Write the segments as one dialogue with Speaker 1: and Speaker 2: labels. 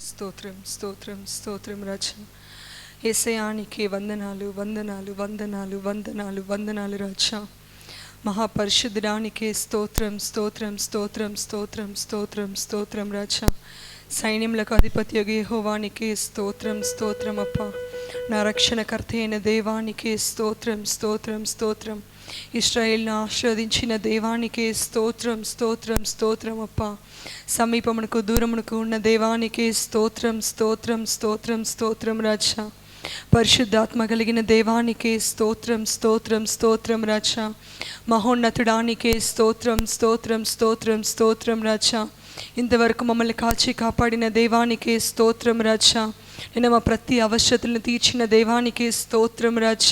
Speaker 1: స్తోత్రం స్తోత్రం స్తోత్రం రచ యేసయానికి వందనాలు వందనాలు వందనాలు వందనాలు వందనాలు రచ మహాపరిశుద్ధుడానికి స్తోత్రం స్తోత్రం స్తోత్రం స్తోత్రం స్తోత్రం స్తోత్రం రచ సైన్యములకు అధిపతి యెహోవానికి స్తోత్రం స్తోత్రం అప్ప నా రక్షణకర్త అయిన దేవానికి స్తోత్రం స్తోత్రం స్తోత్రం ఇశ్రాయేలును ఆశీర్వదించిన దేవానికి స్తోత్రం స్తోత్రం స్తోత్రం అప్ప సమీపమునకు దూరమునకు ఉన్న దేవానికి స్తోత్రం స్తోత్రం స్తోత్రం స్తోత్రం రాజ పరిశుద్ధాత్మ కలిగిన దేవానికి స్తోత్రం స్తోత్రం స్తోత్రం రాజ మహోన్నతుడానికి స్తోత్రం స్తోత్రం స్తోత్రం స్తోత్రం రాజ ఇంతవరకు మమ్మల్ని కాచి కాపాడిన దేవానికి స్తోత్రం రాజ నేను మా ప్రతి అవశ్యతలను తీర్చిన దేవానికి స్తోత్రం రాజ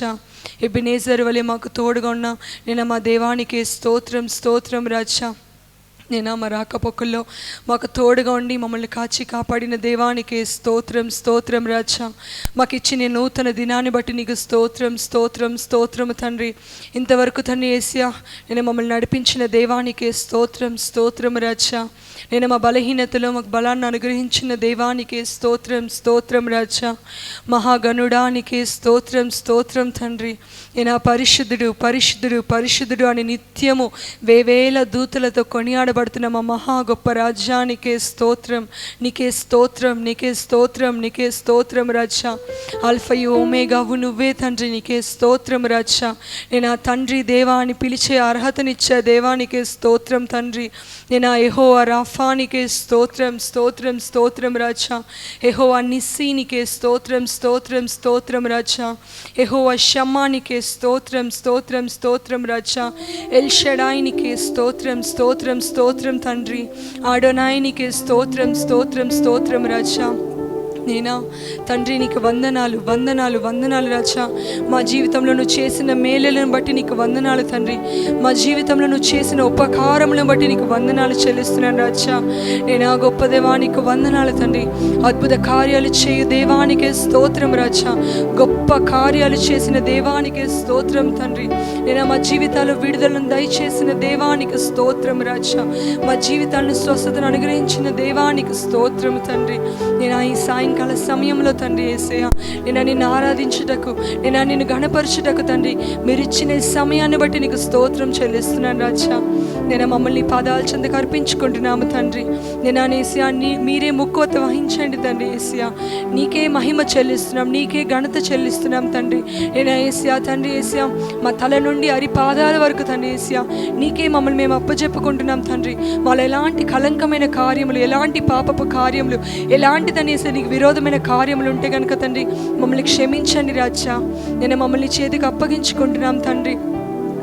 Speaker 1: ఎబెనేజర్ వలె మాకు తోడుగా ఉన్న నేను మా దేవానికి స్తోత్రం స్తోత్రం రాజ నేను మా రాకపోకల్లో మాకు తోడుగా ఉండి మమ్మల్ని కాచి కాపాడిన దేవానికి స్తోత్రం స్తోత్రం రాజ మాకు ఇచ్చిన నూతన దినాన్ని బట్టి నీకు స్తోత్రం స్తోత్రం స్తోత్రం తండ్రి ఇంతవరకు తండ్రి యేసయ్యా నేను మమ్మల్ని నడిపించిన దేవానికి స్తోత్రం స్తోత్రం రాజ నేను మా బలహీనతలో మాకు బలాన్ని అనుగ్రహించిన దేవానికి స్తోత్రం స్తోత్రం రాజ మహాగణుడానికి స్తోత్రం స్తోత్రం తండ్రి నేను పరిశుద్ధుడు పరిశుద్ధుడు పరిశుద్ధుడు అని నిత్యము వేవేల దూతలతో కొనియాడబడుతున్న మా మహా గొప్ప రాజ్యానికే స్తోత్రం నీకే స్తోత్రం నీకే స్తోత్రం నీకే స్తోత్రం రాజ ఆల్ఫయు ఓమేగావు నువ్వే తండ్రి నీకే స్తోత్రం రాజ నేను ఆ తండ్రి దేవా అని పిలిచే అర్హతనిచ్చే దేవానికే స్తోత్రం తండ్రి నేను ఆ యెహోవా రాఫానికే స్తోత్రం స్తోత్రం స్తోత్రం రాజ యెహోవా నిస్సీనికే స్తోత్రం స్తోత్రం స్తోత్రం రాజ యెహోవా షమ్మానికే స్తోత్రం స్తోత్రం స్తోత్రం రాజ ఎల్ షడాయినికే స్తోత్రం స్తోత్రం స్తోత్రం తండ్రి ఆడోనాయినికే స్తోత్రం స్తోత్రం స్తోత్రం రాజ నేనా తండ్రి నీకు వందనాలు వందనాలు వందనాలు రాజా మా జీవితంలో నువ్వు చేసిన మేలులను బట్టి నీకు వందనాలు తండ్రి మా జీవితంలో నువ్వు చేసిన ఉపకారములను బట్టి నీకు వందనాలు చెల్లిస్తున్నాను రాజా నేను ఆ గొప్ప దేవానికి వందనాలు తండ్రి అద్భుత కార్యాలు చేయు దేవానికే స్తోత్రం రాజా గొప్ప కార్యాలు చేసిన దేవానికే స్తోత్రం తండ్రి నేను మా జీవితాల్లో విడుదలను దయచేసిన దేవానికి స్తోత్రం రాజా మా జీవితాలను స్వస్థతను అనుగ్రహించిన దేవానికి స్తోత్రం తండ్రి నేను ఈ సాయంకాల సమయంలో తండ్రి యేసయ్యా నేను నిన్ను ఆరాధించుటకు నేను నిన్ను గణపరచుటకు తండ్రి మీరు ఇచ్చిన సమయాన్ని బట్టి నీకు స్తోత్రం చెల్లిస్తున్నాను రాజా నేను మమ్మల్ని పాదాల చెందకు అర్పించుకుంటున్నాము తండ్రి నేను యేసయ్యా మీరే ముక్కువత వహించండి తండ్రి యేసయ్యా నీకే మహిమ చెల్లిస్తున్నాం నీకే ఘనత చెల్లిస్తున్నాం తండ్రి నేను యేసయ్యా తండ్రి యేసయ్యా మా తల నుండి అరిపాదాల వరకు తండ్రి యేసయ్యా నీకే మమ్మల్ని మేము అప్పచెప్పుకుంటున్నాం తండ్రి వాళ్ళు ఎలాంటి కలంకమైన కార్యములు ఎలాంటి పాపపు కార్యములు ఎలాంటి తండ్రి యేసయ్యా నీకు విరోధమైన కార్యములు ఉంటే కనుక తండ్రి మమ్మల్ని క్షమించండి రాజా నేను మమ్మల్ని చేతికి అప్పగించుకుంటున్నాం తండ్రి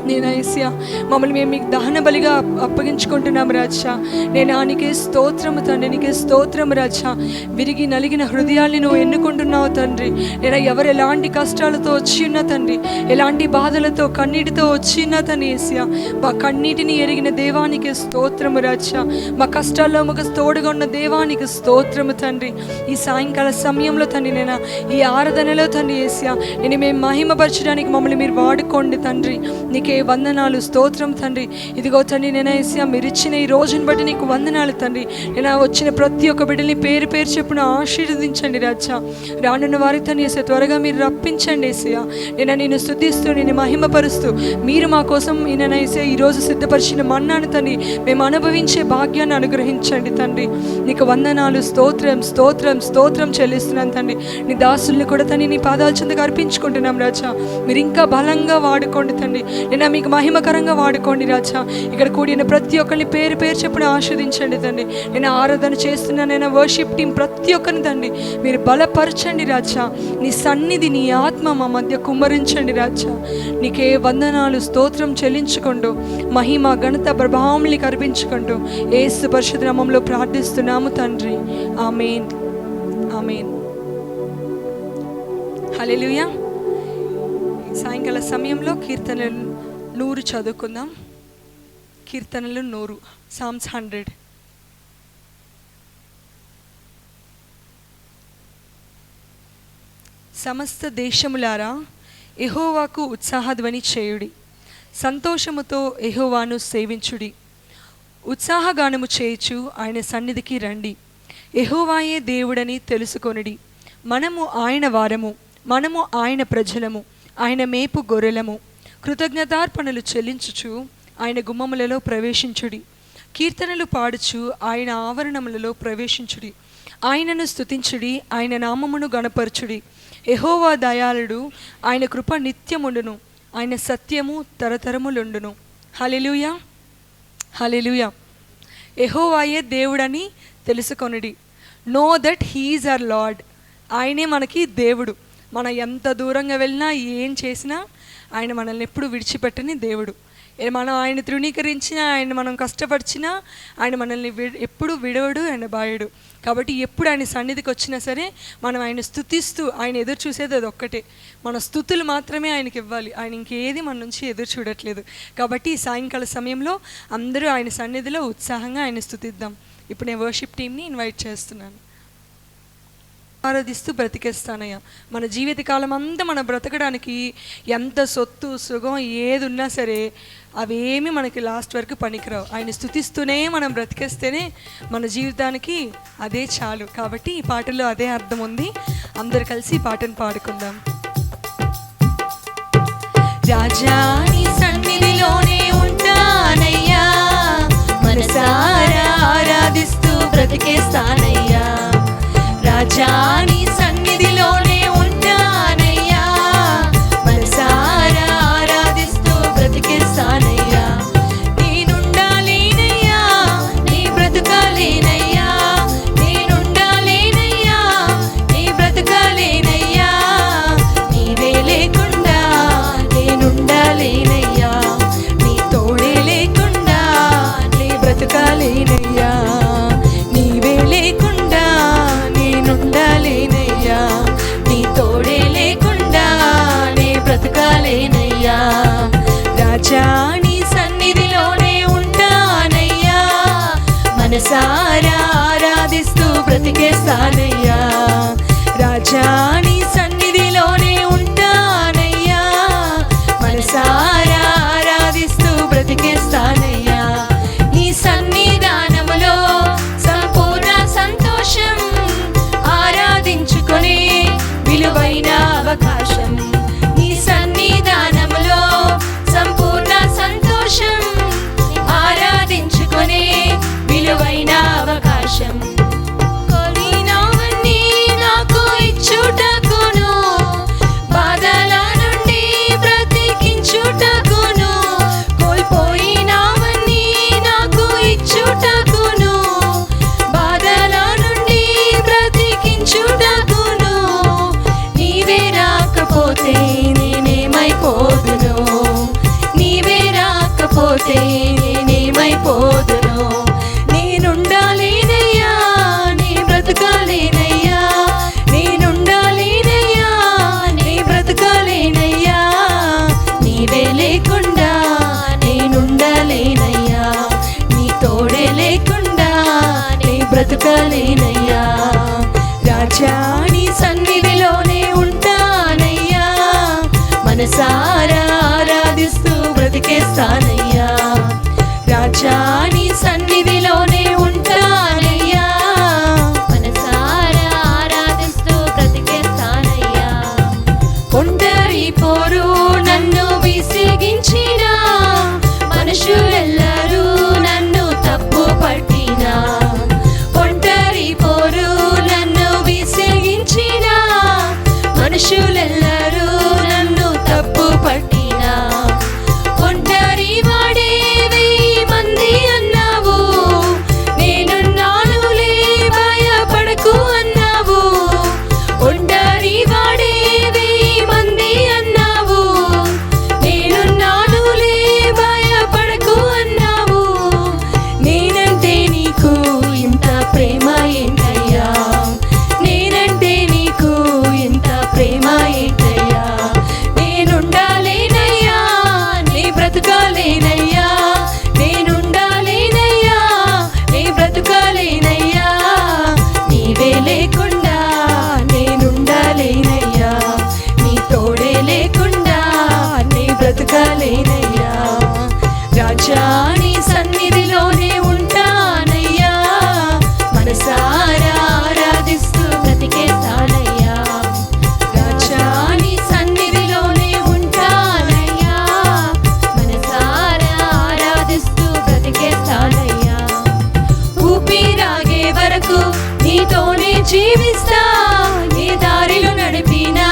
Speaker 1: నేను యేసయ్యా మమ్మల్ని మేము మీకు దహన బలిగా అప్పగించుకుంటున్నాం రాజా నేను నీకే స్తోత్రము తండ్రి నీకే స్తోత్రం రాజా విరిగి నలిగిన హృదయాల్ని నువ్వు ఎన్నుకుంటున్నావు తండ్రి నేను ఎవరు ఎలాంటి కష్టాలతో వచ్చి ఉన్న తండ్రి ఎలాంటి బాధలతో కన్నీటితో వచ్చి ఉన్న తండ్రి యేసయ్యా మా కన్నీటిని ఎరిగిన దేవానికి స్తోత్రము రాజా మా కష్టాల్లో మాకు తోడుగా ఉన్న దేవానికి స్తోత్రము తండ్రి ఈ సాయంకాల సమయంలో తండ్రి నేను ఈ ఆరాధనలో తండ్రి యేసయ్యా నేను మేము మహిమపరచడానికి మమ్మల్ని మీరు వాడుకోండి తండ్రి నీకే వందనాలు స్తోత్రం తండ్రి ఇదిగో తండ్రి నేను యేసయ్యా మీరు ఇచ్చిన ఈ రోజుని బట్టి నీకు వందనాలు తండ్రి నేను వచ్చిన ప్రతి ఒక్క బిడ్డని పేరు పేరు చెప్పున ఆశీర్వదించండి రాజా రానున్న వారికి తండ్రి యేసయ్యా త్వరగా మీరు రప్పించండి యేసయ్యా నేను నిన్ను స్తుతిస్తూ నేను మహిమపరుస్తూ మీరు మా కోసం నేను యేసయ్యా ఈరోజు సిద్ధపరిచిన మన్నాను తండ్రి మేము అనుభవించే భాగ్యాన్ని అనుగ్రహించండి తండ్రి నీకు వందనాలు స్తోత్రం స్తోత్రం స్తోత్రం చెల్లిస్తున్నాను తండ్రి నీ దాసుల్ని కూడా తండ్రి నీ పాదాల చెందకు అర్పించుకుంటున్నాం రాజా మీరు ఇంకా బలంగా వాడుకోండి తండ్రి నేను మీకు మహిమకరంగా వాడుకోండి రాజా ఇక్కడ కూడిన ప్రతి ఒక్కరిని పేరు పేరు చెప్పున ఆస్వాదించండి తండ్రి నేను ఆరాధన చేస్తున్నాను నేను వర్షిప్ టీం ప్రతి ఒక్కరిని తండ్రి మీరు బలపరచండి రాజా నీ సన్నిధి నీ ఆత్మ మా మధ్య కుమ్మరించండి రాజా నీకే వందనాలు స్తోత్రం చెల్లించుకుంటూ మహిమ ఘనత ప్రభావంని కర్పించుకుంటూ యేసు పరిశుద్ధ నామములో ప్రార్థిస్తున్నాము తండ్రి ఆమేన్ ఆమేన్ హల్లెలూయా సాయంకాల సమయంలో కీర్తనలు 100 చదువుకుందాం కీర్తనలు 100 సామ్స్ 100 సమస్త దేశములారా యెహోవాకు ఉత్సాహధ్వని చేయుడి సంతోషముతో యెహోవాను సేవించుడి ఉత్సాహగానము చేయుచు ఆయన సన్నిధికి రండి యెహోవాయే దేవుడని తెలుసుకొనుడి. మనము ఆయన వారము, మనము ఆయన ప్రజలము, ఆయన మేపు గొర్రెలము. కృతజ్ఞతార్పణలు చెల్లించుచు ఆయన గుమ్మములలో ప్రవేశించుడి. కీర్తనలు పాడుచు ఆయన ఆవరణములలో ప్రవేశించుడి. ఆయనను స్తుతించుడి, ఆయన నామమును గణపరచుడి. యెహోవా దయాళుడు, ఆయన కృప నిత్యముండును, ఆయన సత్యము తరతరములుండును. హల్లెలూయా, హల్లెలూయా. యెహోవాయే దేవుడని తెలుసుకొనుడి. Know that he is our lord. ఆయనే మనకి దేవుడు. మనం ఎంత దూరంగా వెళ్ళినా ఏం చేసినా ఆయన మనల్ని ఎప్పుడు విడిచిపెట్టని దేవుడు. మనం ఆయన తృణీకరించినా, ఆయన మనం కష్టపరిచినా ఆయన మనల్ని ఎప్పుడు విడవడు, ఆయన బాయడు. కాబట్టి ఎప్పుడు ఆయన సన్నిధికి వచ్చినా సరే మనం ఆయన స్తుతిస్తూ, ఆయన ఎదురు చూసేది అది ఒక్కటే, మన స్తుతులు మాత్రమే ఆయనకి ఇవ్వాలి. ఆయన ఇంకేది మన నుంచి ఎదురు చూడట్లేదు. కాబట్టి ఈ సాయంకాల సమయంలో అందరూ ఆయన సన్నిధిలో ఉత్సాహంగా ఆయన స్తుతిద్దాం. ఇప్పుడు నేను వర్షిప్ టీమ్ని ఇన్వైట్ చేస్తున్నాను. ఆరాధిస్తూ బ్రతికేస్తానయ్యా. మన జీవితకాలం అంతా మనం బ్రతకడానికి ఎంత సొత్తు సుఖం ఏది ఉన్నా సరే అవేమి మనకి లాస్ట్ వరకు పనికిరావు. ఆయన స్తుతిస్తూనే మనం బ్రతికేస్తేనే మన జీవితానికి అదే చాలు. కాబట్టి ఈ పాటలో అదే అర్థం ఉంది. అందరు కలిసి ఈ పాటను పాడుకుందాం. రాజా నీ సన్నిధిలోనే ఉంటానయ్యా, మనసారా ఆరాధిస్తూ బ్రతికేస్తానయ్యా. రాజా నీ సన్నిధిలోనే ఉంటానయ్యా, మనసారా ఆరాధిస్తూ బ్రతికేస్తానయ్యా. నేనుండాలేనయ్యా, నీ బ్రతుకాలేనయ్యా, నేనుండాలేనయ్యా, నీ బ్రతుకాలేనయ్యా. నీవే లేకుండా నేనుండాలేనయ్యా, నీ తోడే లేకుండా నీ బ్రతుకాలేనయ్యా. నీవే లేకుండా నేనుండాలేనయ్యా, నీ తోడే లేకుండా నే బ్రతకాలేనయ్యా. రాజా నీ సన్నిధిలోనే ఉంటానయ్యా, మనసారా ఆరాధిస్తూ బ్రతికేస్తానయ్యా. రాజా నీ సన్నిధిలోనే ఉంటానయ్యా, మనసారా ఆరాధిస్తూ బ్రతికేస్తానయ్యా. నీ సన్నిధానములో సంపూర్ణ సంతోషం, ఆరాధించుకొని విలువైన అవకాశం. నీ సన్నిధానములో సంపూర్ణ సంతోషం, ఆరాధించుకొని విలువైన అవకాశం. కొలినావన్నీ నాకు ఇచ్చుటకును, బాధల నుండి బ్రతికించుటకును, కోల్పోయినావన్నీ నాకు ఇచ్చుటకును, బాధల నుండి బ్రతికించుటకును. నీవే రాకపోతే నేనేమైపోదును, నీవే రాకపోతే నేనేమైపోదును. నేనుండాలేనయ్యా, నీ బ్రతకాలేనయ్యా, నేనుండాలేనయ్యా, నీ బ్రతకాలేనయ్యా. నీవే లేకుండా నేనుండాలేనయ్యా, నీ తోడే లేకుండా నీ బ్రతకాలేనయ్యా. రాజా నీ సన్నిధిలోనే ఉంటానయ్యా, మనసారా ఆరాధిస్తూ బ్రతికేస్తానయ్యా. రాజా నీ సన్నిధిలోనే ఉంటానయ్యా, మనసారా ఆరాధిస్తూ బ్రతికేస్తానయ్యా. ఒంటరి పోరు నన్ను విసిగించిన, మనుషులెల్లరూ నన్ను తప్పు పట్టినా. ఒంటరి పోరు నన్ను విసిగించిన, మనుషులెల్లరూ నన్ను తప్పు పట్టినా. ఒంటరి వాడే 1000 మంది అన్నావు, నేనున్నానులే భయపడకు అన్నావు. ఒంటరి వాడే 1000 మంది అన్నావు, నేనున్నానులే భయపడకు అన్నావు. నేనంటే నీకు ఇంత ప్రేమ ఏంటయ్యా, నేనంటే నీకు ఇంత ప్రేమ ఏంటయ్యా. నేనుండాలేనయ్యా, నీ బ్రతుకాలేనయ్యా, నేనుండాలేనయ్యా, నీ బ్రతుకాలేనయ్యా. నీవే లేకుండా నేనుండాలేనయ్యా, నీ తోడే లేకుండా నీ బ్రతుకాలేనయ్యా. రాజా నీ సన్నిధిలోనే ఉంటానయ్యా, మనసారా జీవిస్తా, ఏ దారిలో నడిపినా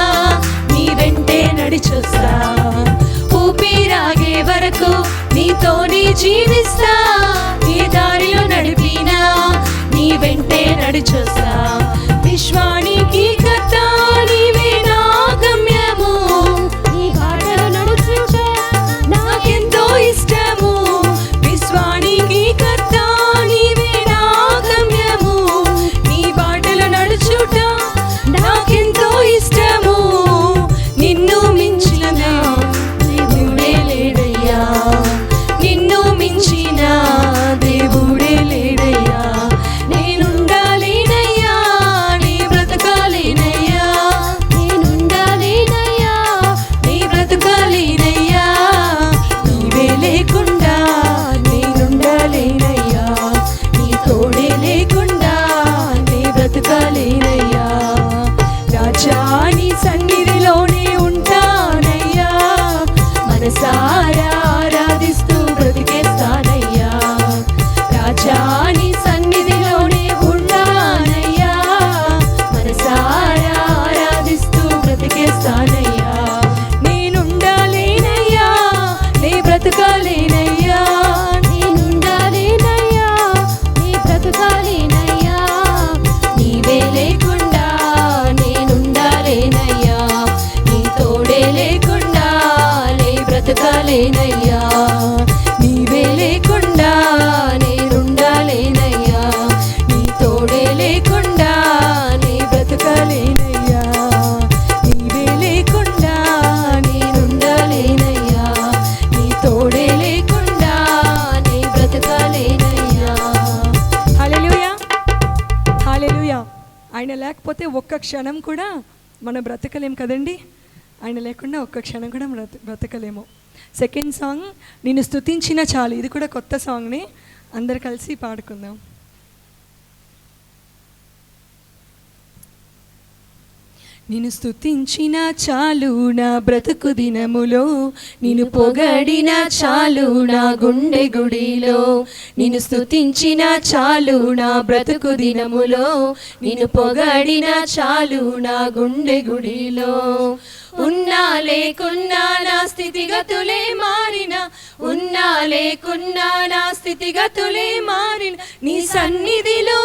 Speaker 1: నీ వెంటే నడిచొస్తా. ఊపిరాగే వరకు నీతోనే జీవిస్తా, ఏ దారిలో నడిపినా నీ వెంటే నడిచొస్తా. విశ్వానికి కర్త నీవే నా గమ్యము, నీ బాటలో నడుచుట నాకెంతో ఇష్టము. విశ్వానికి కర్త నీవే నా గమ్యము, నీ బాటలో నడుచుట నాకెంతో ఇష్టము. నిన్ను మించిన దేవుడే లేడయ్యా, నిన్ను మించిన దేవుడే లేడయ్యా. నేనుండాలేనయ్యా, నీ బ్రతకాలేనయ్యా, నేనుండాలేనయ్యా, నీ బ్రతకాలేనయ్యా. నీవే లేకుండా నేనుండాలేనయ్యా, నీ తోడే లేకుండా నీ బ్రతకాలేనయ్యా. రాజా నీ సన్నిధిలోనే ఉంటానయ్యా, మనసారా ఆరాధిస్తూ బ్రతికేస్తానయ్యా. రాజా నీ సన్నిధిలోనే ఉంటానయ్యా, మనసారా ఆరాధిస్తూ బ్రతికేస్తానయ్యా. నేనుండాలేనయ్యా, నీ బ్రతకాలేనయ్యా, నేనుండాలేనయ్యా, నీ బ్రతకాలేనయ్యా. నీవే లేకుండా నేనుండాలేనయ్యా, నీ తోడే లేకుండా నే బ్రతకాలేనయ్యా. నీవే లేకుండా నేనుండాలేనయ్యా, నీ తోడే లేకుండా నే బ్రతకాలేనయ్యా. నీవే లేకుండా నేనుండాలేనయ్యా, నీ తోడే లేకుండా నే బ్రతకాలేనయ్యా. హల్లెలూయా, హల్లెలూయా. ఆయన లేకపోతే ఒక్క క్షణం కూడా మనం బ్రతకలేం కదండి. ఆయన లేకుండా ఒక్క క్షణం కూడా బ్రతకలేము. సెకండ్ సాంగ్ నిన్ను స్తుతించిన చాలు, ఇది కూడా కొత్త సాంగ్ని అందరు కలిసి పాడుకుందాం. నిన్ను స్తుతించిన చాలు నా బ్రతుకు దినములో, నిన్ను పొగడిన చాలు నా గుండె గుడిలో. నిన్ను స్తుతించిన చాలు నా బ్రతుకు దినములో, నిన్ను పొగడిన చాలు నా గుండె గుడిలో. ఉన్నా లేకున్నా నా స్థితిగతులే మారిన, ఉన్నా లేకున్నా నా స్థితిగతులే మారిన, నీ సన్నిధిలో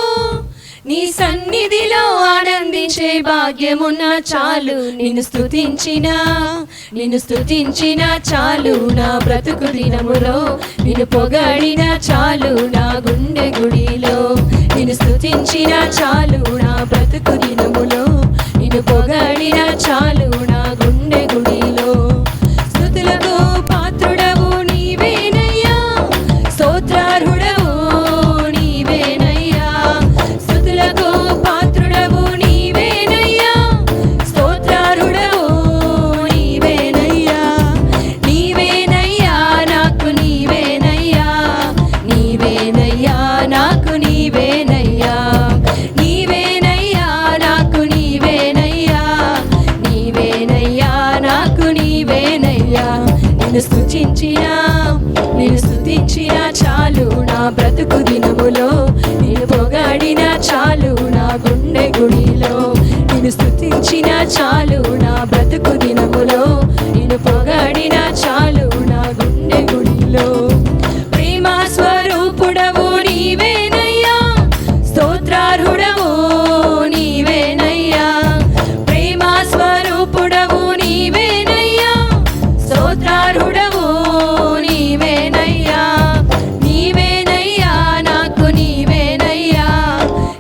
Speaker 1: నీ సన్నిధిలో ఆనందించే భాగ్యమున్న చాలు. నిన్ను స్తుతించిన చాలు నా బ్రతుకు దినములో, నిన్ను పొగడిన చాలు నా గుండె గుడిలో. నిన్ను స్తుతించిన చాలు నా బ్రతుకు దినములో, నిన్ను పొగడిన చాలు నా గుండె గుడిలో. స్తుతులకు పాత్రుడవు నీవేనయ్యా, స్తోత్రార్హుడవు నీవేనయ్యా. స్తుతులకు పాత్రుడవు నీవేనయ్యా, స్తోత్రార్హుడవు నీవేనయ్యా. నీవేనయ్యా నాకు నీవేనయ్యా, నీవేనయ్యా నాకు నీవేనయ్యా. నీవేనయ్యా నాకు నీవేనయ్యా, నీవేనయ్యా నాకు నీవేనయ్యా. నిన్ను స్తుతించిన చాలు నా బ్రతుకు దినములో, నిన్ను పొగడిన చాలు నా గుండె గుడిలో. నిన్ను స్తుతించిన చాలు నా బ్రతుకు దినములో, నిన్ను పొగడిన చాలు నా గుండె గుడిలో. ప్రేమ స్వరూపుడవు నీవేనయ్యా, స్తోత్రార్హుడవు నీవేనయ్యా. ప్రేమ స్వరూపుడవు నీవేనయ్యా, స్తోత్రార్హుడవు నీవేనయ్యా. నీవేనయ్యా నాకు నీవేనయ్యా,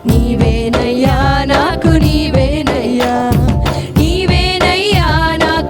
Speaker 1: నీవేనయ్యా నాకు నీవేనయ్యా. నీవేనయ్యా నాకు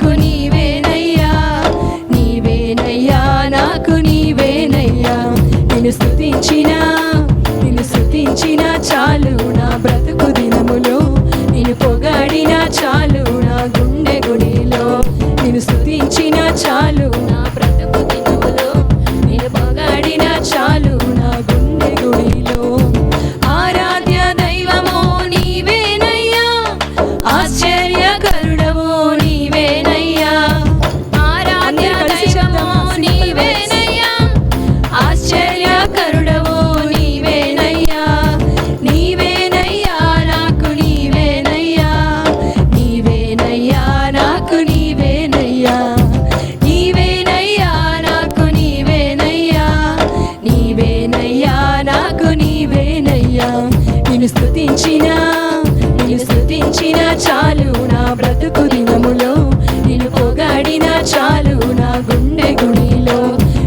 Speaker 2: నిన్ను స్తుతించిన చాలు నా బ్రతుకు దినములో, నిన్ను పొగడిన చాలు నా గుండె గుడిలో.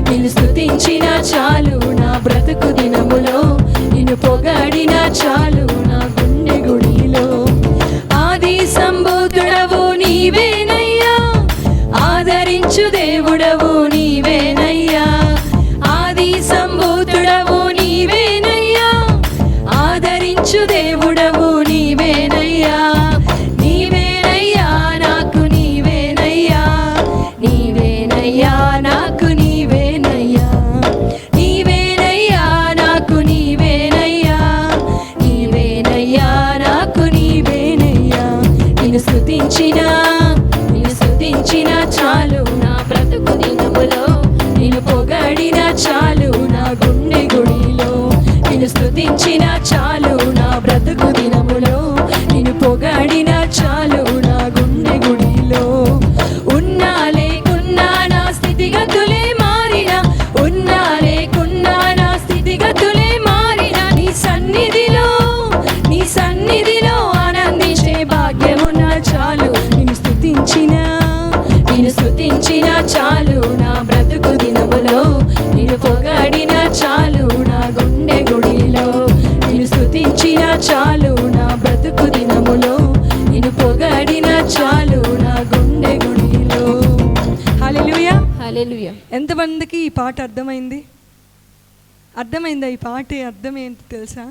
Speaker 2: నిన్ను స్తుతించిన చాలు నా బ్రతుకు దినములో, నిన్ను పొగడిన చాలు నా గుండె గుడిలో. ఆది సంభూతుడవు నీవేనయ్యా, ఆదరించు దేవుడవు నీవేనయ్యా. ఆది సంభూతుడవు నీవేనయ్యా, ఆదరించు దేవుడవు నీవేనయ్యా. నీవేనయ్యా నాకు నీవేనయ్యా, నీవేనయ్యా నాకు నీవేనయ్యా. నీవేనయ్యా నాకు నీవేనయ్యా, నీవేనయ్యా నాకు నీవేనయ్యా. నిన్ను స్తుతించిన చాలు నా బ్రతుకు దినములో, నిన్ను పొగడిన చాలు నా గుండె గుడిలో. నిన్ను స్తుతించిన చాలు నా బ్రతుకు దినములో, నిన్ను పొగడిన చాలు నా గుండె గుడిలో. ఉన్నా లేకున్నా నా స్థితిగతులే మారిన, ఉన్నా లేకున్నా నా స్థితిగతులే మారిన, నీ సన్నిధిలో ఆనందించే భాగ్యమున్న చాలు. నిన్ను స్తుతించిన చాలు నా బ్రతుకు దినములో, నిన్ను పొగడిన చాలు నా గుండె గుడిలో. నిన్ను స్తుతించిన చాలు నా బ్రతుకు దినములో, నిన్ను పొగడిన చాలు నా గుండె గుడిలో.
Speaker 1: హల్లెలూయా,
Speaker 2: హల్లెలూయా.
Speaker 1: ఎంతమందికి ఈ పాట అర్థమైందా? ఈ పాట అర్థం ఏంటి తెలుసా?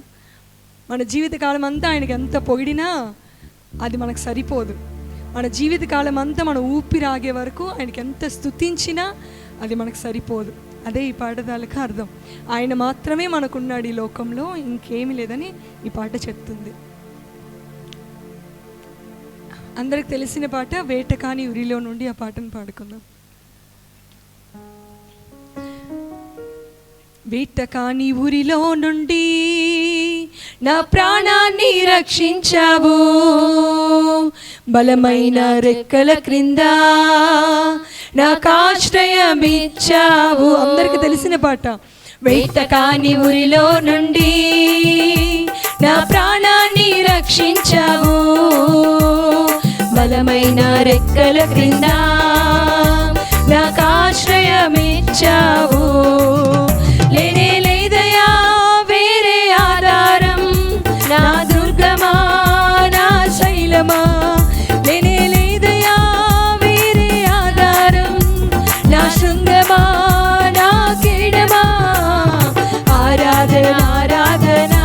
Speaker 1: మన జీవితకాలం అంతా ఆయనకి ఎంత పొగిడినా అది మనకు సరిపోదు. మన జీవితకాలం అంతా మన ఊపిరాగే వరకు ఆయనకి ఎంత స్తుతించినా అది మనకు సరిపోదు. అదే ఈ పాట తాలూకా అర్థం. ఆయన మాత్రమే మనకున్నాడు ఈ లోకంలో, ఇంకేమీ లేదని ఈ పాట చెప్తుంది. అందరికి తెలిసిన పాట వేటకాని ఉరిలో నుండి ఆ పాటను పాడుకుందాం. వేటకాని ఊరిలో నుండి నా ప్రాణాన్ని రక్షించావు, బలమైన రెక్కల క్రింద నాకు ఆశ్రయమిచ్చావు. అందరికి తెలిసిన పాట. వేటకాని ఊరిలో నుండి నా ప్రాణాన్ని రక్షించావు, బలమైన రెక్కల క్రింద నాకు ఆశ్రయమిచ్చావు. లేనే లేదయా వేరే ఆధారం, నా దుర్గమా నా శైలమా. లేనే లేదయా వేరే ఆధారం, నా శృంగమా నా కీడమా. ఆరాధన ఆరాధన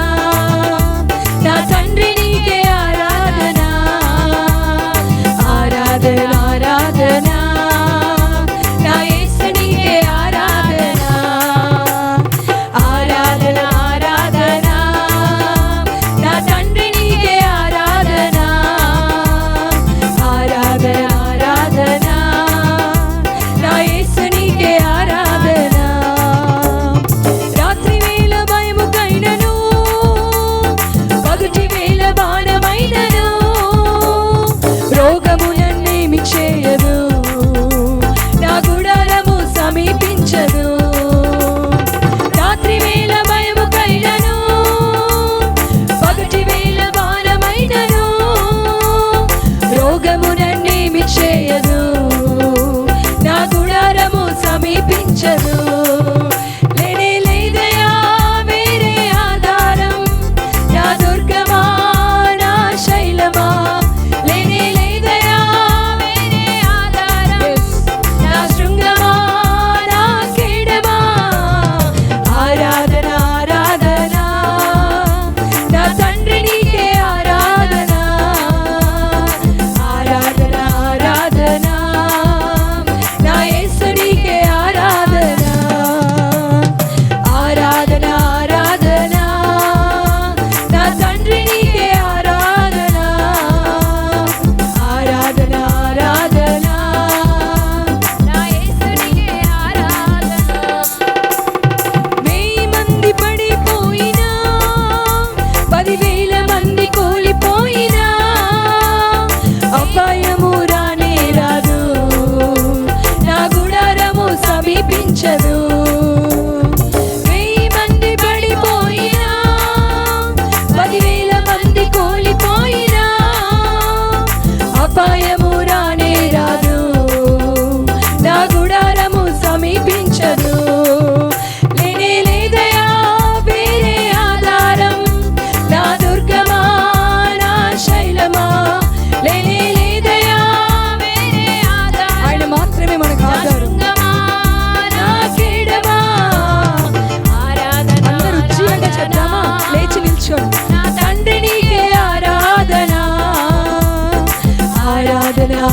Speaker 1: నా తండ్రి నీకే ఆరాధన, ఆరాధన ఆరాధన నా యేసు నీకే ఆరాధన.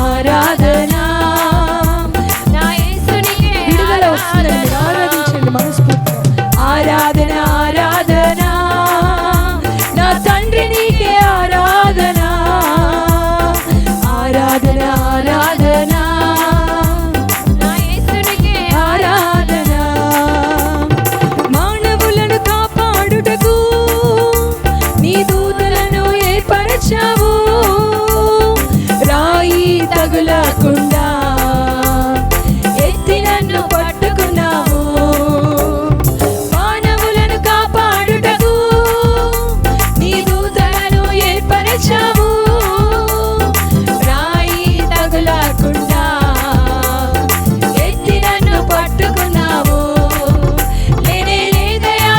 Speaker 2: ఆరాధన నా యేసునికే
Speaker 1: విడుదల వస్తుందని మీరు ఆరాధించండి మనస్ఫూర్తిగా.
Speaker 2: ఆరాధన ఆరాధన నా తండ్రి నీకే ఆరాధన ఆరాధన ఆరాధన నా యేసునికే ఆరాధన
Speaker 1: మానవులను కాపాడుటకు
Speaker 2: నీ దూతలను ఏర్పరచావు రాయి తగులకుండా ఎత్తి నన్ను పట్టుకున్నావు మానవులను కాపాడుటకు నీ దూతలను ఏర్పరచావు రాయి తగులకుండా ఎత్తి నన్ను పట్టుకున్నావు లేనే లేదయా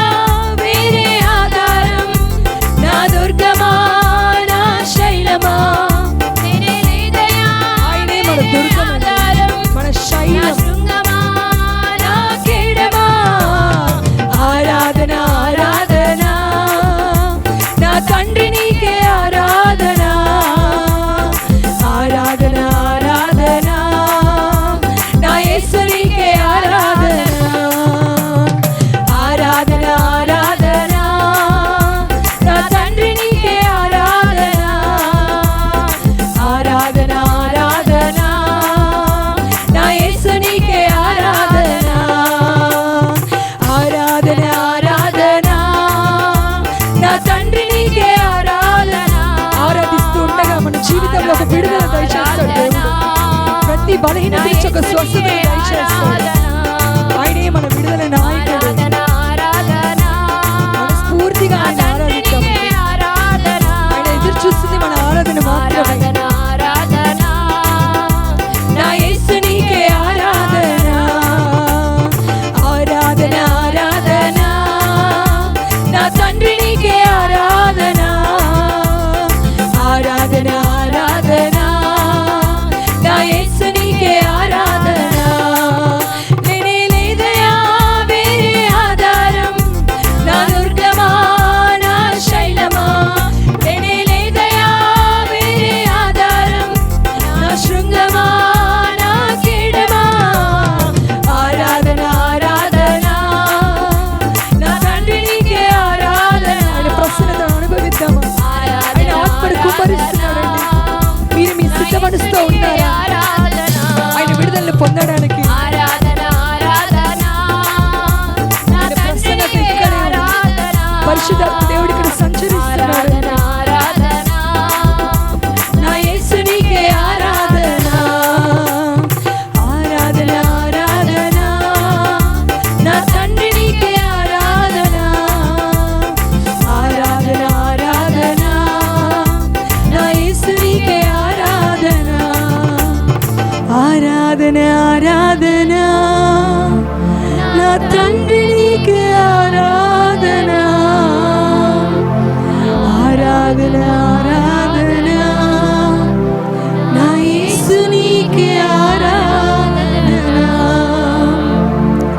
Speaker 2: వేరే ఆధారం నా దుర్గమా నా శైలమా లేనే లేదయా
Speaker 1: ఆయనే మన దుర్గం,
Speaker 2: ఆధారం
Speaker 1: మన
Speaker 2: నా
Speaker 1: శైలం.
Speaker 2: శృంగమా నా కేడమా ఆరాధన ఆరాధన నా తండ్రి నీకే ఆరాధన ఆరాధన ఆరాధన నా యేసు నీకే ఆరాధన ఆరాధన ఆరాధన నా తండ్రి నీకే ఆరాధన ఆరాధన ఆరాధన నా యేసు నీకే ఆరాధన ఆరాధన ఆరాధన నా తండ్రి నీకే ఆరాధన
Speaker 1: ఆరాధిస్తూ ఉండగా మన జీవితంలో ఒక విడుదల దయచేస్తాడు దేవుడు. ప్రతి బలహీనత నుంచి ఒక స్వస్థత దయచేస్తాడు. ఆయనే మన విడుదల నాయకుడు. మనస్ఫూర్తిగా ఆయన ఆరాధిద్దాం. ఆయన ఎదురు చూస్తుంది మన ఆరాధన మాత్రమే.
Speaker 2: నా యేసు నీకే ఆరాధన ఆరాధన ఆరాధన నా తండ్రి నీకే ఆరాధన ఆరాధన ఆరాధన నా యేసు నీకే ఆరాధన లేనే లేదయా వేరే ఆధారం నా దుర్గమా నా శైలమా లేనే లేదయా వేరే ఆధారం నా శృంగమా నా కేడమా ఆరాధన ఆరాధన నా తండ్రి నీకే ఆరాధన
Speaker 1: ఆయన ప్రసన్నతను అనుభవిద్దామా? ఆయన ఆత్మను కుమ్మరిస్తున్నాడండి. మీరు మీ సిద్ధ మనసుతో ఉన్నారా ఆయన విడుదలను పొందడానికి?
Speaker 2: ఆరాధన ఆరాధన నా
Speaker 1: ఆయన
Speaker 2: తండ్రి
Speaker 1: ప్రసన్నత
Speaker 2: నీకే
Speaker 1: ఇక్కడే ఉంది.
Speaker 2: ఆరాధన
Speaker 1: పరిశుద్ధాత్మ దేవుడు ఇక్కడ సంచరిస్తున్నాడు.
Speaker 2: ఆరాధన ఆరాధన నా యేసు నీకే ఆరాధన ఆరాధన ఆరాధన నా తండ్రి నీకే ఆరాధన ఆరాధన ఆరాధన నా యేసు నీకే ఆరాధన ఆరాధన ఆరాధన నా తండ్రి నీకే ఆరాధన ఆరాధన ఆరాధన నా యేసు నీకే ఆరాధన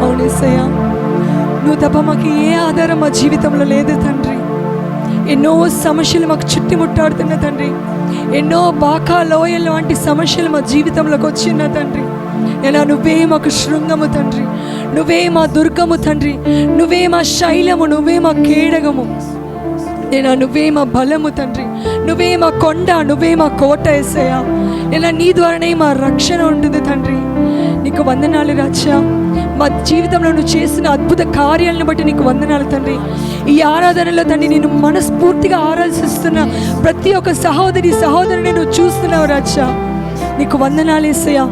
Speaker 1: అవును యేసయ్యా, నువ్వు తప్ప మాకు ఏ ఆధారం మా జీవితంలో లేదు తండ్రి. ఎన్నో సమస్యలు మాకు చుట్టుముట్టాడుతున్న తండ్రి. ఎన్నో బాకా లోయల వంటి సమస్యలు మా జీవితంలోకి వచ్చిన తండ్రి. ఎలా నువ్వే మాకు శృంగము తండ్రి, నువ్వే మా దుర్గము తండ్రి, నువ్వే మా శైలము, నువ్వే మా కేడగము. నేను నువ్వే మా బలము తండ్రి, నువ్వే మా కొండ, నువ్వే మా కోట యేసయ్యా. నేను నీ ద్వారానే మా రక్షణ ఉంటుంది తండ్రి. నీకు వందనాలు రాజా. మా జీవితంలో నువ్వు చేసిన అద్భుత కార్యాలను బట్టి నీకు వందనాలు తండ్రి. ఈ ఆరాధనలో తండ్రి నేను మనస్ఫూర్తిగా ఆరాధిస్తున్న ప్రతి ఒక్క సహోదరుని నువ్వు చూస్తున్నావు రాజా. నీకు వందనాలు యేసయ్యా.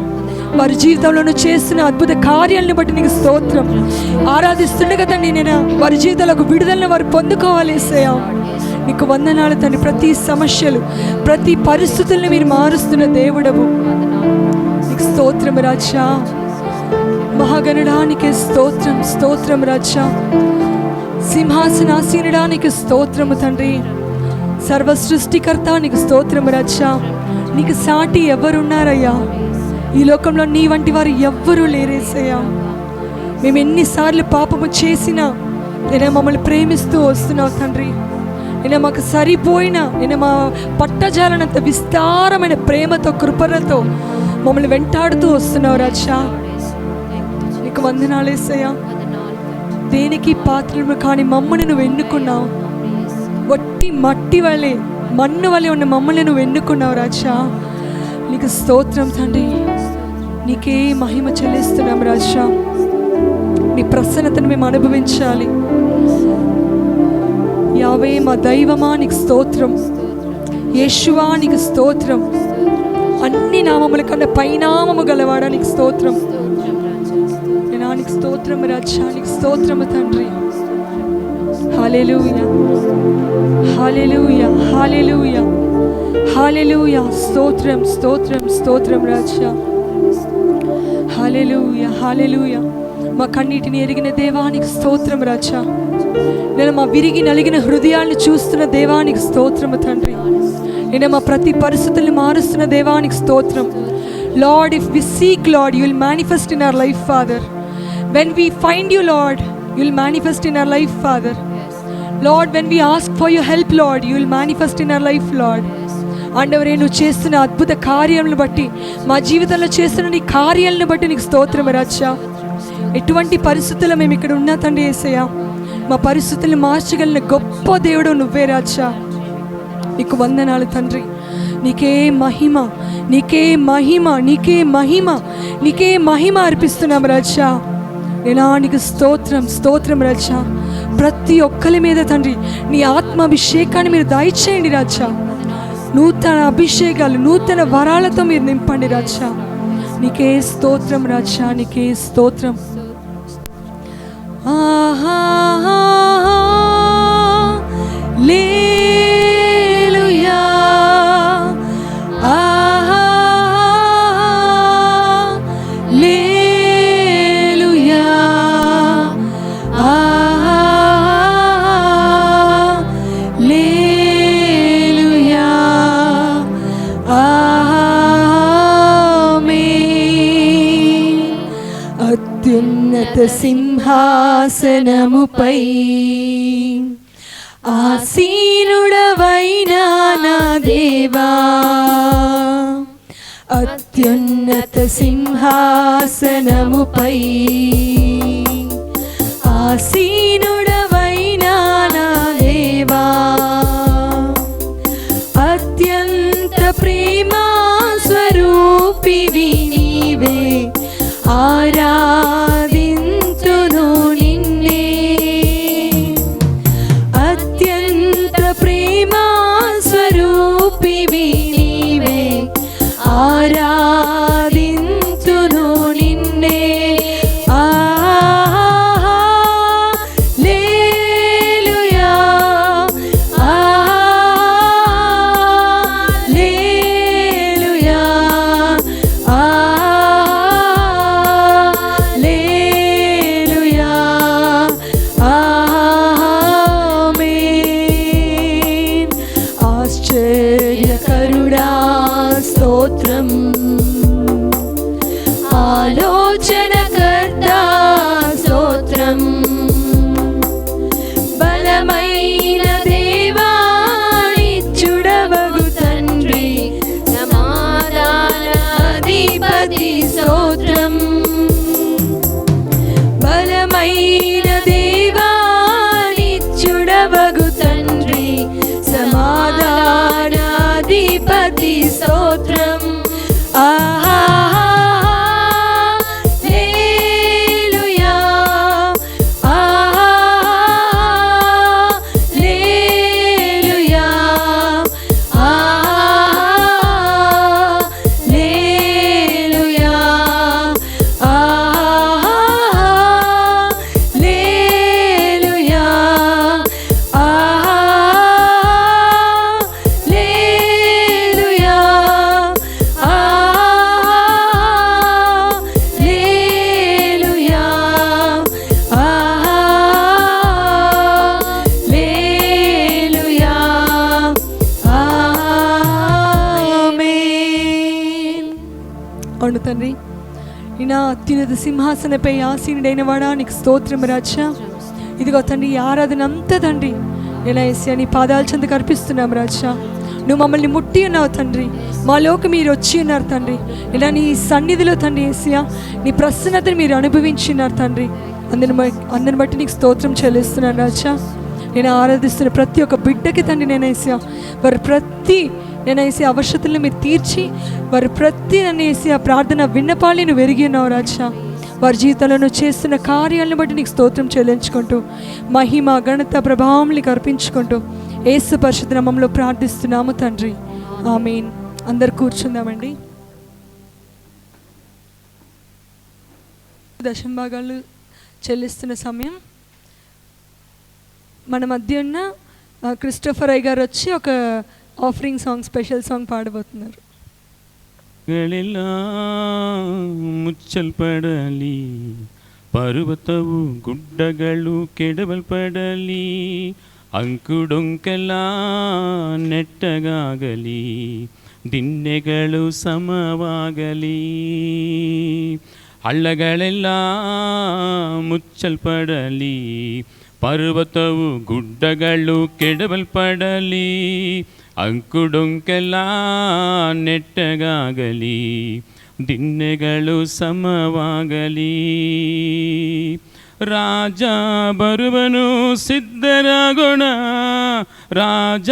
Speaker 1: వారి జీవితంలో నువ్వు చేస్తున్న అద్భుత కార్యాలను బట్టి నీకు స్తోత్రం. ఆరాధిస్తుండగా తండ్రి నేను వారి జీవితాలకు విడుదలను వారు పొందుకోవాలి యేసయ్యా. నీకు వందనాలు తండ్రి. ప్రతి సమస్యలు, ప్రతి పరిస్థితులను మీరు మారుస్తున్న దేవుడవు. నీకు స్తోత్రం రాజా. మహాగణడానికి స్తోత్రం, స్తోత్రం రాజా. సింహాసనాసీనుడానికి స్తోత్రము తండ్రి. సర్వ సృష్టికర్త నీకు స్తోత్రము రాజా. నీకు సాటి ఎవరున్నారయ్యా? ఈ లోకంలో నీ వంటి వారు ఎవ్వరూ లేరేసయ్యా. మేము ఎన్నిసార్లు పాపము చేసినా నేను మమ్మల్ని ప్రేమిస్తూ వస్తున్నావు తండ్రి. నేను మాకు సరిపోయిన నేను మా పట్టజాలనంత విస్తారమైన ప్రేమతో కృపలతో మమ్మల్ని వెంటాడుతూ వస్తున్నావు రాజా. నీకు వందనాలు యేసయ్యా. దేనికి పాత్రలు కానీ మమ్మల్ని నువ్వు ఎన్నుకున్నావు. వట్టి మట్టి వలె మన్ను వలె ఉన్న మమ్మల్ని నువ్వు ఎన్నుకున్నావు రాజా. నీకు స్తోత్రం తండ్రి. నీకే మహిమ చెల్లిస్తున్నాం రాజా. నీ ప్రసన్నతను మేము అనుభవించాలి. యావే మా దైవమా నీకు స్తోత్రం. యేషువా నీకు స్తోత్రం. అన్ని నామముల కన్నా పైనామము గలవాడా నీకు స్తోత్రం. నీకు స్తోత్రం రాజా. నీకు స్తోత్రము తండ్రి. హల్లెలూయా హల్లెలూయా హల్లెలూయా హల్లెలూయా. స్తోత్రం స్తోత్రం స్తోత్రం రాజా. హల్లెలూయా హల్లెలూయా. మా కన్నీటిని ఎరిగిన దేవానికి స్తోత్రం రాజా. నేను మా విరిగి నలిగిన హృదయాన్ని చూస్తున్న దేవానికి స్తోత్రము తండ్రి. నేను మా ప్రతి పరిస్థితుల్ని మారుస్తున్న దేవానికి స్తోత్రం. Lord, if we seek, Lord, you will manifest in our life, Father. When we find you, Lord, you will manifest in our life, Father. Lord, when we ask for your help, Lord, you will manifest in our life, Lord. ఆండవరే, నువ్వు చేస్తున్న అద్భుత కార్యాలను బట్టి, మా జీవితంలో చేస్తున్న నీ కార్యాలను బట్టి నీకు స్తోత్రం రాజా. ఎటువంటి పరిస్థితుల్లో మేము ఇక్కడ ఉన్నా తండ్రి యేసయ్యా, మా పరిస్థితుల్ని మార్చగలిగిన గొప్ప దేవుడు నువ్వే రాజా. నీకు వందనాలు తండ్రి. నీకే మహిమ నీకే మహిమ నీకే మహిమ నీకే మహిమ అర్పిస్తున్నాం రాజా. నీకు స్తోత్రం స్తోత్రం రాజా. ప్రతి ఒక్కరి మీద తండ్రి నీ ఆత్మాభిషేకాన్ని మీరు దయచేయండి రాజా. నూతన అభిషేకాలు నూతన వరాలతో మీరు నింపండి రాజా. నీకే స్తోత్రం రాజా. నీకే స్తోత్రం. హల్లెలూయా హల్లెలూయా హల్లెలూయా ఆమేన్. అత్యున్నత సింహాసనముపై ఆసీనుడవైన నా దేవా, అత్యున్నత సింహాసనముపై ఆసీనుడవైన నా దేవా, అత్యంత ప్రేమా స్వరూపివి నీవే, ఆరాధింతును నిన్నే. అత్యంత ప్రేమా స్వరూపివి నీవే, ఆరాధింతును నిన్నే. హల్లెలూయా హల్లెలూయా హల్లెలూయా ఆమేన్. ఆశ్చర్యకరుడా స్తోత్రం, ఆలోచనకర్త స్తోత్రం, బలమైన దేవా నిత్యుడవగు తండ్రి, సమాధానాధిపతి స్తోత్రం, బలమైన దేవా నిత్యుడవగు తండ్రి, సమాధానాధిపతి స్తోత్రం. హల్లెలూయా హల్లెలూయా హల్లెలూయా హల్లెలూయా హల్లెలూయా హల్లెలూయా హల్లెలూయా ఆమేన్. అవును తండ్రి, నా అత్యున్నత సింహాసనపై ఆసీనుడైన వాడా నీకు స్తోత్రం రాజా. ఇదిగో తండ్రి, ఈ ఆరాధన అంతా తండ్రి నేను ఏసయ్యా నీ పాదాల చెంతకు అర్పిస్తున్నాం రాజా. నువ్వు మమ్మల్ని ముట్టి ఉన్నావు తండ్రి, మాలోకి మీరు వచ్చి ఉన్నారు తండ్రి. ఇలా నీ సన్నిధిలో తండ్రి ఏసయ్యా నీ ప్రసన్నతని మీరు అనుభవించినారు తండ్రి. అందరిని బట్టి నీకు స్తోత్రం చెల్లిస్తున్నాను రాజా. నేను ఆరాధిస్తున్న ప్రతి ఒక్క బిడ్డకి తండ్రి నేను ఏసయ్యా వారి ప్రతి నేను వేసే అవసరతలను మీరు తీర్చి వారి ప్రతి నన్ను వేసే ఆ ప్రార్థన విన్నపాలని నువ్వు ఎరిగి ఉన్నావు రాజా. వారి జీవితంలో నువ్వు చేస్తున్న కార్యాలను బట్టి నీకు స్తోత్రం చెల్లించుకుంటూ మహిమ ఘనత ప్రభావం నీకు అర్పించుకుంటూ యేసు పరిశుద్ధ నామములో ప్రార్థిస్తున్నాము తండ్రి, ఆమేన్. అందరు కూర్చుందామండి. దశంభాగాలు చెల్లిస్తున్న సమయం. మన మధ్య ఉన్న క్రిస్టోఫర్ అయ్య గారు వచ్చి ఒక ఆఫరింగ్ సాంగ్, స్పెషల్ సాంగ్ పాడబోతున్నారు.
Speaker 3: ಮುಚ್ಚಲ್ಪಡಲಿ ಪರ್ವತವು ಗುಡ್ಡಗಳು ಕೆಡವಲ್ಪಡಲಿ, ಅಂಕುಡೊಂಕೆಲ್ಲ ನೆಟ್ಟಗಾಗಲಿ, ದಿಣ್ಣೆಗಳು ಸಮವಾಗಲಿ, ಹಳ್ಳಗಳೆಲ್ಲ ಮುಚ್ಚಲ್ಪಡಲಿ, ಪರ್ವತವು ಗುಡ್ಡಗಳು ಕೆಡವಲ್ಪಡಲಿ, ಅಂಕುಡೊಂಕೆಲ್ಲ ನೆಟ್ಟಗಾಗಲಿ, ದಿಣ್ಣೆಗಳು ಸಮವಾಗಲಿ. ರಾಜ ಬರುವನು ಸಿದ್ಧರಾಗೋಣ, ರಾಜ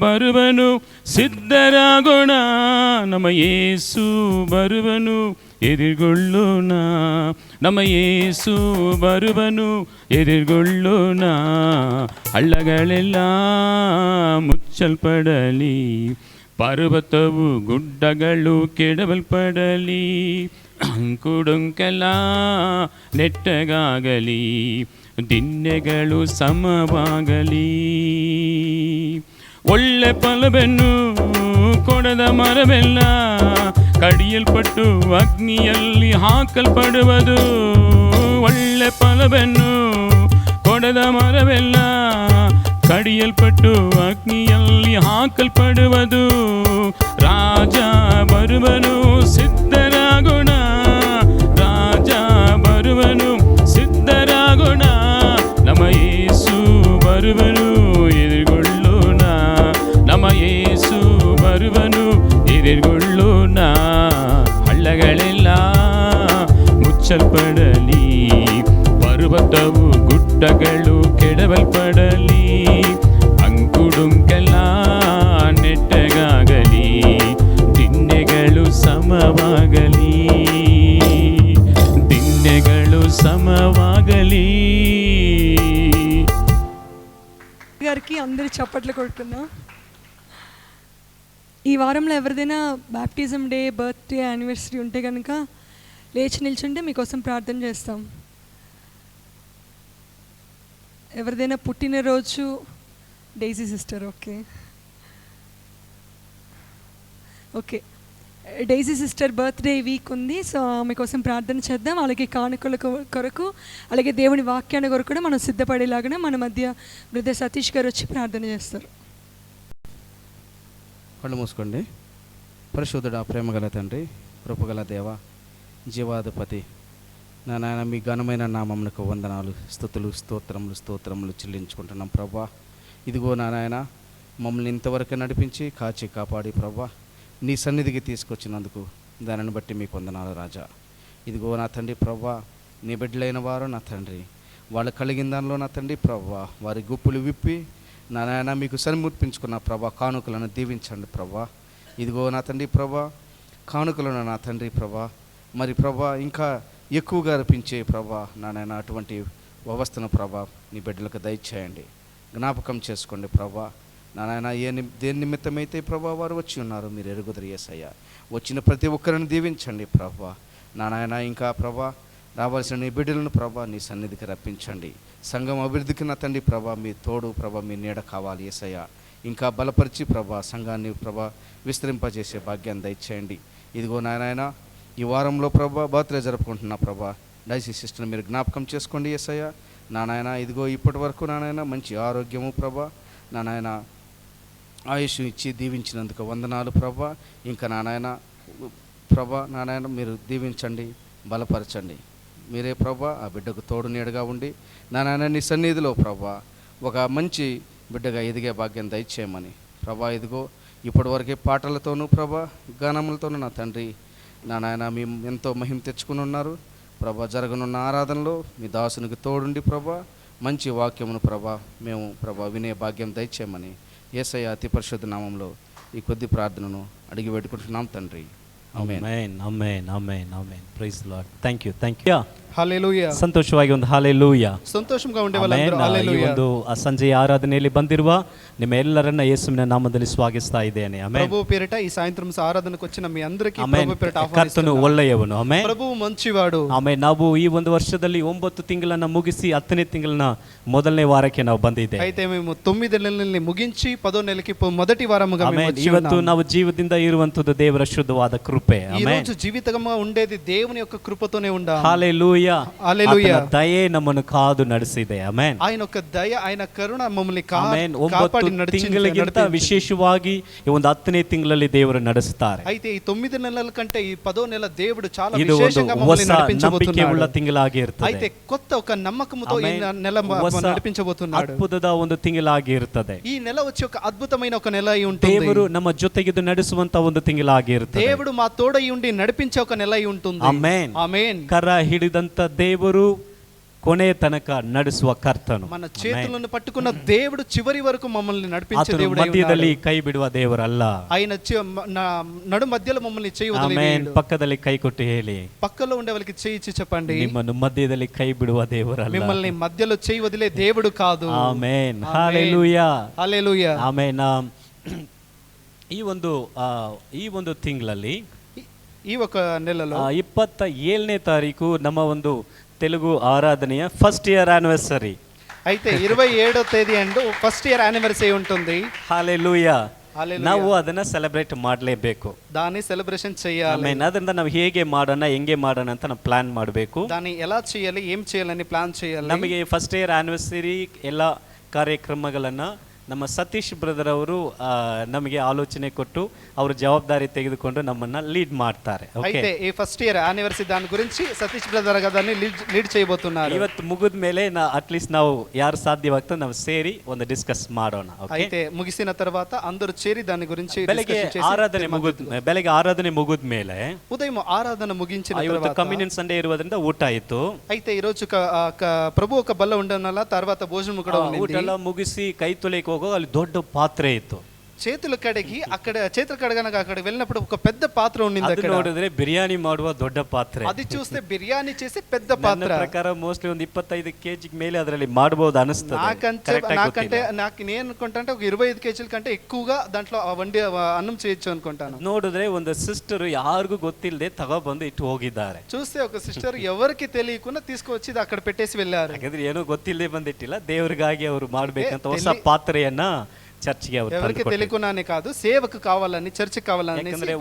Speaker 3: ಬರುವನು ಸಿದ್ಧರಾಗೋಣ, ನಮ್ಮ ಯೇಸು ಬರುವನು ಎದುರುಗೊಳ್ಳೋಣ, ನಮ್ಮ ಯೇಸು ಬರುವನು ಎದುರುಗೊಳ್ಳೋಣ. ಹಳ್ಳಗಳೆಲ್ಲ ಮುಚ್ಚಲ್ಪಡಲಿ, ಪರ್ವತವು ಗುಡ್ಡಗಳು ಕೆಡವಲ್ಪಡಲಿ, ಅಂಕುಡೊಂಕೆಲ್ಲ ನೆಟ್ಟಗಾಗಲಿ, ದಿಣ್ಣೆಗಳು ಸಮವಾಗಲಿ. ಒಳ್ಳೆ ಫಲವನ್ನು ಕೊಡದ ಮರವೆಲ್ಲ ಕಡಿಯಲ್ಪಟ್ಟು ಅಗ್ನಿಯಲ್ಲಿ ಹಾಕಲ್ಪಡುವುದು. ಒಳ್ಳೆ ಫಲವನ್ನು ಕೊಡದ ಮರವೆಲ್ಲ ಕಡಿಯಲ್ಪಟ್ಟು ಅಗ್ನಿಯಲ್ಲಿ ಹಾಕಲ್ಪಡುವುದು. ರಾಜ ಬರುವನು ಸಿದ್ಧರಾಗೋಣ, ರಾಜ ಬರುವನು ಸಿದ್ಧರಾಗೋಣ, ನಮ್ಮ ಯೇಸು ಬರುವನು ಎದುರುಗೊಳ್ಳೋಣ, ನಮ್ಮ ಯೇಸು ಬರುವನು ಎದುರುಗೊಳ್ಳೋಣ. ಹಳ್ಳಗಳೆಲ್ಲ ಮುಚ್ಚಲ್ಪಡಲಿ, ಪರ್ವತವು ಗುಡ್ಡಗಳು ಕೆಡವಲ್ಪಡಲಿ, ಅಂಕುಡೊಂಕೆಲ್ಲ ನೆಟ್ಟಗಾಗಲಿ, ದಿಣ್ಣೆಗಳು ಸಮವಾಗಲಿ, ದಿಣ್ಣೆಗಳು సమవాగలి.
Speaker 1: గారికి అందరూ చప్పట్లు కొడుకుందాం. ఈ వారంలో ఎవరిదైనా బ్యాప్టిజం డే, బర్త్డే, యానివర్సరీ ఉంటే కనుక లేచి నిల్చుంటే మీకోసం ప్రార్థన చేస్తాం. ఎవరిదైనా పుట్టినరోజు, Daisy sister, okay okay Daisy sister birthday week ఉంది. సో ఆమె కోసం ప్రార్థన చేద్దాం. అలాగే కానుకల కొరకు, అలాగే దేవుని వాక్యాన్ని కొరకు కూడా మనం సిద్ధపడేలాగానే మన మధ్య బ్రదర్ సతీష్ గారు వచ్చి ప్రార్థన చేస్తారు.
Speaker 4: కళ్ళు మూసుకోండి. పరిశుద్ధుడా, ప్రేమగల తండ్రి, కృపగల దేవ, జీవాధిపతి, నా నాయన మీ ఘనమైన నామమునకు వందనాలు, స్తుతులు, స్తోత్రములు చెల్లించుకుంటున్నాం ప్రభా. ఇదిగో నా నాయన మమ్మల్ని ఇంతవరకు నడిపించి కాచి కాపాడి ప్రభా నీ సన్నిధికి తీసుకొచ్చినందుకు దానిని బట్టి మీకు వందనాలు రాజా. ఇదిగో నా తండ్రి ప్రభా, నీ బిడ్డలైన వారు నా తండ్రి వాళ్ళు కలిగిన దానిలో నా తండ్రి ప్రభా వారి గుప్పులు విప్పి నా నాయన మీకు సన్ముర్పించుకున్న ప్రభా కానుకలను దీవించండి ప్రభా. ఇదిగో నా తండ్రి ప్రభా కానుకలను నా తండ్రి ప్రభా మరి ప్రభా ఇంకా ఎక్కువగా అర్పించే ప్రభా నా నాయన అటువంటి వ్యవస్థను ప్రభా నీ బిడ్డలకు దయచేయండి, జ్ఞాపకం చేసుకోండి ప్రభా. నా నాయన దేని నిమిత్తమైతే ప్రభా వారు వచ్చి ఉన్నారు మీరు ఎరుగుదరు యేసయ్య. వచ్చిన ప్రతి ఒక్కరిని దీవించండి ప్రభా. నా నాయన ఇంకా ప్రభా రావాల్సిన నీ బిడ్డలను ప్రభా నీ సన్నిధికి రప్పించండి. సంఘం అభివృద్ధికి నా తండ్రి ప్రభా మీ తోడు ప్రభా మీ నీడ కావాలి యేసయ్య. ఇంకా బలపరిచి ప్రభా సంఘాన్ని ప్రభా విస్తరింపజేసే భాగ్యాన్ని దయచేయండి. ఇదిగో నాయన ఈ వారంలో ప్రభా బర్త్డే జరుపుకుంటున్నా ప్రభా డైసీ సిస్టర్ మీరు జ్ఞాపకం చేసుకోండి యేసయ్య. నా నాయన ఇదిగో ఇప్పటి వరకు నా నాయన మంచి ఆరోగ్యము ప్రభా నా నాయన ఆయుష్ ఇచ్చి దీవించినందుకు వందనాలు ప్రభా. ఇంకా నా నాయన ప్రభా నా నాయన మీరు దీవించండి, బలపరచండి. మీరే ప్రభా ఆ బిడ్డకు తోడు నీడగా ఉండి నా నాయన నీ సన్నిధిలో ప్రభా ఒక మంచి బిడ్డగా ఎదిగే భాగ్యం దయచేయమని ప్రభా, ఇదిగో ఇప్పటివరకే పాటలతోనూ ప్రభా, గానములతోనూ నా తండ్రి నా నాయన మీ ఎంతో మహిమ తెచ్చుకుని ఉన్నారు ప్రభా. జరగనున్న ఆరాధనలో మీ దాసునికి తోడుండి ప్రభా, మంచి వాక్యమును ప్రభా మేము ప్రభా వినే భాగ్యం దయచేయమని యేసయ్య అతి పరిశుద్ధ నామంలో ఈ కొద్ది ప్రార్థనను అడిగి పెట్టుకుంటున్నాం తండ్రి. Amen.
Speaker 5: Amen amen amen amen praise lord. Thank you
Speaker 6: hallelujah.
Speaker 5: ಸಂತೋಷವಾಗಿ ಒಂದು ಹಾಲೆಲೂಯಾ.
Speaker 6: ಸಂತೋಷಂగా ఉండేవాళ్ళందరూ
Speaker 5: ಈ
Speaker 6: ಹಲ್ಲೆಲೂಯಾ.
Speaker 5: ಒಂದು ಸಂಜೆಯ ಆರಾಧನೆಯಲ್ಲಿ ಬಂದಿರುವ ನಿಮ್ಮ ಎಲ್ಲರನ್ನ ಯೇಸುವಿನ ನಾಮದಲ್ಲಿ ಸ್ವಾಗತಿಸ್ತಾ ಇದ್ದೇನೆ. ಆಮೆನ್.
Speaker 6: ప్రభు పేరిట ఈ సాయంత్రం ఆరాధనకు వచ్చిన మీ అందరికీ
Speaker 5: ಆಮೆನ್.
Speaker 6: ప్రభు పేరిట
Speaker 5: ಕರ್ತನು
Speaker 6: ఆహ్వానిస్తున్నాను.
Speaker 5: ಒಳ್ಳೆಯವನು. ಆಮೆನ್.
Speaker 6: ప్రభువు మంచివాడు.
Speaker 5: ಆಮೆನ್. ನಾವು ಈ ಒಂದು ವರ್ಷದಲ್ಲಿ 9 ತಿಂಗಳನ್ನ ಮುಗಿಸಿ 10ನೇ ತಿಂಗಳನ್ನ ಮೊದಲನೇ ವಾರಕ್ಕೆ ನಾವು ಬಂದಿದ್ದೇವೆ.
Speaker 6: అయితే మేము 9 నెలల్ని ముగించి 10వ నెలకి మొదటి వారముగా మేము
Speaker 5: ಆಮೆನ್.
Speaker 6: వచ్చి
Speaker 5: ಇವತ್ತು
Speaker 6: ఉన్నాము.
Speaker 5: ನಾವು ಜೀವದಿಂದ ಇರುವಂತದ್ದು ದೇವರ ಶುದ್ಧವಾದ ಕೃಪೆ.
Speaker 6: ఈ
Speaker 5: ಆಮೆನ್.
Speaker 6: రోజు జీవితంగా ఉండేది దేవుని యొక్క కృపతోనే ఉండాలి.
Speaker 5: హల్లెలూయా.
Speaker 6: హల్లెలూయా.
Speaker 5: ಆತನ ದಯೆ ನಮ್ಮನ್ನು ಕಾದು ನಡೆಸಿದೆ. ಆಮೆನ್.
Speaker 6: ఆయన యొక్క దయ, ఆయన కరుణ మమ్మల్ని
Speaker 5: ಆಮೆನ್.
Speaker 6: కాపాడి
Speaker 5: 9 ತಿಂಗಳಿಗಿಂತ ವಿಶೇಷವಾಗಿ ಈ ಒಂದು 10ನೇ ತಿಂಗಳಲ್ಲಿ ದೇವರು ನಡೆಸುತ್ತಾರೆ.
Speaker 6: అయితే ఈ 9 నెలల కంటే ఈ 10వ నెల దేవుడు చాలా
Speaker 5: ಇದು ಒಂದು
Speaker 6: విశేషంగా మమ్మల్ని
Speaker 5: ಹೊಸ ನಂಬಿಕೆ ಉಳ್ಳ
Speaker 6: నడిపించబోతున్నాడు.
Speaker 5: ತಿಂಗಳಾಗಿ ಇರ್ತದೆ.
Speaker 6: అయితే కొత్త ఒక నమ్మకంతో ఈ
Speaker 5: ಆಮೆನ್.
Speaker 6: నెల
Speaker 5: ಹೊಸ
Speaker 6: నడిపించబోతున్నాడు.
Speaker 5: ಅದ್ಭುತದ ಒಂದು ತಿಂಗಳಾಗಿ ಇರ್ತದೆ.
Speaker 6: ఈ నెల వచ్చి ఒక అద్భుతమైన ఒక నెల అయి ఉంటుంది.
Speaker 5: ದೇವರು ನಮ್ಮ ಜೊತೆಗಿದ್ದು ನಡೆಸುವಂತ ಒಂದು ತಿಂಗಳಾಗಿ ಇರ್ತದೆ.
Speaker 6: దేవుడు మా తోడై ఉండి నడిపించే ఒక నెల అయి ఉంటుంది.
Speaker 5: ಆಮೆನ್.
Speaker 6: ఆమేన్.
Speaker 5: ಕರ ಹಿಡಿದಂತ ದೇವರು ಕೊನೆ ತನಕ ನಡೆಸುವ ಕರ್ತನು.
Speaker 6: మన చేతులను పట్టుకున్న దేవుడు చివరి వరకు మమ్మల్ని నడిపించే
Speaker 5: ಆತನು
Speaker 6: దేవుడు
Speaker 5: ಮಧ್ಯದಲ್ಲಿ ಕೈ ಬಿಡುವ ದೇವರಲ್ಲ.
Speaker 6: ఆయన నడు మధ్యలో మమ్మల్ని చేయి
Speaker 5: ಆಮೆನ್.
Speaker 6: వదిలేయడు.
Speaker 5: ಪಕ್ಕದಲ್ಲಿ ಕೈ ಕೊಟ್ಟು ಹೇಳಿ,
Speaker 6: పక్కలో ఉండే వాళ్ళకి చేయి ఇచ్చి చెప్పండి,
Speaker 5: ನಿಮ್ಮನ್ನು ಮಧ್ಯದಲ್ಲಿ ಕೈ ಬಿಡುವ ದೇವರಲ್ಲ.
Speaker 6: మిమ్మల్ని మధ్యలో చేయి వదిలే దేవుడు కాదు.
Speaker 5: ಆಮೆನ್. ಹಲ್ಲೆಲೂಯಾ.
Speaker 6: హల్లెలూయా.
Speaker 5: ಆಮೆನ್. ಈ ಒಂದು ತಿಂಗಳಲ್ಲಿ
Speaker 6: ఈ ఒక నెలలో
Speaker 5: 27ನೇ ತಾರೀಕು ನಮ್ಮ ಒಂದು తెలుగు ఆరాధನೆಯ ఫస్ట్ ఇయర్ యానివర్సరీ.
Speaker 6: అయితే 27వ తేదీ అండ్ ఫస్ట్ ఇయర్ యానివర్సరీ ఉంటుంది.
Speaker 5: ಹಲ್ಲೆಲೂಯಾ.
Speaker 6: హల్లెలూయా.
Speaker 5: ನಾವು ಅದನ್ನ ಸೆಲೆಬ್ರೇಟ್ ಮಾಡಲೇಬೇಕು.
Speaker 6: దాన్ని సెలబ్రేషన్ చేయాలి.
Speaker 5: ಆಮೆನ್. ಅದರಿಂದ ನಾವು ಹೇಗೆ ಮಾಡೋಣ, ಹೆಂಗೆ ಮಾಡೋಣ ಅಂತ ನಾವು ಪ್ಲಾನ್ ಮಾಡಬೇಕು.
Speaker 6: దాన్ని ఎలా చేయాలి, ఏం చేయాలని ప్లాన్ చేయాలి.
Speaker 5: ನಮಗೆ ಫಸ್ಟ್ ಇಯರ್ ಆನಿವರ್ಸರಿ ಎಲ್ಲ ಕಾರ್ಯಕ್ರಮಗಳನ್ನು ನಮ್ಮ ಸತೀಶ್ ಬ್ರದರ್ ಅವರು ನಮಗೆ ಆಲೋಚನೆ ಕೊಟ್ಟು ಅವರು ಜವಾಬ್ದಾರಿ ತೆಗೆದುಕೊಂಡು ನಮ್ಮನ್ನ ಲೀಡ್ ಮಾಡ್ತಾರೆ.
Speaker 6: అయితే ఈ ఫస్ట్ ఇయర్ యానివర్సరీ దాని గురించి సతీష్ బ్రదర్ గారిని లీడ్ చేయబోతున్నారు.
Speaker 5: ಇವತ್ತು ಮುಗಿದ ಮೇಲೆ ಅಟ್ಲೀಸ್ಟ್ ನಾವು ಯಾರು ಸಾಧ್ಯವಾಗ್ತದೆ ನಾವು ಸೇರಿ ಒಂದು ಡಿಸ್ಕಸ್ ಮಾಡೋಣ.
Speaker 6: అయితే ముగిసిన తర్వాత అందరూ చేరి దాని గురించి
Speaker 5: ಬೆಳಗ್ಗೆ ಆರಾಧನೆ ಮುಗಿದ ಮೇಲೆ
Speaker 6: ఉదయం ఆరాధన ముగించిన
Speaker 5: ಇವತ್ತು
Speaker 6: తర్వాత
Speaker 5: ಕಮ್ಯುನಿಯನ್ ಸಂಡೇ ಇರುವುದರಿಂದ ಊಟ ಆಯಿತು.
Speaker 6: అయితే ఈ రోజు ప్రభు ఒక బల్ల ఉండనಲ್ಲ తర్వాత భోజనం కూడా
Speaker 5: ಊಟ
Speaker 6: ఉంది.
Speaker 5: ಎಲ್ಲ ಮುಗಿಸಿ ಕೈ ತೊಳೆಯಕ್ಕೆ ಹೋಗೋ ಅಲ್ಲಿ ದೊಡ್ಡ ಪಾತ್ರೆ ಇತ್ತು.
Speaker 6: చేతులు కడిగి చేతులు కడగనగా అక్కడ వెళ్ళినప్పుడు ఒక పెద్ద పాత్ర ఉండింది.
Speaker 5: ಅದು ನೋಡಿದ್ರೆ ಬಿರಿಯಾನಿ ಮಾಡುವ ದೊಡ್ಡ ಪಾತ್ರೆ.
Speaker 6: అది చూస్తే బిర్యానీ చేసే పెద్ద పాత్ర.
Speaker 5: ನನ್ನ ಪ್ರಕಾರ ಮೋಸ್ಟ್ಲಿ ಒಂದು 25 kg ಮೇಲೆ ಅದರಲ್ಲಿ ಮಾಡಬಹುದು ಅನಿಸ್ತದೆ.
Speaker 6: నాకంటే నేను అనుకుంటా ఒక 25 kg కంటే ఎక్కువగా దాంట్లో వండి అన్నం చేయొచ్చు అనుకుంటాను.
Speaker 5: ನೋಡಿದ್ರೆ ಒಂದು ಸಿಸ್ಟರ್ ಯಾರಿಗೂ ಗೊತ್ತಿಲ್ಲದೆ ತಗೊಬಂದು ಇಟ್ಟು ಹೋಗಿದ್ದಾರೆ.
Speaker 6: చూస్తే ఒక సిస్టర్ ఎవరికి తెలియకుండా తీసుకొచ్చి అక్కడ పెట్టేసి వెళ్ళారు.
Speaker 5: ಯಾಕಂದ್ರೆ ಏನೋ ಗೊತ್ತಿಲ್ಲದೆ ಬಂದಿಟ್ಟಿಲ್ಲ, ದೇವರಿಗಾಗಿ ಅವರು ಮಾಡ್ಬೇಕಂತ ಹೊಸ ಪಾತ್ರೆಯನ್ನ ಚರ್ಚ್ಗೆ ಅವರು
Speaker 6: ఎవరికి తెలియకుండానే కాదు, సేవకు కావాలని, చర్చికి కావాలని.
Speaker 5: ಯಾಕಂದ್ರೆ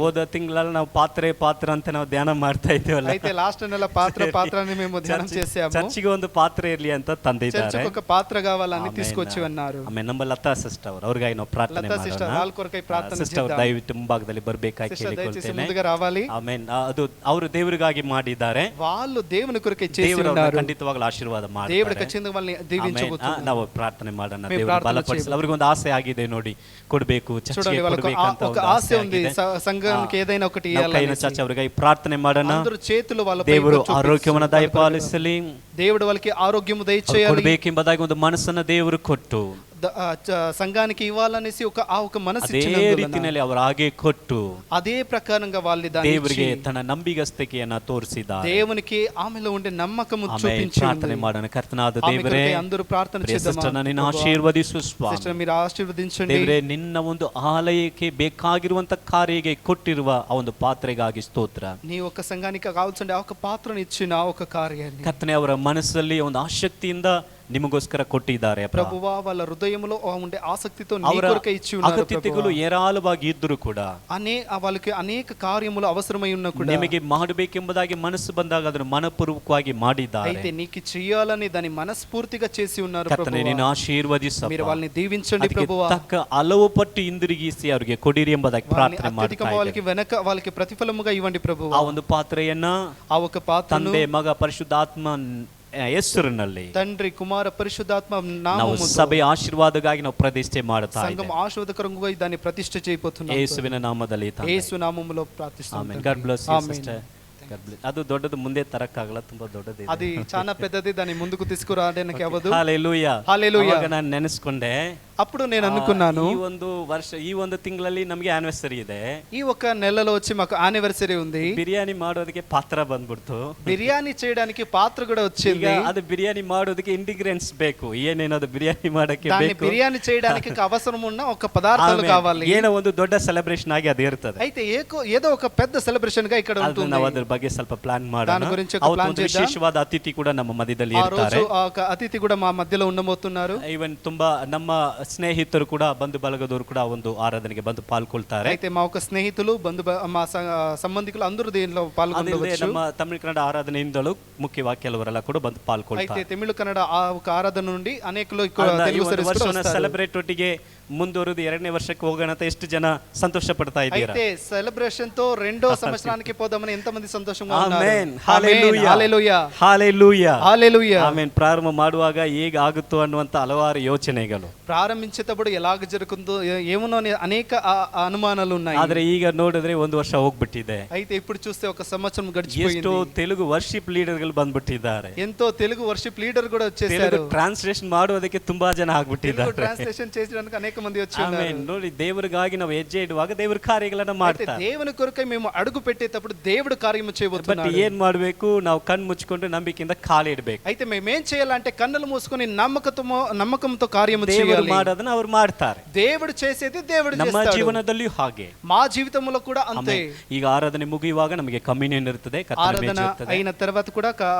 Speaker 5: ಹೋದ ತಿಂಗಳಲ್ಲಿ ನಾವು ಪಾತ್ರೆ ಅಂತ ನಾವು ಧ್ಯಾನ ಮಾಡ್ತಾ ಇದ್ದೇವಲ್ಲ.
Speaker 6: అయితే లాస్ట్ నెల పాత్ర అని మేము ధ్యానం చేసాము.
Speaker 5: ಚರ್ಚಿಗೆ ಒಂದು ಪಾತ್ರೆ ಇರಲಿ ಅಂತ ತಂದಿದ್ದಾರೆ.
Speaker 6: చర్చికి ఒక పాత్ర కావాలని తీసుకొచ్చి అన్నారు.
Speaker 5: ಆಮೇಲೆ ನಮ್ಮ ಲತಾ ಸಿಸ್ಟರ್ ಅವರು ಅವ್ರಿಗಾಗಿ ನಾವು ಪ್ರಾರ್ಥನೆ ಮಾಡೋಣ.
Speaker 6: వాళ్ళ కొరకై ప్రార్థన
Speaker 5: ಸಿಸ್ಟರ್ ಅವರು ದಯವಿಟ್ಟು ಮುಂಭಾಗದಲ್ಲಿ ಬರಬೇಕಾಗಿ ಕೇಳಿಕೊಳ್ತೇನೆ.
Speaker 6: ముందుగా రావాలి.
Speaker 5: ಆಮೆನ್. ಅದು ಅವರು ದೇವರಿಗಾಗಿ ಮಾಡಿದ್ದಾರೆ.
Speaker 6: వాళ్ళు దేవుని కొరకై చేసి
Speaker 5: ದೇವರು
Speaker 6: ఉన్నారు.
Speaker 5: ಖಂಡಿತವಾಗಲೂ ಆಶೀರ್ವಾದ ಮಾಡ್ತಾರೆ.
Speaker 6: దేవుడు ఖచ్చితంగా వాళ్ళని దీవించబోతున్నారు.
Speaker 5: ನಾವು ಪ್ರಾರ್ಥನೆ ಮಾಡೋಣ. ದೇವರು ಬಲಪಡಿಸಲಿ. ಅವರಿಗೆ ಒಂದು ಆಸೆ ಆಗಿದೆ ನೋಡಿ, ಕೊಡಬೇಕು, ಚರ್ಚಿಗೆ ಕೊಡಬೇಕು ಅಂತ
Speaker 6: ఒక ఆశ ఉంది, సంఘానికి ఏదైనా ఒకటి
Speaker 5: ఇవ్వాలని. చర్చ ಅವರಿಗಾಗಿ ಪ್ರಾರ್ಥನೆ ಮಾಡೋಣ.
Speaker 6: అందరూ చేతులు వాళ్ళపై
Speaker 5: ದೇವರು ಆರೋಗ್ಯವನ್ನು ದಯಪಾಲಿಸಲಿ.
Speaker 6: దేవుడు వాళ్ళకి ఆరోగ్యము దయచేయాలి.
Speaker 5: ಕೊಡಬೇಕೆಂಬುದಾಗಿ ಒಂದು ಮನಸ್ಸನ್ನು ದೇವರು ಕೊಟ್ಟು
Speaker 6: సంఘానికి ఇవ్వాలనేసి ఒక మనసు
Speaker 5: ಅದೇ ರೀತಿಯಲ್ಲಿ ಅವರು ಹಾಗೆ ಕೊಟ್ಟು
Speaker 6: అదే ప్రకారంగా వాళ్ళు
Speaker 5: ದೇವರಿಗೆ ತನ್ನ ನಂಬಿಗಸ್ತಿಕೆಯನ್ನು ತೋರಿಸಿದ್ದಾರೆ.
Speaker 6: దేవునికి ఆమెలో ఉండే నమ్మకము చూపించి
Speaker 5: ಪ್ರಾರ್ಥನೆ ಮಾಡೋಣ. ಕರ್ತನಾದ ದೇವರೇ,
Speaker 6: అందరూ ప్రార్థన చేద్దాం.
Speaker 5: ನಿನ್ನ ಆಶೀರ್ವದಿಸು ಸ್ವಾಮಿ.
Speaker 6: సిస్టర్ మీరు ఆశీర్వదించండి
Speaker 5: ದೇವರೇ, ನಿನ್ನ ಒಂದು ಆಲಯಕ್ಕೆ ಬೇಕಾಗಿರುವಂತ ಕಾರ್ಯಕ್ಕೆ ಕೊಟ್ಟಿರುವ ಆ ಒಂದು ಪಾತ್ರೆಗಾಗಿ ಸ್ತೋತ್ರ.
Speaker 6: నీ ఒక సంఘానికి కావాల్సిన ఆ ఒక పాత్రను ఇచ్చిన ఆ ఒక కార్యాన్ని
Speaker 5: ಕರ್ತನೆ ಅವರ ಮನಸ್ಸಲ್ಲಿ ಒಂದು ಆಸಕ್ತಿಯಿಂದ ನಿಮಗೋಸ್ಕರ ಕೊಟ್ಟಿದ್ದಾರೆ.
Speaker 6: ప్రభువా వాళ్ళ హృదయంలో ఉండే ఆసక్తితో నీ కొరకే ఇచ్చి ఉన్నారు.
Speaker 5: ಅಗತ್ಯತೆಗಳು ಏರಾಳವಾಗಿ ಇದ್ದರೂ ಕೂಡ
Speaker 6: వాళ్ళకి అనేక కార్యములు అవసరమై ఉన్నా కూడా
Speaker 5: ನಿಮಗೆ ಮಾಡಬೇಕೆಂಬುದಾಗಿ ಮನಸ್ಸು ಬಂದಾಗ ಅದನ್ನು ಮನಪೂರ್ವಕವಾಗಿ ಮಾಡಿದ್ದಾರೆ.
Speaker 6: అయితే నీకు చేయాలని దాని మనస్ఫూర్తిగా చేసి ఉన్నారు.
Speaker 5: ಕರ್ತನೆ, ನಿನ್ನ ಆಶೀರ್ವದಿಸು.
Speaker 6: మీరు వాళ్ళని దీవించండి ప్రభువా.
Speaker 5: ತಕ್ಕ ಹಲವು ಪಟ್ಟು ಹಿಂದಿರುಗಿಸಿ ಅವರಿಗೆ ಕೊಡಿರಿ ಎಂಬುದಾಗಿ ಪ್ರಾರ್ಥನೆ ಮಾಡ್ತಾ
Speaker 6: వాళ్ళకి వెనక వాళ్ళకి ప్రతిఫలముగా ఇవ్వండి ప్రభువా.
Speaker 5: ಆ ಒಂದು ಪಾತ್ರೆಯನ್ನ
Speaker 6: ఆ ఒక పాత్రను
Speaker 5: ತಂದೆ, ಮಗ, ಪರಿಶುದ್ಧಾತ್ಮ ಹೆಸರಿನಲ್ಲಿ
Speaker 6: తండ్రి కుమార పరిశుద్ధాత్మ
Speaker 5: ನಾವು
Speaker 6: నామముతో
Speaker 5: ಸಭೆಯ ಆಶೀರ್ವಾದಕ್ಕಾಗಿ ನಾವು ಪ್ರತಿಷ್ಠೆ ಮಾಡುತ್ತಾ
Speaker 6: సంఘం
Speaker 5: ఇದ್ದೇವೆ.
Speaker 6: ఆశీర్వాదకరంగా దాన్ని ప్రతిష్ఠ చేయబోతున్నాం.
Speaker 5: ಯೇಸುವಿನ ನಾಮದಲ್ಲಿ ತಂದೆ.
Speaker 6: యేసు నామములో
Speaker 5: ಆಮೆನ್.
Speaker 6: ప్రార్థిస్తున్నాం.
Speaker 5: God bless you,
Speaker 6: amen.
Speaker 5: sister. God bless. ಅದು ದೊಡ್ಡದು ಮುಂದೆ ತರಕ್ಕಾಗಲ್ಲ, ತುಂಬಾ ದೊಡ್ಡದಿದೆ.
Speaker 6: అది చాలా పెద్దది, దాన్ని ముందుకు తీసుకురావడానికి అవ్వదు.
Speaker 5: హల్లెలూయా.
Speaker 6: హల్లెలూయా.
Speaker 5: ಆವಾಗ ನಾನು ನೆನೆಸ್ಕೊಂಡೆ,
Speaker 6: అప్పుడు నేను అనుకున్నాను,
Speaker 5: ಈ ಒಂದು ವರ್ಷ, ಈ ಒಂದು ತಿಂಗಳಲ್ಲಿ ನಮಗೆ ಆನಿವರ್ಸರಿ ಇದೆ.
Speaker 6: ఈ ఒక నెలలో వచ్చి మాకు యానివర్సరీ ఉంది.
Speaker 5: ಬಿರಿಯಾನಿ ಮಾಡೋದಕ್ಕೆ ಪಾತ್ರ ಬಂದ್ಬಿಡ್ತು.
Speaker 6: బిర్యానీ చేయడానికి పాత్ర కూడా
Speaker 5: ಈಗ
Speaker 6: వచ్చింది.
Speaker 5: ಅದು ಬಿರಿಯಾನಿ ಮಾಡೋದಕ್ಕೆ ಇಂಗ್ರೀಡಿಯೆಂಟ್ಸ್ ಬೇಕು. ಏನೇನದು ಬಿರಿಯಾನಿ ಮಾಡಕ್ಕೆ
Speaker 6: దాన్ని
Speaker 5: ಬೇಕು.
Speaker 6: బిర్యానీ చేయడానికి అవసరం ఉన్న ఒక పదార్థాలు
Speaker 5: ಆಮೇಲೆ
Speaker 6: కావాలి.
Speaker 5: ಏನೋ ಒಂದು ದೊಡ್ಡ ಸೆಲೆಬ್ರೇಷನ್ ಆಗಿ ಅದು ಇರ್ತದೆ.
Speaker 6: అయితే ఏదో ఒక పెద్ద సెలబ్రేషన్ గా ఇక్కడ
Speaker 5: ಅದು
Speaker 6: ఉంటుంది.
Speaker 5: ನಾವು ಅದ್ರ ಬಗ್ಗೆ ಸ್ವಲ್ಪ ಪ್ಲಾನ್ ಮಾಡೋಣ.
Speaker 6: దాని గురించి ఒక
Speaker 5: ಅವತ್ತು
Speaker 6: ಪ್ಲಾನ್
Speaker 5: ಒಂದು
Speaker 6: చేద్దాం.
Speaker 5: ವಿಶೇಷವಾದ ಅತಿಥಿ ಕೂಡ ನಮ್ಮ ಮಧ್ಯದಲ್ಲಿ
Speaker 6: ఆ
Speaker 5: ಇರ್ತಾರೆ.
Speaker 6: రోజు ఆ ఒక అతిథి కూడా మా మధ్యలో ఉండబోతున్నారు.
Speaker 5: ಈವನ್ ತುಂಬಾ ನಮ್ಮ ಸ್ನೇಹಿತರು ಕೂಡ, ಬಂಧು ಬಳಗದವರು ಕೂಡ ಒಂದು ಆರಾಧನೆಗೆ ಬಂದು ಪಾಲ್ಗೊಳ್ತಾರೆ.
Speaker 6: అయితే మా ఒక స్నేహితులు మా సంబంధికులు అందరూ దీనిలో
Speaker 5: ಅದಿಲ್ಲದೆ
Speaker 6: పాల్గొనవచ్చు.
Speaker 5: ನಮ್ಮ ತಮಿಳು ಕನ್ನಡ ಆರಾಧನೆಯಿಂದಲೂ ಮುಖ್ಯವಾಗಿ ಕೆಲವರೆಲ್ಲ ಕೂಡ ಬಂದು
Speaker 6: అయితే
Speaker 5: ಪಾಲ್ಗೊಳ್ತಾರೆ.
Speaker 6: తమిళ కన్నడ ఆ ఒక ఆరాధన నుండి అనేకులు
Speaker 5: ಈ
Speaker 6: తెలుగు
Speaker 5: ಒಂದು
Speaker 6: service కూడా
Speaker 5: ವರ್ಷವನ್ನ
Speaker 6: వస్తారు.
Speaker 5: ಸೆಲೆಬ್ರೇಟ್ ಒಟ್ಟಿಗೆ ಮುಂದುವರೆದು 2ನೇ ವರ್ಷಕ್ಕೆ ಹೋಗೋಣ ಅಂತ ಎಷ್ಟು ಜನ ಸಂತೋಷ ಪಡ್ತಾ ಇದ್ದೀರಾ?
Speaker 6: అయితే సెలబ్రేషన్ తో రెండో సంవత్సరానికి పోదామని ఎంతమంది సంతోషంగా ఉన్నారు?
Speaker 5: ಆಮೆನ್.
Speaker 6: హల్లెలూయా.
Speaker 5: ಹಲ್ಲೆಲೂಯಾ. ಹಲ್ಲೆಲೂಯಾ.
Speaker 6: హల్లెలూయా.
Speaker 5: ಆಮೆನ್. ಪ್ರಾರಂಭ ಮಾಡುವಾಗ ಹೇಗೆ ಆಗುತ್ತೋ ಅನ್ನುವಂತ ಹಲವಾರು ಯೋಚನೆಗಳು,
Speaker 6: ప్రారంభించేటప్పుడు ఎలాగ జరుగుతుందో ఏమో అనేక అనుమానాలు ఉన్నాయి.
Speaker 5: ಆದ್ರೆ ಈಗ ನೋಡಿದ್ರೆ ಒಂದು ವರ್ಷ ಹೋಗ್ಬಿಟ್ಟಿದೆ.
Speaker 6: అయితే ఇప్పుడు చూస్తే ఒక సంవత్సరం
Speaker 5: ಎಷ್ಟೋ
Speaker 6: గడిచిపోయింది.
Speaker 5: ತೆಲುಗು ವರ್ಷಿಪ್ ಲೀಡರ್ಗಳು ಬಂದ್ಬಿಟ್ಟಿದ್ದಾರೆ.
Speaker 6: ఎంతో తెలుగు వర్షిప్ లీడర్ కూడా వచ్చేసారు.
Speaker 5: ತೆಲುಗು ಟ್ರಾನ್ಸ್ಲೇಷನ್ ಮಾಡೋದಕ್ಕೆ ತುಂಬಾ ಜನ
Speaker 6: తెలుగు
Speaker 5: ಆಗ್ಬಿಟ್ಟಿದ್ದಾರೆ.
Speaker 6: ట్రాన్స్లేషన్ చేయడానికి అనేక మంది వచ్చి ఉన్నారు.
Speaker 5: ಆಮೆನ್. ನೋಡಿ, ದೇವರಿಗಾಗಿ ನಾವು ಹೆಜ್ಜೆ ಇಡುವಾಗ ದೇವರ ಕಾರ್ಯಗಳನ್ನ
Speaker 6: అయితే
Speaker 5: ಮಾಡ್ತಾರೆ.
Speaker 6: దేవుని కొరకై మేము అడుగు పెట్టేటప్పుడు దేవుడు కార్యము
Speaker 5: ಬಟ್
Speaker 6: చేయబోతున్నాడు.
Speaker 5: ಏನ್ ಮಾಡ್ಬೇಕು? ನಾವು ಕಣ್ ಮುಚ್ಕೊಂಡು ನಂಬಿಕೆಯಿಂದ ಕಾಲು ಇಡಬೇಕು.
Speaker 6: అయితే మేమేం చేయాలంటే కన్నులు మూసుకొని నమ్మకంతో కార్యము
Speaker 5: ದೇವರು
Speaker 6: చేయాలి.
Speaker 5: ಮಾಡೋದನ್ನ ಅವ್ರು ಮಾಡ್ತಾರೆ.
Speaker 6: దేవుడు చేసేది దేవుడు
Speaker 5: ನಮ್ಮ
Speaker 6: చేస్తాడు.
Speaker 5: ಜೀವನದಲ್ಲಿಯೂ ಹಾಗೆ.
Speaker 6: మా జీవితంలో కూడా అంతే.
Speaker 5: ಆಮೆನ್. ಈಗ ಆರಾಧನೆ ಮುಗಿಯುವಾಗ ನಮಗೆ ಕಮ್ಯುನಿಯನ್ ಇರ್ತದೆ, ಕರ್ತನ
Speaker 6: ఆరాధన
Speaker 5: ಮೇಜು ಇರ್ತದೆ.
Speaker 6: అయిన తర్వాత కూడా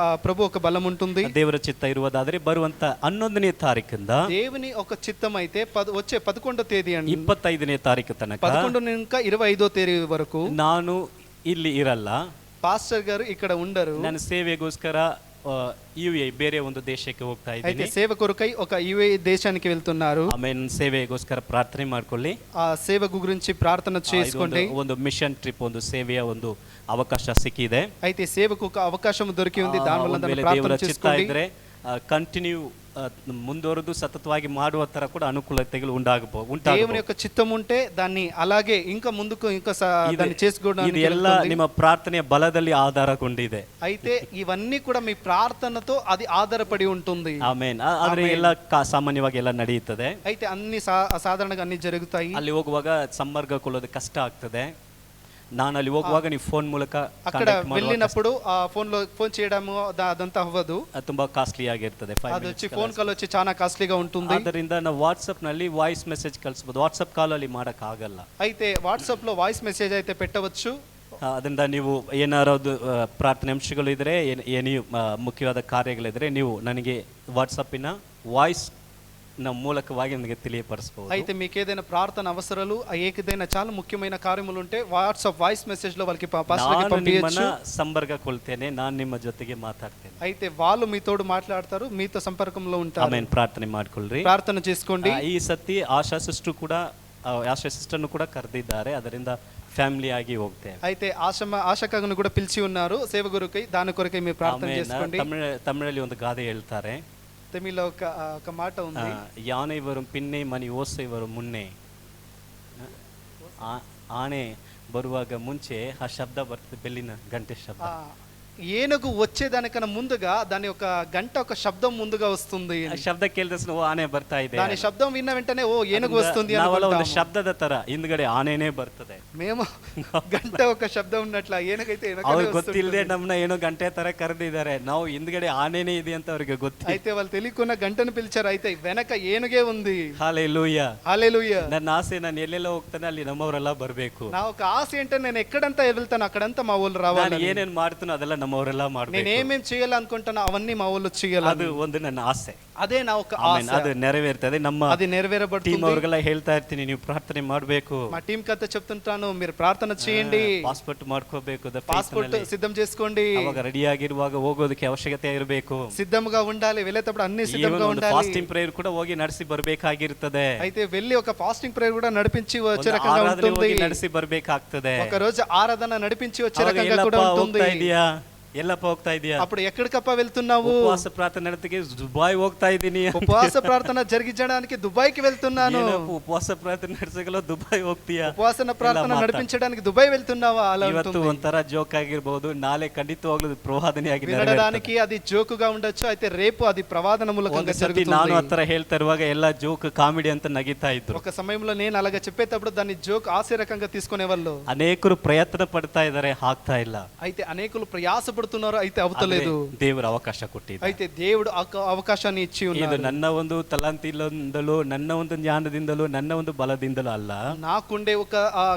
Speaker 6: ప్రభు ఒక బలం ఉంటుంది.
Speaker 5: ದೇವರ ಚಿತ್ತ ಇರುವುದಾದ್ರೆ ಬರುವಂತ 11ನೇ ತಾರೀಕಿಂದ
Speaker 6: దేవుని ఒక చిత్తం అయితే వచ్చే 11వ తేదీ అండి,
Speaker 5: 25ನೇ ತಾರೀಕು ತನಕ
Speaker 6: 11 ఇంకా 25వ తేదీ వరకు
Speaker 5: ನಾನು ಇಲ್ಲಿ ಇರಲ್ಲ.
Speaker 6: పాస్టర్ గారు ఇక్కడ ఉండరు.
Speaker 5: ನಾನು ಸೇವೆಗೋಸ್ಕರ UAE ಬೇರೆ ಒಂದು ದೇಶಕ್ಕೆ ಹೋಗ್ತಾ
Speaker 6: అయితే
Speaker 5: ಇದ್ದೀನಿ.
Speaker 6: సేవ కొరకై ఒక UAE దేశానికి వెళ్తున్నారు.
Speaker 5: ಆಮೇಲೆ ಸೇವೆಗೋಸ್ಕರ ಪ್ರಾರ್ಥನೆ ಮಾಡ್ಕೊಳ್ಳಿ.
Speaker 6: ఆ సేవ గురించి ప్రార్థన చేసుకోండి.
Speaker 5: ಒಂದು ಮಿಷನ್ ಟ್ರಿಪ್, ಒಂದು ಸೇವೆಯ ಒಂದು ಅವಕಾಶ ಸಿಕ್ಕಿದೆ.
Speaker 6: అయితే సేవకు ఒక అవకాశం దొరికి ఉంది. దాని వల్ల
Speaker 5: ಒಂದು ವೇಳೆ
Speaker 6: ప్రార్థన
Speaker 5: ದೇವರ ಚಿತ್ತ
Speaker 6: చేసుకోండి.
Speaker 5: ಇದ್ರೆ ಕಂಟಿನ್ಯೂ ಮುಂದುವರೆದು ಸತತವಾಗಿ ಮಾಡುವ ತರ ಕೂಡ ಅನುಕೂಲತೆಗಳು
Speaker 6: దేవుని యొక్క చిత్తం ఉంటే దాన్ని అలాగే ఇంకా ముందుకు దాన్ని చేసుకోవడానికి
Speaker 5: ಇದು ಎಲ್ಲ ನಿಮ್ಮ ಪ್ರಾರ್ಥನೆಯ ಬಲದಲ್ಲಿ ಆಧಾರಗೊಂಡಿದೆ.
Speaker 6: అయితే ఇవన్నీ కూడా మీ ప్రార్థనతో అది ఆధారపడి ఉంటుంది.
Speaker 5: ಆಮೇನ್. ಆದ್ರೆ ಎಲ್ಲ ಸಾಮಾನ್ಯವಾಗಿ ಎಲ್ಲ ನಡೆಯುತ್ತದೆ.
Speaker 6: అయితే అన్ని సాధారణంగా అన్ని జరుగుతాయి.
Speaker 5: ಅಲ್ಲಿ ಹೋಗುವಾಗ ಸಂಪರ್ಕಕೊಳ್ಳೋದು ಕಷ್ಟ ಆಗ್ತದೆ. ನಾನು ಅಲ್ಲಿ ಹೋಗುವಾಗ ನೀವು ಫೋನ್ ಮೂಲಕ
Speaker 6: అక్కడ వెళ్ళినప్పుడు ఆ ఫోన్ చేయడము అదంతా అవ్వదు.
Speaker 5: ತುಂಬಾ ಕಾಸ್ಟ್ಲಿ ಆಗಿರ್ತದೆ.
Speaker 6: అది వచ్చి ఫోన్ కాల్ వచ్చి చాలా కాస్ట్లీగా ఉంటుంది.
Speaker 5: ಆದ್ದರಿಂದ ನಾವು ವಾಟ್ಸ್ಆಪ್ ನಲ್ಲಿ ವಾಯ್ಸ್ ಮೆಸೇಜ್ ಕಳಿಸಬಹುದು. ವಾಟ್ಸ್ಆಪ್ ಕಾಲ್ ಅಲ್ಲಿ ಮಾಡಕ್ ಆಗಲ್ಲ.
Speaker 6: అయితే వాట్సాప్ లో వాయిస్ మెసేజ్ అయితే పెట్టవచ్చు.
Speaker 5: ಅದರಿಂದ ನೀವು ಏನಾದ್ರು ಪ್ರಾರ್ಥನೆ ಅಂಶಗಳು ಇದ್ರೆ, ನೀವು ಮುಖ್ಯವಾದ ಕಾರ್ಯಗಳಿದ್ರೆ ನೀವು ನನಗೆ ವಾಟ್ಸಪ್ಪಿನ ವಾಯ್ಸ್ ಮೂಲಕವಾಗಿ ನನಗೆ ತಿಳಿಯಪಡಿಸಬಹುದು.
Speaker 6: అయితే మీకు ఏదైనా ప్రార్థన అవసరాలు ఏదైనా చాలా ముఖ్యమైన కార్యములు ఉంటే వాట్సాప్ వాయిస్ మెసేజ్ లో వాళ్ళకి పాస్టర్కి పంపించచ్చు.
Speaker 5: సంపర్కకొಳ್ತೇನೆ, ನಾನು ನಿಮ್ಮ ಜೊತೆಗೆ ಮಾತಾಡ್ತೇನೆ.
Speaker 6: అయితే వాళ్ళు మీతోడు మాట్లాడతారు, మీతో సంపర్కంలో ఉంటారు.
Speaker 5: ಆಮೇನ್. ಪ್ರಾರ್ಥನೆ ಮಾಡ್ಕೊಳ್ಳ್ರಿ,
Speaker 6: ప్రార్థన చేసుకోండి.
Speaker 5: ಈ ಸತಿ ಆಶಾ ಸಿಸ್ಟರ್ನು ಕೂಡ ಕರೆದಿದ್ದಾರೆ. ಅದರಿಂದ ಫ್ಯಾಮಿಲಿ ಆಗಿ ಹೋಗ್ತೇವೆ.
Speaker 6: అయితే ఆశకను కూడా పిలిచి ఉన్నారు సేవ కొరకై. దాని కొరకై మీరు ప్రార్థన చేసుకోండి.
Speaker 5: ತಮಿಳಲ್ಲಿ ಒಂದು ಗಾದೆ ಹೇಳ್ತಾರೆ.
Speaker 6: తమిళలో ఒక మాట ఉంది.
Speaker 5: ಯಾನೆ ವரும் ಪಿನ್ನೆ ಮನಿ ಓಸೆ ವரும் ಮುನ್ನೆ. ಆನೆ ಬರುವಾಗ ಮುಂಚೆ ಆ ಶಬ್ದ ಬರ್ತದೆ, ಬೆಲ್ಲಿನ ಗಂಟೆ ಶಬ್ದ.
Speaker 6: ఏనుగు వచ్చేదానికన్నా ముందుగా దాని ఒక గంట ఒక శబ్దం ముందుగా వస్తుంది.
Speaker 5: ಆ ಶಬ್ದ ಕೇಳಿದ ಓ ಆನೆ ಬರ್ತಾ ಇದೆ.
Speaker 6: దాని శబ్దం విన్న వెంటనే ఓ ఏనుగు వస్తుంది
Speaker 5: ನಾವೆಲ್ಲ ಒಂದು ಶಬ್ದದ ತರ ಹಿಂದ್ಗಡೆ ಆನೆನೇ ಬರ್ತದೆ.
Speaker 6: మేము గంట ఒక శబ్దం ఉన్నట్ల ఏనుగైతే
Speaker 5: ಅವ್ರಿಗೆ ಗೊತ್ತಿಲ್ಲದೆ ನಮ್ಮನ್ನ ಏನೋ ಗಂಟೆ ತರ ಕರೆದಿದ್ದಾರೆ. ನಾವು ಹಿಂದ್ಗಡೆ ಆನೆನೇ ಇದೆ ಅಂತ ಅವ್ರಿಗೆ ಗೊತ್ತಿಲ್ಲ.
Speaker 6: అయితే వాళ్ళు తెలియకున్న గంటను పిలిచారు. అయితే వెనక ఏనుగే ఉంది.
Speaker 5: హల్లెలూయా.
Speaker 6: హల్లెలూయా.
Speaker 5: ನನ್ನ ಆಸೆ, ನಾನು ಎಲ್ಲೆಲ್ಲ ಹೋಗ್ತಾನೆ ಅಲ್ಲಿ ನಮ್ಮವರೆಲ್ಲ ಬರಬೇಕು.
Speaker 6: నా ఒక ఆశ ఏంటంటే నేను ఎక్కడంతా వెళ్తాను అక్కడంతా మా వాళ్ళు రావాలి.
Speaker 5: ನಾನು ಏನೇನ್ ಮಾಡ್ತಾನೋ ಅದೆಲ್ಲ ನಮ್ಮವರೆಲ್ಲ ಮಾಡಬೇಕು.
Speaker 6: నేను ఏమేం చేయాలనుకుంటానో అవన్నీ మా వాళ్ళు చేయాలి.
Speaker 5: ಅದು ಒಂದು ನನ್ನ ಆಸೆ.
Speaker 6: అదే నా ఒక ఆశ.
Speaker 5: ಅದು ನೆರವೇರ್ತದೆ. ನಮ್ಮ
Speaker 6: అది నెరవేరబడుతుంది.
Speaker 5: ಟೀಮ್ ಅವ್ರಿಗೆಲ್ಲ ಹೇಳ್ತಾ ಇರ್ತೀನಿ, ನೀವು ಪ್ರಾರ್ಥನೆ ಮಾಡಬೇಕು.
Speaker 6: మా టీం కథ చెప్తుంటాను, మీరు ప్రార్థన చేయండి.
Speaker 5: ಪಾಸ್ಪೋರ್ಟ್ ಮಾಡ್ಕೋಬೇಕು.
Speaker 6: పాస్పోర్ట్ సిద్ధం చేసుకోండి.
Speaker 5: ಅವಾಗ ರೆಡಿ ಆಗಿರುವಾಗ ಹೋಗೋದಕ್ಕೆ ಅವಶ್ಯಕತೆ ಇರಬೇಕು.
Speaker 6: సిద్ధంగా ఉండాలి. వెళ్ళేటప్పుడు అన్ని సిద్ధంగా ఉండాలి.
Speaker 5: ಫಾಸ್ಟಿಂಗ್ ಪ್ರೇಯರ್ ಕೂಡ ಹೋಗಿ ನಡೆಸಿ ಬರಬೇಕಾಗಿರ್ತದೆ.
Speaker 6: అయితే వెళ్ళి ఒక ఫాస్టింగ్ ప్రేయర్ కూడా నడిపించి వచ్చే రకంగా ఉంటుంది.
Speaker 5: ನಡೆಸಿ ಬರಬೇಕಾಗ್ತದೆ.
Speaker 6: ఒక రోజు ఆరాధన నడిపించి వచ్చే రకంగా కూడా ఉంటుంది.
Speaker 5: ಎಲ್ಲಪ್ಪ ಹೋಗ್ತಾ ಇದೀಯಾ?
Speaker 6: అప్పుడు ఎక్కడికప్ప వెళ్తున్నావు?
Speaker 5: ಉಪವಾಸ ಪ್ರಾರ್ಥನೆ ನಡೆದಕ್ಕೆ ದುಬಾಯ್ ಹೋಗ್ತಾ ಇದ್ದೀನಿ.
Speaker 6: ఉపవాస ప్రార్థన జరిగించడానికి దుబాయ్కి వెళ్తున్నాను.
Speaker 5: ಏನಪ್ಪ ಉಪವಾಸ ಪ್ರಾರ್ಥನೆ ನಡೆಸಗಲ್ಲ ದುಬಾಯ್ ಹೋಗ್ತೀಯಾ?
Speaker 6: ఉపవాసన ప్రార్థన నడిపించడానికి దుబాయ్ వెళ్తున్నావా? అలా
Speaker 5: ಇವತ್ತು
Speaker 6: ఉంటుంది.
Speaker 5: ಒಂಥರ ಜೋಕ್ ಆಗಿರಬಹುದು, ನಾಳೆ ಖಂಡಿತವಾಗ್ಲೂ ಪ್ರವಾದನೆ ಆಗಿ
Speaker 6: వినడానికి అది జోకుగా ఉండొచ్చు, అయితే రేపు అది ప్రవాదన మూలకంగా
Speaker 5: ನಾನು
Speaker 6: జరుగుతుంది.
Speaker 5: ಹತ್ರ ಹೇಳ್ತಾ ಇರುವಾಗ ಎಲ್ಲ ಜೋಕ್ ಕಾಮಿಡಿ ಅಂತ ನಗಿತಾ ಇದ್ರು.
Speaker 6: ఒక సమయంలో నేను అలాగా చెప్పేటప్పుడు దాన్ని జోక్ హాస్యరకంగా తీసుకునేవాళ్ళు.
Speaker 5: ಅನೇಕರು ಪ್ರಯತ್ನ ಪಡ್ತಾ ಇದ್ದಾರೆ, ಆಗ್ತಾ ಇಲ್ಲ.
Speaker 6: అయితే అనేకులు ప్రయాసపడుతున్నారు, అయితే అవుతలేదు.
Speaker 5: ದೇವರ ಅವಕಾಶ ಕೊಟ್ಟಿದ್ದಾರೆ.
Speaker 6: అయితే దేవుడు అవకాశాన్ని ఇచ్చి
Speaker 5: ಇದು
Speaker 6: ఉన్నాడు.
Speaker 5: ನನ್ನ ಒಂದು ತಲಾಂತಿಯಿಂದಲೂ, ನನ್ನ ಒಂದು ಜ್ಞಾನದಿಂದಲೂ, ನನ್ನ ಒಂದು ಬಲದಿಂದಲೂ ಅಲ್ಲ.
Speaker 6: నాకుండే ఒక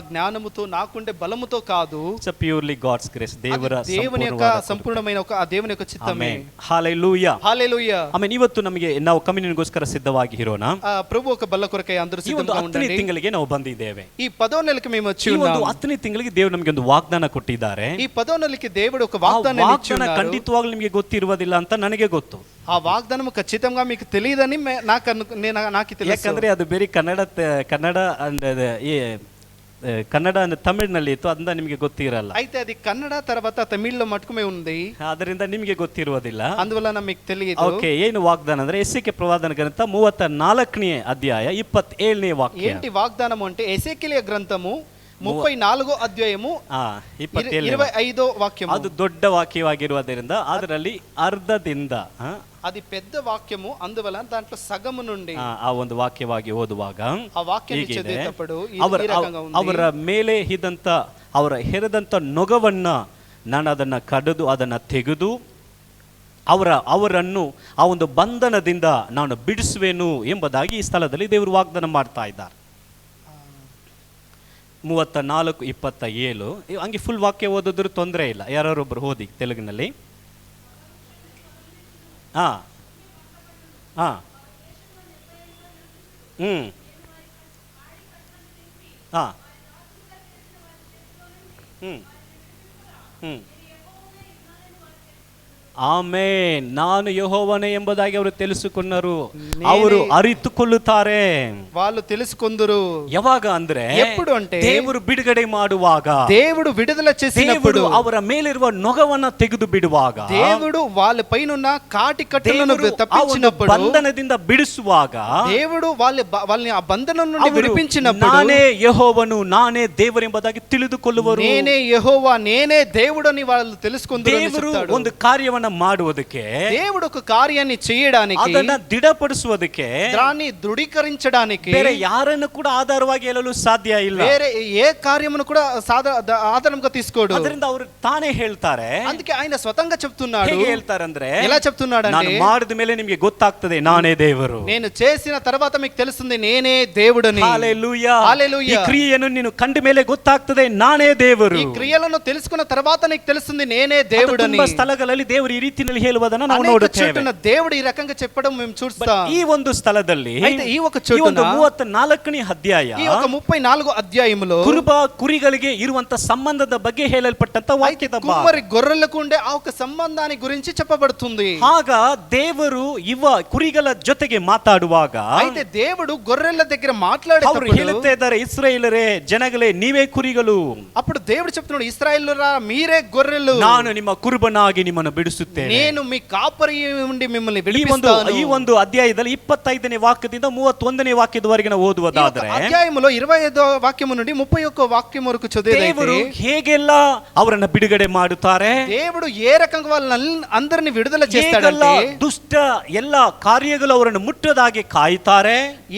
Speaker 6: జ్ఞానముతో, నాకుండే బలముతో కాదు.
Speaker 5: ಇಟ್ಸ್ ಪ್ಯೂರ್ಲಿ ಗಾಡ್ಸ್ ಗ್ರೇಸ್, ದೇವರ
Speaker 6: దేవుని యొక్క సంపూర్ణమైన ఒక ఆ దేవుని యొక్క చిత్తమే.
Speaker 5: హల్లెలూయా,
Speaker 6: హల్లెలూయా.
Speaker 5: ಆಮೇಲೆ ಇವತ್ತು ನಮಗೆ ನಾವು ಕಮ್ಯುನಿಯನ್ಗೋಸ್ಕರ ಸಿದ್ಧವಾಗಿ ಇರೋಣ.
Speaker 6: ప్రభు ఒక బల్ల కొరకై అందరూ
Speaker 5: ಈ ಒಂದು
Speaker 6: సిద్ధంగా
Speaker 5: 10ನೇ
Speaker 6: ఉండండి.
Speaker 5: ತಿಂಗಳಿಗೆ ನಾವು ಬಂದಿದ್ದೇವೆ.
Speaker 6: ఈ 10వ నెలకి మేము వచ్చి
Speaker 5: ಈ ಒಂದು
Speaker 6: ఉన్నాము.
Speaker 5: 10ನೇ ತಿಂಗಳಿಗೆ ದೇವರು ನಮಗೆ ಒಂದು ವಾಗ್ದಾನ ಕೊಟ್ಟಿದ್ದಾರೆ.
Speaker 6: ఈ 10వ నెలకి దేవుడు ఒక
Speaker 5: ಆ
Speaker 6: వాగ్దానం ఇచ్చి
Speaker 5: ವಾಗ್ದಾನ
Speaker 6: ఉన్నారు.
Speaker 5: ಖಂಡಿತವಾಗ್ಲೂ ನಿಮಗೆ ಗೊತ್ತಿರುವುದಿಲ್ಲ ಅಂತ ನನಗೆ ಗೊತ್ತು.
Speaker 6: ఆ వాగ్దానం ఖచ్చితంగా మీకు తెలియదని నాకు తెలుసు.
Speaker 5: ಯಾಕಂದ್ರೆ ಅದು ಬೇರೆ ಕನ್ನಡ ಕನ್ನಡ ತಮಿಳಿನಲ್ಲಿ ಇತ್ತು, ಅದನ್ನ ನಿಮಗೆ ಗೊತ್ತಿರಲ್ಲ.
Speaker 6: అయితే అది కన్నడ తర్వాత తమిళ్లో మటుకుమే ఉంది,
Speaker 5: ಅದರಿಂದ ನಿಮಗೆ ಗೊತ್ತಿರುವುದಿಲ್ಲ.
Speaker 6: అందువల్ల మీకు తెలియదు.
Speaker 5: ಓಕೆ, ಏನು ವಾಗ್ದಾನ ಅಂದ್ರೆ ಎಸ್ಸಿಕೆ ಪ್ರವಾದನ ಗ್ರಂಥ 34ನೇ ಅಧ್ಯಾಯ 27ನೇ ವಾಕ್ಯ.
Speaker 6: ఏంటి వాగ్దానం అంటే ఎసెకియా గ్రంథము 34వ అధ్యాయము 25వ వాక్యము.
Speaker 5: ಅದು ದೊಡ್ಡ ವಾಕ್ಯವಾಗಿರುವುದರಿಂದ ಅದರಲ್ಲಿ ಅರ್ಧದಿಂದ
Speaker 6: అది పెద్ద వాక్యము, అందువల్ల దాంట్లో సగము నుండి
Speaker 5: ಆ ಒಂದು ವಾಕ್ಯವಾಗಿ ಓದುವಾಗ
Speaker 6: ఆ వాక్యాన్ని చదివేటప్పుడు
Speaker 5: ಅವರ ಮೇಲೆ ಅವರ ಹೆರದಂತ ನೊಗವನ್ನ ನಾನು ಅದನ್ನ ಕಡಿದು ಅದನ್ನ ತೆಗೆದು ಅವರನ್ನು ಆ ಒಂದು ಬಂಧನದಿಂದ ನಾನು ಬಿಡಿಸುವೆನು ಎಂಬುದಾಗಿ ಈ ಸ್ಥಳದಲ್ಲಿ ದೇವರು ವಾಗ್ದಾನ ಮಾಡ್ತಾ ಇದ್ದಾರೆ. 34:27 ಹಂಗೆ ಫುಲ್ ವಾಕ್ಯ ಓದಿದ್ರು ತೊಂದರೆ ಇಲ್ಲ, ಯಾರೊಬ್ಬರು ಓದಿ ತೆಲುಗಿನಲ್ಲಿ. ಹಾ ಹಾ ಹಾ ಆಮೆನ್. ನಾನು ಯೆಹೋವನೇ ಎಂಬುದಾಗಿ ಅವರು తెలుసుకున్నారు, ಅವರು ಅರಿತುಕೊಳ್ಳುತ್ತಾರೆ.
Speaker 6: వాళ్ళు తెలుసుకొందురు.
Speaker 5: ಯಾವಾಗ ಅಂದ್ರೆ
Speaker 6: ఎప్పుడు అంటే
Speaker 5: ದೇವರು ಬಿಡುಗಡೆ ಮಾಡುವಾಗ,
Speaker 6: దేవుడు విడుదల చేసినప్పుడు,
Speaker 5: ಅವರ ಮೇಲಿರುವ ನೊಗವನ್ನ ತೆಗೆದು ಬಿಡುವಾಗ,
Speaker 6: దేవుడు వాళ్ళ పైనున్న కాటి కట్టలను తప్పించినప్పుడు,
Speaker 5: ಬಂಧನದಿಂದ ಬಿಡಿಸುವಾಗ,
Speaker 6: దేవుడు వాళ్ళని ఆ బంధనం నుండి విడిపించినప్పుడు,
Speaker 5: ನಾನೇ ಯೆಹೋವನು, ನಾನೇ ದೇವರೆಂಬುದಾಗಿ ತಿಳಿದುಕೊಳ್ಳುವರು.
Speaker 6: నేనే యెహోవా, నేనే దేవుడని వాళ్ళు తెలుసుకొందురు అని
Speaker 5: ದೇವರು
Speaker 6: చెప్తాడు.
Speaker 5: ಒಂದು ಕಾರ್ಯವನ್ನ ಮಾಡುವುದಕ್ಕೆ,
Speaker 6: దేవుడు ఒక కార్యాన్ని చేయడానికి,
Speaker 5: ಅದನ್ನ ದೃಢಪಡಿಸುವುದಕ್ಕೆ,
Speaker 6: దాన్ని దృఢీకరించడానికి
Speaker 5: ಬೇರೆ ಯಾರನ್ನು ಕೂಡ ಆಧಾರವಾಗಿ ಹೇಳಲು ಸಾಧ್ಯ ಇಲ್ಲ.
Speaker 6: వేరే ఏ కార్యమును కూడా ఆధారంగా తీసుకోడు.
Speaker 5: ಅದರಿಂದ ಅವರು ತಾನೇ ಹೇಳ್ತಾರೆ.
Speaker 6: అందుకే ఆయన స్వతంగా చెప్తున్నాడు.
Speaker 5: ಹೇಗೆ ಹೇಳ್ತಾರಂದ್ರೆ,
Speaker 6: ఎలా చెప్తున్నాడంటే,
Speaker 5: ನಾನು ಮಾಡಿದ ಮೇಲೆ ನಿಮಗೆ ಗೊತ್ತಾಗ್ತದೆ ನಾನೇ ದೇವರು,
Speaker 6: నేను చేసిన తర్వాత మీకు తెలుస్తుంది నేనే దేవుడని.
Speaker 5: హల్లెలూయా,
Speaker 6: హల్లెలూయా.
Speaker 5: ಈ ಕ್ರಿಯೆಯನ್ನು ನೀನು ಕಂಡ ಮೇಲೆ ಗೊತ್ತಾಗ್ತದೆ ನಾನೇ ದೇವರು.
Speaker 6: ఈ క్రియలను తెలుసుకున్న తర్వాత నీకు తెలుస్తుంది నేనే దేవుడని.
Speaker 5: ತುಂಬಾ ಸ್ಥಳಗಳಲ್ಲಿ ದೇವರು ಈ ರೀತಿಯಲ್ಲಿ ಹೇಳುವುದನ್ನು ನಾವು ನೋಡುತ್ತೇವೆ.
Speaker 6: దేవుడు ఈ రకంగా చెప్పడం మేము చూస్తాం.
Speaker 5: ఈ ಒಂದು ಸ್ಥಳದಲ್ಲಿ,
Speaker 6: అయితే ఈ ఒక చోటున
Speaker 5: 34ನೇ ಅಧ್ಯಾಯ,
Speaker 6: ఈ ఒక 34వ అధ్యాయములో
Speaker 5: ಕುರಿಗಳಿಗೆ ಇರುವಂತ ಸಂಬಂಧದ ಬಗ್ಗೆ ಹೇಳಲ್ಪಟ್ಟಂತ ವಾಕ್ಯದ
Speaker 6: కుమ్మరి గొర్రెలకు ఉండే ఆ ఒక సంబంధాన్ని గురించి చెప్పబడుతుంది.
Speaker 5: ಆಗ ದೇವರು ಕುರಿಗಳ ಜೊತೆಗೆ ಮಾತಾಡುವಾಗ,
Speaker 6: అయితే దేవుడు గొర్రెల దగ్గర మాట్లాడేటప్పుడు
Speaker 5: ಹೇಳುತ್ತಾ ಇದ್ದಾರೆ, ಇಸ್ರಾಯೇಲರೇ, ಜನಗಳೇ, ನೀವೇ ಕುರಿಗಳು.
Speaker 6: అప్పుడు దేవుడు చెప్తున్నాడు, ఇశ్రాయేలురా మీరే గొర్రెలు,
Speaker 5: ನಾನು ನಿಮ್ಮ ಕುರುಬನಾಗಿ ನಿಮ್ಮನ್ನು ಬಿಡಿಸುತ್ತೇನೆ,
Speaker 6: నేను మీ కాపరి ఉండి మిమ్మల్ని విడిపిస్తాను.
Speaker 5: ಈ ಒಂದು ಅಧ್ಯಾಯದಲ್ಲಿ 25ನೇ ವಾಕ್ಯದಿಂದ 31ನೇ ವಾಕ್ಯದವರೆಗೆ ನಾವು ಓದುವುದಾದರೆ,
Speaker 6: ಅಧ್ಯಾಯములో 25వ వాక్యము నుండి 31వ వాక్యం వరకు చదివితే
Speaker 5: ದೇವರು ಹೇಗೆಲ್ಲ ಅವರನ್ನ ಬಿಡುಗಡೆ ಮಾಡುತ್ತಾರೆ,
Speaker 6: దేవుడు ఏ రకంగా వాళ్ళని అందరిని విడుదల చేస్తాడంటే,
Speaker 5: ದುಷ್ಟ ಎಲ್ಲ కార్యಗಳು ಅವರನ್ನು ಮುಟ್ಟದಾಗೆ ಕಾಯುತ್ತಾರೆ,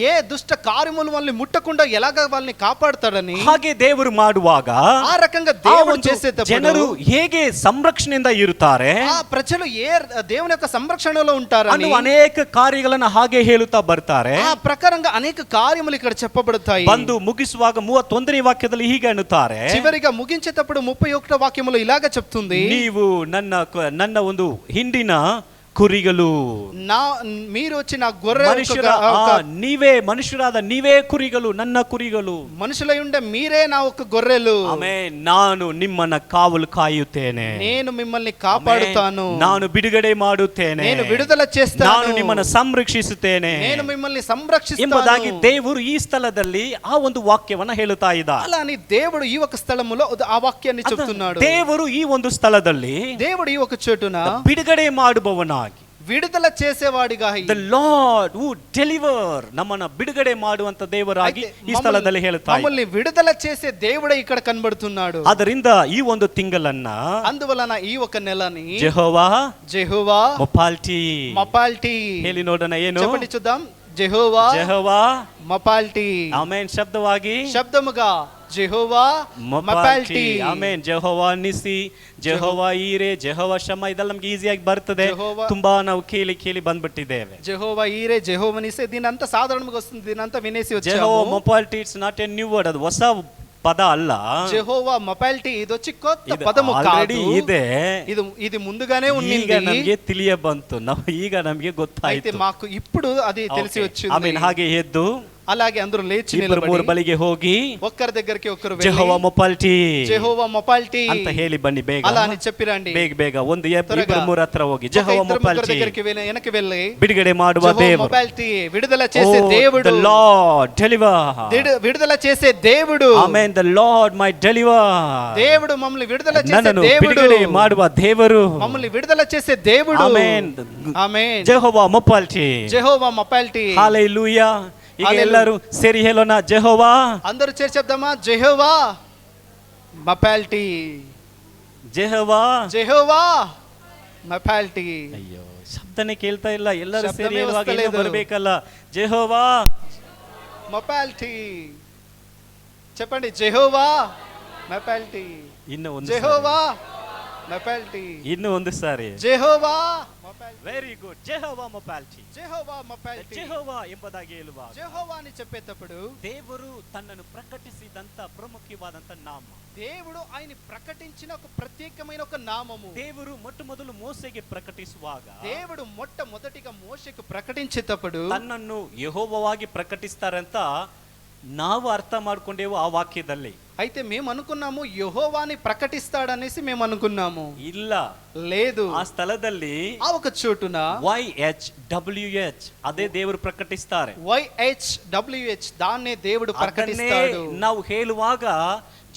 Speaker 6: ఏ దుష్ట కార్యములు వాళ్ళని ముట్టకుండా ఎలాగ వాళ్ళని కాపాడుతాడని,
Speaker 5: ಹಾಗೆ ದೇವರು ಮಾಡುವಾಗ
Speaker 6: ఆ రకంగా దేవుడు చేసేటప్పుడు
Speaker 5: ಜನರು ಹೇಗೆ ಸಂರಕ್ಷಣೆಯಿಂದ ಇರುತ್ತಾರೆ,
Speaker 6: ఆ ప్రజలు ఏ దేవుని యొక్క సంరక్షణలో ఉంటారని
Speaker 5: ಅನೇಕ ಕಾರ್ಯಗಳನ್ನು ಹಾಗೆ ಹೇಳುತ್ತಾ ಬರ್ತಾರೆ.
Speaker 6: ఆ ప్రకారంగా అనేక కార్యములు ఇక్కడ చెప్పబడతాయి.
Speaker 5: ಬಂದು ಮುಗಿಸುವಾಗ 31ನೇ ವಾಕ್ಯದಲ್ಲಿ ಹೀಗೆ ಅನ್ನುತ್ತಾರೆ,
Speaker 6: చివరిగా ముగించేటప్పుడు 31వ వాక్యములో ఇలాగ చెప్తుంది,
Speaker 5: ನೀವು ನನ್ನ ಒಂದು ಹಿಂಡಿನ ಕುರಿಗಳು.
Speaker 6: మీరు వచ్చి నా గొర్రె
Speaker 5: నీవే మనుషురాದ నీవే కురిಗಳು, ನನ್ನ ಕುರಿಗಳು.
Speaker 6: మనుషులై ఉండే మీరే నా ఒక గొర్రెలు.
Speaker 5: ಆಮೆನ್. ನಾನು ನಿಮ್ಮನ್ನ ಕಾವಲು ಕಾಯುತ್ತೇನೆ,
Speaker 6: నేను మిమ్మల్ని కాపాడుతాను,
Speaker 5: ನಾನು ಬಿಡುಗಡೆ ಮಾಡುತ್ತೇನೆ,
Speaker 6: నేను విడుదల చేస్తాను,
Speaker 5: ನಾನು ನಿಮ್ಮನ್ನ ಸಂರಕ್ಷಿಸುತ್ತೇನೆ,
Speaker 6: నేను మిమ్మల్ని సంరక్షిస్తాను
Speaker 5: ಎಂಬುದಾಗಿ ದೇವರು ಈ ಸ್ಥಳದಲ್ಲಿ ಆ ಒಂದು ವಾಕ್ಯವನ್ನ ಹೇಳುತ್ತಾ ಇದ್ದಾರೆ.
Speaker 6: అలా అని దేవుడు ఈ ఒక స్థలములో ఆ వాక్యాన్ని చెప్తున్నాడు.
Speaker 5: ದೇವರು ಈ ಒಂದು ಸ್ಥಳದಲ್ಲಿ
Speaker 6: దేవుడు ఈ ఒక చోటున
Speaker 5: ಬಿಡುಗಡೆ ಮಾಡುವವನಾಗಿ,
Speaker 6: విడుదల చేసేవాడిగా,
Speaker 5: the Lord who deliver, ನಮ್ಮನ್ನ ಬಿಡುಗಡೆ ಮಾಡುವಂತ ದೇವರಾಗಿ ಈ ಸ್ಥಳದಲ್ಲಿ ಹೇಳ್ತಾ
Speaker 6: మమ్మల్ని విడుదల చేసే దేవుడే ఇక్కడ కనబడుతున్నాడు.
Speaker 5: ಅದರಿಂದ ಈ ಒಂದು ತಿಂಗಳನ್ನ,
Speaker 6: అందువలన ఈ ఒక నెలని
Speaker 5: జెహోవా మపాల్టి ಹೇಳಿ ನೋಡೋಣ. ಏನು
Speaker 6: చెప్పండి చూద్దాం. Jehovah Mephalti.
Speaker 5: ಆಮೆನ್. ಶಬ್ದವಾಗಿ,
Speaker 6: శబ్దముగా Jehovah Mephalti.
Speaker 5: Amen. Jehovah Nissi, Jehovah Jireh, Jehovah Shammah, ಇದೆಲ್ಲ ನಮ್ಗೆ ಈಸಿಯಾಗಿ ಬರ್ತದೆ. ತುಂಬಾ ನಾವು ಕೇಳಿ ಬಂದ್ಬಿಟ್ಟಿದ್ದೇವೆ.
Speaker 6: జెహోవా ఈరే, జెహోవా నిసి, దీనంతా సాధారణంగా వస్తుంది, దీనంతా వినేసి వచ్చాము.
Speaker 5: Jehovah Mephalti it's not a new word, అది ಹೊಸ పద అల్ల.
Speaker 6: జెహోవా మపాల్టి ఇది వచ్చి కొత్త పదము కాదు,
Speaker 5: ಇದೆ,
Speaker 6: ఇది ముందుగానే ఉంది.
Speaker 5: ನಮಗೆ ತಿಳಿಯ ಬಂತು, ಈಗ ನಮಗೆ ಗೊತ್ತಾಯ್ತು,
Speaker 6: మాకు ఇప్పుడు అది తెలిసి వచ్చింది.
Speaker 5: ಆಮೆನ್. ಹಾಗೆ ಎದ್ದು
Speaker 6: అలాగే అందరూ లేచి
Speaker 5: ಮೂರು ಬಳಿಗೆ ಹೋಗಿ
Speaker 6: ఒక్కరి దగ్గరికి ఒక్కరు
Speaker 5: జెహోవా
Speaker 6: మపాల్టి
Speaker 5: ಅಂತ ಹೇಳಿ ಬನ್ನಿ ಬೇಗ.
Speaker 6: అలా అని చెప్పిరండి.
Speaker 5: ಬೇಗ ಒಂದು ಇಬ್ಬರು ಮೂರು ಹತ್ರ ಹೋಗಿ ಜೆಹೋವಾ ಮಪಾಲ್ಟಿ
Speaker 6: దగ్గరికి వెనక్కి వెళ్ళి
Speaker 5: ಬಿಡುಗಡೆ ಮಾಡುವ ದೇವರು,
Speaker 6: మపాల్టి విడుదల చేసే దేవుడు,
Speaker 5: the Lord deliver,
Speaker 6: విడుదల చేసే దేవుడు.
Speaker 5: ఆమేన్. the Lord my deliver,
Speaker 6: దేవుడు మమ్మల్ని విడుదల చేసే
Speaker 5: నన్ను
Speaker 6: దేవుడు,
Speaker 5: ಬಿಡುಗಡೆ ಮಾಡುವ ದೇವರು,
Speaker 6: మమ్మల్ని విడుదల చేసే దేవుడు.
Speaker 5: ఆమేన్.
Speaker 6: ఆమేన్.
Speaker 5: జెహోవా మపాల్టి. హల్లెలూయా. ಈಗ ಎಲ್ಲರೂ ಸೇರಿ ಹೇಳೋಣ, ಜೆಹೋವಾ.
Speaker 6: అందరూ చేరి చెప్దామా, జెహోవా మపాల్టి, జెహోవా మపాల్టి.
Speaker 5: ಅಯ್ಯೋ, ಶಬ್ದನೇ ಕೇಳ್ತಾ ಇಲ್ಲ. ಎಲ್ಲರೂ ಸೇರಿ ಹೇಳುವಾಗ ಬರಬೇಕಲ್ಲ. ಜೆಹೋವಾ
Speaker 6: మపాల్టి చెప్పండి. Jehovah Mephalti.
Speaker 5: ಇನ್ನು ಒಂದು
Speaker 6: జెహోవా మపాల్టి.
Speaker 5: ಇನ್ನು ಒಂದು ಸಾರಿ
Speaker 6: Jehovah.
Speaker 5: Very good. Jehovah Mephalti.
Speaker 6: Jehovah
Speaker 5: ಎಂಬುದಾಗಿ ಹೇಳುವಾಗ,
Speaker 6: జెహోవా అని చెప్పేటప్పుడు
Speaker 5: ದೇವರು ತನ್ನನ್ನು ಪ್ರಕಟಿಸಿದಂತ ಪ್ರಮುಖವಾದಂತ ನಾಮ,
Speaker 6: దేవుడు ఆయన ప్రకటించిన ఒక ప్రత్యేకమైన ఒక నామము.
Speaker 5: ದೇವರು ಮೊಟ್ಟಮೊದಲು ಮೋಸೆಗೆ ಪ್ರಕಟಿಸುವಾಗ,
Speaker 6: దేవుడు మొట్టమొదటిగా మోషేకు ప్రకటించేటప్పుడు
Speaker 5: ತನ್ನನ್ನು ಯೆಹೋವವಾಗಿ ಪ್ರಕಟಿಸ್ತಾರಂತ ನಾವು ಅರ್ಥ ಮಾಡ್ಕೊಂಡೇವು ಆ ವಾಕ್ಯದಲ್ಲಿ.
Speaker 6: అయితే మేము అనుకున్నాము యెహోవాని ప్రకటిస్తాడనేసి మేము అనుకున్నాము.
Speaker 5: ಇಲ್ಲ,
Speaker 6: లేదు.
Speaker 5: ಆ ಸ್ಥಳದಲ್ಲಿ
Speaker 6: ఆ ఒక చోటున
Speaker 5: YHWH ಅದೇ ದೇವರು ಪ್ರಕಟಿಸ್ತಾರೆ.
Speaker 6: YHWH దాన్నే దేవుడు ప్రకటిస్తాడు.
Speaker 5: ನಾವು ಹೇಳುವಾಗ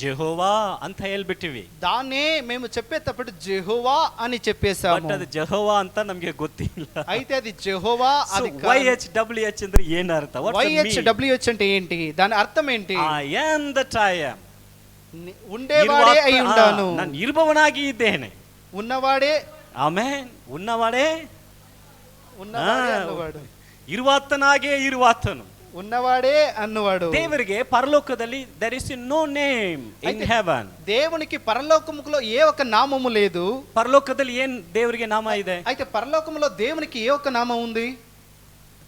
Speaker 5: జెహోవా ಅಂತ ಹೇಳ್ಬಿಟ್ಟಿವಿ,
Speaker 6: దాన్నే మేము చెప్పేటప్పుడు జెహోవా అని చెప్పేసాము.
Speaker 5: ಬಟ್ ಅದು ಜೆಹೋವಾ ಅಂತ ನಮಗೆ ಗೊತ್ತಿಲ್ಲ.
Speaker 6: అయితే అది జెహోవా. అది
Speaker 5: YHWH ಅಂದ್ರೆ ಏನು ಅರ್ಥ?
Speaker 6: YHWH అంటే ఏంటి? దాని అర్థం ఏంటి?
Speaker 5: I am that I am.
Speaker 6: ఉండేవాడే అయి ఉన్నాను,
Speaker 5: ನಾನು ಇರುವವನಾಗಿ ಇದ್ದೇನೆ.
Speaker 6: ఉన్నవాడే.
Speaker 5: ಆಮೆನ್. ఉన్నవాడే,
Speaker 6: ఉన్నవాడు,
Speaker 5: ಇರುವಾತನಾಗೆ ಇರುವಾತನು,
Speaker 6: ఉన్నవాడే అన్నవాడు.
Speaker 5: ದೇವರಿಗೆ ಪರಲೋಕದಲ್ಲಿ there is no name in heaven.
Speaker 6: దేవునికి పరలోకములో ఏ ఒక నామము లేదు.
Speaker 5: పరలోకದಲ್ಲಿ ಏನ್ ದೇವರಿಗೆ ನಾಮ ಇದೆ?
Speaker 6: అయితే పరలోకములో దేవునికి ఏ ఒక నామం ఉంది?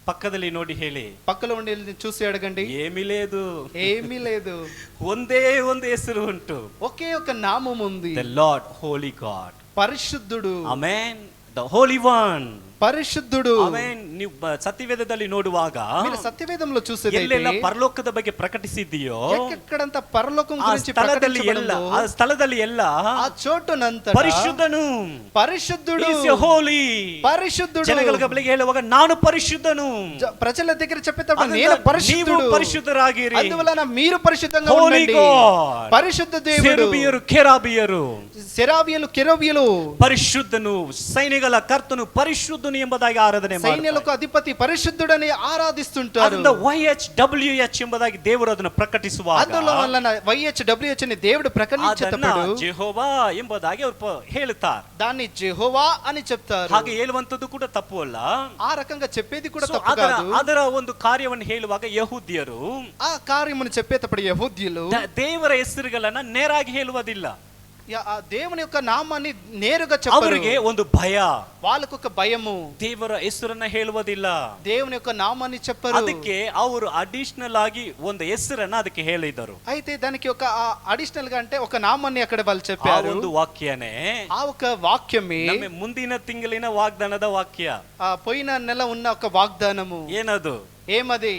Speaker 5: పక్కದಲ್ಲಿ ನೋಡಿ ಹೇಳಿ,
Speaker 6: పక్కలో ఉండి చూసి అడగండి.
Speaker 5: ఏమీ లేదు,
Speaker 6: ఏమీ లేదు.
Speaker 5: ಒಂದೇ ಒಂದು ಹೆಸರು ಉಂಟು,
Speaker 6: ఒకే ఒక నామం ఉంది.
Speaker 5: the Lord holy God,
Speaker 6: పరిశుద్ధుడు.
Speaker 5: ఆమేన్. the holy one,
Speaker 6: పరిశుద్ధుడు.
Speaker 5: ಆಮೆನ್. ನೀವು ಸತ್ಯವೇದದಲ್ಲಿ ನೋಡುವಾಗ,
Speaker 6: మీరు సత్యవేదంలో చూసేదైతే
Speaker 5: ಎಲ್ಲೆಲ್ಲ ಪರಲೋಕದ ಬಗ್ಗೆ ಪ್ರಕಟಿಸಿದೆಯೋ,
Speaker 6: ఎక్కడంత పరలోకం గురించి
Speaker 5: ಸ್ಥಳದಲ್ಲಿ ಎಲ್ಲ, ಆ ಸ್ಥಳದಲ್ಲಿ ಎಲ್ಲ
Speaker 6: ఆ చోటునంత
Speaker 5: ಪರಿಶುದ್ಧನು,
Speaker 6: పరిశుద్ధుడు,
Speaker 5: ಹೋಲಿ,
Speaker 6: పరిశుద్ధుడు.
Speaker 5: ಜನಗಳ ಬಳಿಗೆ ಹೇಳುವಾಗ ನಾನು ಪರಿಶುದ್ಧನು,
Speaker 6: ప్రజల దగ్గర చెప్పేటప్పుడు నేను పరిశుద్ధుడు,
Speaker 5: ನೀವು ಪರಿಶುದ್ಧರಾಗಿರಿ,
Speaker 6: అందువలన మీరు పరిశుద్ధంగా ఉండండి. పరిశుద్ధ దేవుడు.
Speaker 5: సెరూబియరు, కెరూబియరు,
Speaker 6: సెరాబియలు, కెరూబియలు,
Speaker 5: ಪರಿಶುದ್ಧನು, ಸೈನ್ಯಗಳ ಕರ್ತನು ಪರಿಶುದ್ಧನು ಎಂಬುದಾಗಿ ಆರಾಧನೆ ಮಾಡ್ತಾರೆ.
Speaker 6: సైన్యాలకు అధిపతి పరిశుద్ధుడని ఆరాధిస్తుంటారు.
Speaker 5: ಅದರಿಂದ YHWH ಎಂಬುದಾಗಿ ದೇವರು ಅದನ್ನು ಪ್ರಕಟಿಸುವಾಗ,
Speaker 6: అందువలన YHWH ని దేవుడు ప్రకటించేటప్పుడు
Speaker 5: ಜೆಹೋವಾ ಎಂಬುದಾಗಿ ಅವರು ಹೇಳುತ್ತಾರೆ.
Speaker 6: దాన్ని జెహోవా అని చెప్తారు.
Speaker 5: ಹಾಗೆ ಹೇಳುವಂತದ್ದು ಕೂಡ ತಪ್ಪು ಅಲ್ಲ,
Speaker 6: ఆ రకంగా చెప్పేది కూడా తప్పు కాదు.
Speaker 5: ಅದರ ಒಂದು ಕಾರ್ಯವನ್ನು ಹೇಳುವಾಗ ಯಹೂದ್ಯರು
Speaker 6: ఆ కార్యమును చెప్పేటప్పుడు యెహూద్యులు
Speaker 5: ದೇವರ ಹೆಸರುಗಳನ್ನ ನೇರಾಗಿ ಹೇಳುವುದಿಲ್ಲ.
Speaker 6: ఆ దేవుని యొక్క నామాన్ని నేరుగా చెప్పరు.
Speaker 5: ಅವರಿಗೆ ಒಂದು ಭಯ,
Speaker 6: వాళ్ళకు ఒక భయము,
Speaker 5: ದೇವರ ಹೆಸರನ್ನ ಹೇಳುವುದಿಲ್ಲ.
Speaker 6: దేవుని యొక్క నామాన్ని చెప్పరు.
Speaker 5: ಅದಕ್ಕೆ ಅವರು ಅಡಿಷನಲ್ ಆಗಿ ಒಂದು ಹೆಸರನ್ನ ಅದಕ್ಕೆ ಹೇಳಿದರು.
Speaker 6: అయితే దానికి ఒక అడిషనల్ గా అంటే ఒక నామాన్ని అక్కడ వాళ్ళు
Speaker 5: ಆ
Speaker 6: చెప్పారు.
Speaker 5: ಒಂದು ವಾಕ್ಯನೇ
Speaker 6: ఆ ఒక వాక్యమే
Speaker 5: ನಮ್ಮ ಮುಂದಿನ ತಿಂಗಳಿನ ವಾಗ್ದಾನದ ವಾಕ್ಯ.
Speaker 6: పోయిన నెల ఉన్న ఒక వాగ్దానము.
Speaker 5: ಏನದು?
Speaker 6: ఏమది?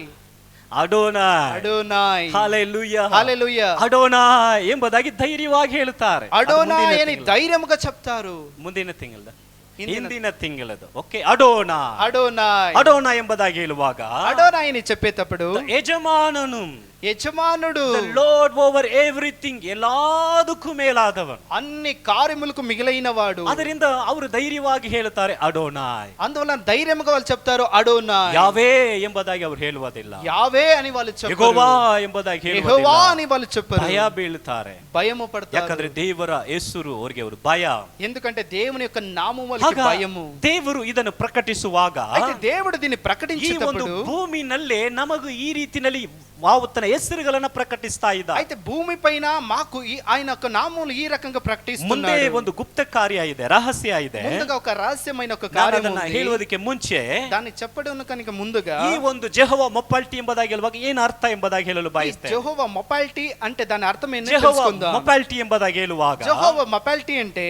Speaker 5: ಅಡೋನಾಯ್.
Speaker 6: అడోనాయ్.
Speaker 5: హల్లెలూయా.
Speaker 6: హల్లెలూయా.
Speaker 5: ಅಡೋನಾಯ್ ಎಂಬುದಾಗಿ ಧೈರ್ಯವಾಗಿ ಹೇಳುತ್ತಾರೆ.
Speaker 6: అడోనాయ్ అని ధైర్యముగా చెప్తారు.
Speaker 5: ಮುಂದಿನ ತಿಂಗಳದ ಹಿಂದಿನ ತಿಂಗಳದು. ಓಕೆ, ಅಡೋನಾಯ್.
Speaker 6: అడోనాయ్.
Speaker 5: ಅಡೋನಾಯ್ ಎಂಬುದಾಗಿ ಹೇಳುವಾಗ
Speaker 6: అడోనాయ్ అని చెప్పేటప్పుడు
Speaker 5: ಯಜಮಾನನು,
Speaker 6: యజమానుడు,
Speaker 5: లార్డ్ ఓవర్ ఎవ్రీథింగ్, ಎಲ್ಲದಕ್ಕೂ ಮೇಲಾದವನು,
Speaker 6: అన్ని కార్యములకు మిగిలైన వాడు.
Speaker 5: ಅದರಿಂದ ಅವರು ಧೈರ್ಯವಾಗಿ ಹೇಳುತ್ತಾರೆ ಅಡೋನಾಯ್.
Speaker 6: అందువల్ల ధైర్యముగా వాళ్ళు చెప్తారు అడోనాయ్.
Speaker 5: ಯಾವೇ ಎಂಬುದಾಗಿ ಅವರು ಹೇಳುವುದಿಲ್ಲ.
Speaker 6: యావే అని వాళ్ళు చెప్పరు.
Speaker 5: ಯೆಹೋವಾ ಎಂಬುದಾಗಿ
Speaker 6: యెహోవా
Speaker 5: ಹೇಳುವುದಿಲ್ಲ.
Speaker 6: అని వాళ్ళు చెప్పరు.
Speaker 5: ಭಯ ಬೀಳುತ್ತಾರೆ.
Speaker 6: భయము పడతారు.
Speaker 5: ಯಾಕಂದ್ರೆ ದೇವರ ಹೆಸರು ಅವರಿಗೆ ಅವರು ಭಯ.
Speaker 6: ఎందుకంటే దేవుని యొక్క నామం వాళ్ళకి భయము.
Speaker 5: ದೇವರು ಇದನ್ನು ಪ್ರಕಟಿಸುವಾಗ
Speaker 6: అయితే దేవుడు దీన్ని
Speaker 5: ಈ ಒಂದು
Speaker 6: ప్రకటించేటప్పుడు
Speaker 5: ಭೂಮಿನಲ್ಲೇ ನಮಗೂ ಈ ರೀತಿಯಲ್ಲಿ వావుతన ಹೆಸರುಗಳನ್ನ ಪ್ರಕಟಿಸ್ತಾ ಇದ್ದ.
Speaker 6: అయితే భూమి పైన మాకు ఆయన యొక్క నామములు ఈ రకంగా
Speaker 5: ಮುಂದೆ
Speaker 6: ప్రకటిస్తున్నాడు.
Speaker 5: ಒಂದು ಗುಪ್ತ ಕಾರ್ಯ ಇದೆ, ರಹಸ್ಯ ಇದೆ.
Speaker 6: ముందుగా ఒక రహస్యమైన ఒక
Speaker 5: ನಾನು
Speaker 6: కార్యం
Speaker 5: ಅದನ್ನ
Speaker 6: ఉంది.
Speaker 5: ಹೇಳುವುದಕ್ಕೆ ಮುಂಚೆ
Speaker 6: దాన్ని చెప్పడం కనుక ముందుగా
Speaker 5: ಈ ಒಂದು ಜೆಹೋವ ಮೊಪಾಲ್ಟಿ ಎಂಬುದಾಗಿ ಹೇಳುವಾಗ ಏನು ಅರ್ಥ ಎಂಬುದಾಗಿ ಹೇಳಲು ಬಯಸ್ತೇನೆ.
Speaker 6: జెహోవా మొపాలిటీ అంటే దాని అర్థం ఏంటో
Speaker 5: ಜೆಹೋವ
Speaker 6: తెలుసుకుందాం.
Speaker 5: ಮೊಪಾಲ್ಟಿ ಎಂಬುದಾಗಿ ಹೇಳುವಾಗ
Speaker 6: జెహోవా మొపాలిటీ అంటే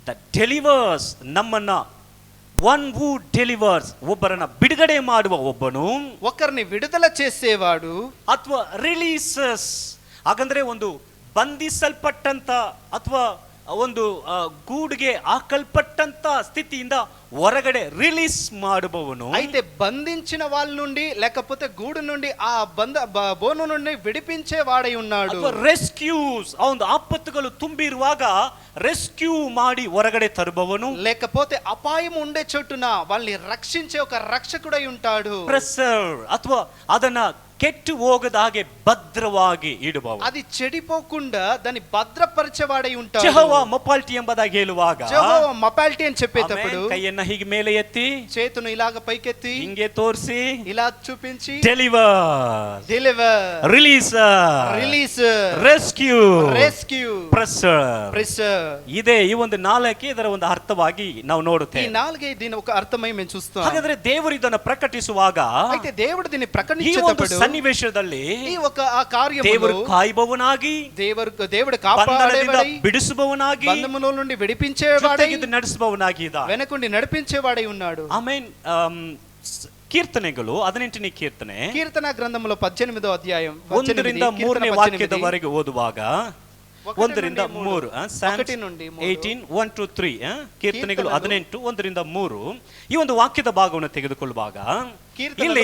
Speaker 5: ದ ಡೆಲಿವರ್ಸ್, ನಮ್ಮನ್ನ ಒನ್ ಹೂ ಡೆಲಿವರ್ಸ್, ಒಬ್ಬರನ್ನ ಬಿಡುಗಡೆ ಮಾಡುವ ಒಬ್ಬನು,
Speaker 6: ఒకరిని విడుదల చేసేవాడు,
Speaker 5: ಅಥವಾ ರಿಲೀಸಸ್, ಹಾಗಂದ್ರೆ ಒಂದು ಬಂಧಿಸಲ್ಪಟ್ಟಂತ ಅಥವಾ ಒಂದು ಗೂಡಿಗೆ ಹಾಕಲ್ಪಟ್ಟಂತ ಸ್ಥಿತಿಯಿಂದ ಹೊರಗಡೆ ರಿಲೀಸ್ ಮಾಡುವವನು.
Speaker 6: అయితే బంధించిన వాళ్ళ నుండి లేకపోతే గూడు నుండి ఆ బోను నుండి విడిపించే వాడై ఉన్నాడు.
Speaker 5: ರೆಸ್ಕ್ಯೂಸ್, ಆ ಒಂದು ಆಪತ್ತುಗಳು ತುಂಬಿರುವಾಗ ರೆಸ್ಕ್ಯೂ ಮಾಡಿ ಹೊರಗಡೆ ತರುವವನು.
Speaker 6: లేకపోతే అపాయం ఉండే చోటున వాళ్ళని రక్షించే ఒక రక్షకుడై ఉంటాడు.
Speaker 5: ಪ್ರೆಸರ್, ಅಥವಾ ಅದನ್ನ ಕೆಟ್ಟು ಹೋಗದ ಹಾಗೆ ಭದ್ರವಾಗಿ ಇಡುವವ.
Speaker 6: అది చెడిపోకుండా దాన్ని భద్రపరిచేవాడై ఉంటాడు.
Speaker 5: ಜೆಹೋವ ಮೊಪಾಲ್ಟಿ ಎಂಬುದಾಗಿ ಹೇಳುವಾಗ
Speaker 6: జెహోవా మొపాలిటీ అని చెప్పేటప్పుడు
Speaker 5: ಕೈಯನ್ನ ಹೀಗೆ ಮೇಲೆ ಎತ್ತಿ
Speaker 6: చేతును ఇలాగ పైకెత్తి
Speaker 5: ಹಿಂಗೆ ತೋರಿಸಿ
Speaker 6: ఇలా చూపించి
Speaker 5: deliver,
Speaker 6: deliver,
Speaker 5: release,
Speaker 6: release,
Speaker 5: rescue,
Speaker 6: rescue,
Speaker 5: pressure
Speaker 6: pressure.
Speaker 5: ಇದೆ. ಈ ಒಂದು ನಾಲ್ಕೆ ಇದರ ಒಂದು ಅರ್ಥವಾಗಿ ನಾವು
Speaker 6: ఈ
Speaker 5: ನೋಡುತ್ತೇವೆ.
Speaker 6: నాలుగే దీని ఒక అర్థమై మేము చూస్తాం.
Speaker 5: ಹಾಗಾದ್ರೆ ದೇವರು ಇದನ್ನು ಪ್ರಕಟಿಸುವಾಗ
Speaker 6: అయితే దేవుడు దీన్ని
Speaker 5: ಈ ಒಂದು
Speaker 6: ప్రకటించేటప్పుడు
Speaker 5: ಸನ್ನಿವೇಶದಲ್ಲಿ
Speaker 6: ఈ ఒక ఆ కార్యములో
Speaker 5: ದೇವರು ಕಾಯುವವನಾಗಿ,
Speaker 6: దేవుడు
Speaker 5: ಬಂಧನದಿಂದ
Speaker 6: కాపాడేవాడై,
Speaker 5: బిడిಸುವವನಾಗಿ,
Speaker 6: బంధముల నుండి విడిపించేవాడై,
Speaker 5: ಜೊತೆಗಿದ್ದು ನಡೆಸುವವನಾಗಿ ಇದ್ದ.
Speaker 6: వెనకుండి నడిపించేవాడై ఉన్నాడు.
Speaker 5: ಆಮೇನ್. ಕೀರ್ತನೆಗಳು 18ನೇ ಕೀರ್ತನೆ
Speaker 6: కీర్తన గ్రంథంలో 18వ అధ్యాయం
Speaker 5: 1ರಿಂದ 3ನೇ ವಾಕ್ಯದವರೆಗೆ ಓದುವಾಗ 1ರಿಂದ 3, 18 1 to 3, ಕೀರ್ತನೆಗಳು 18 1ರಿಂದ 3, ಈ ಒಂದು ವಾಕ್ಯದ ಭಾಗವನ್ನು ತೆಗೆದುಕೊಳ್ಳುವಾಗ ಇಲ್ಲಿ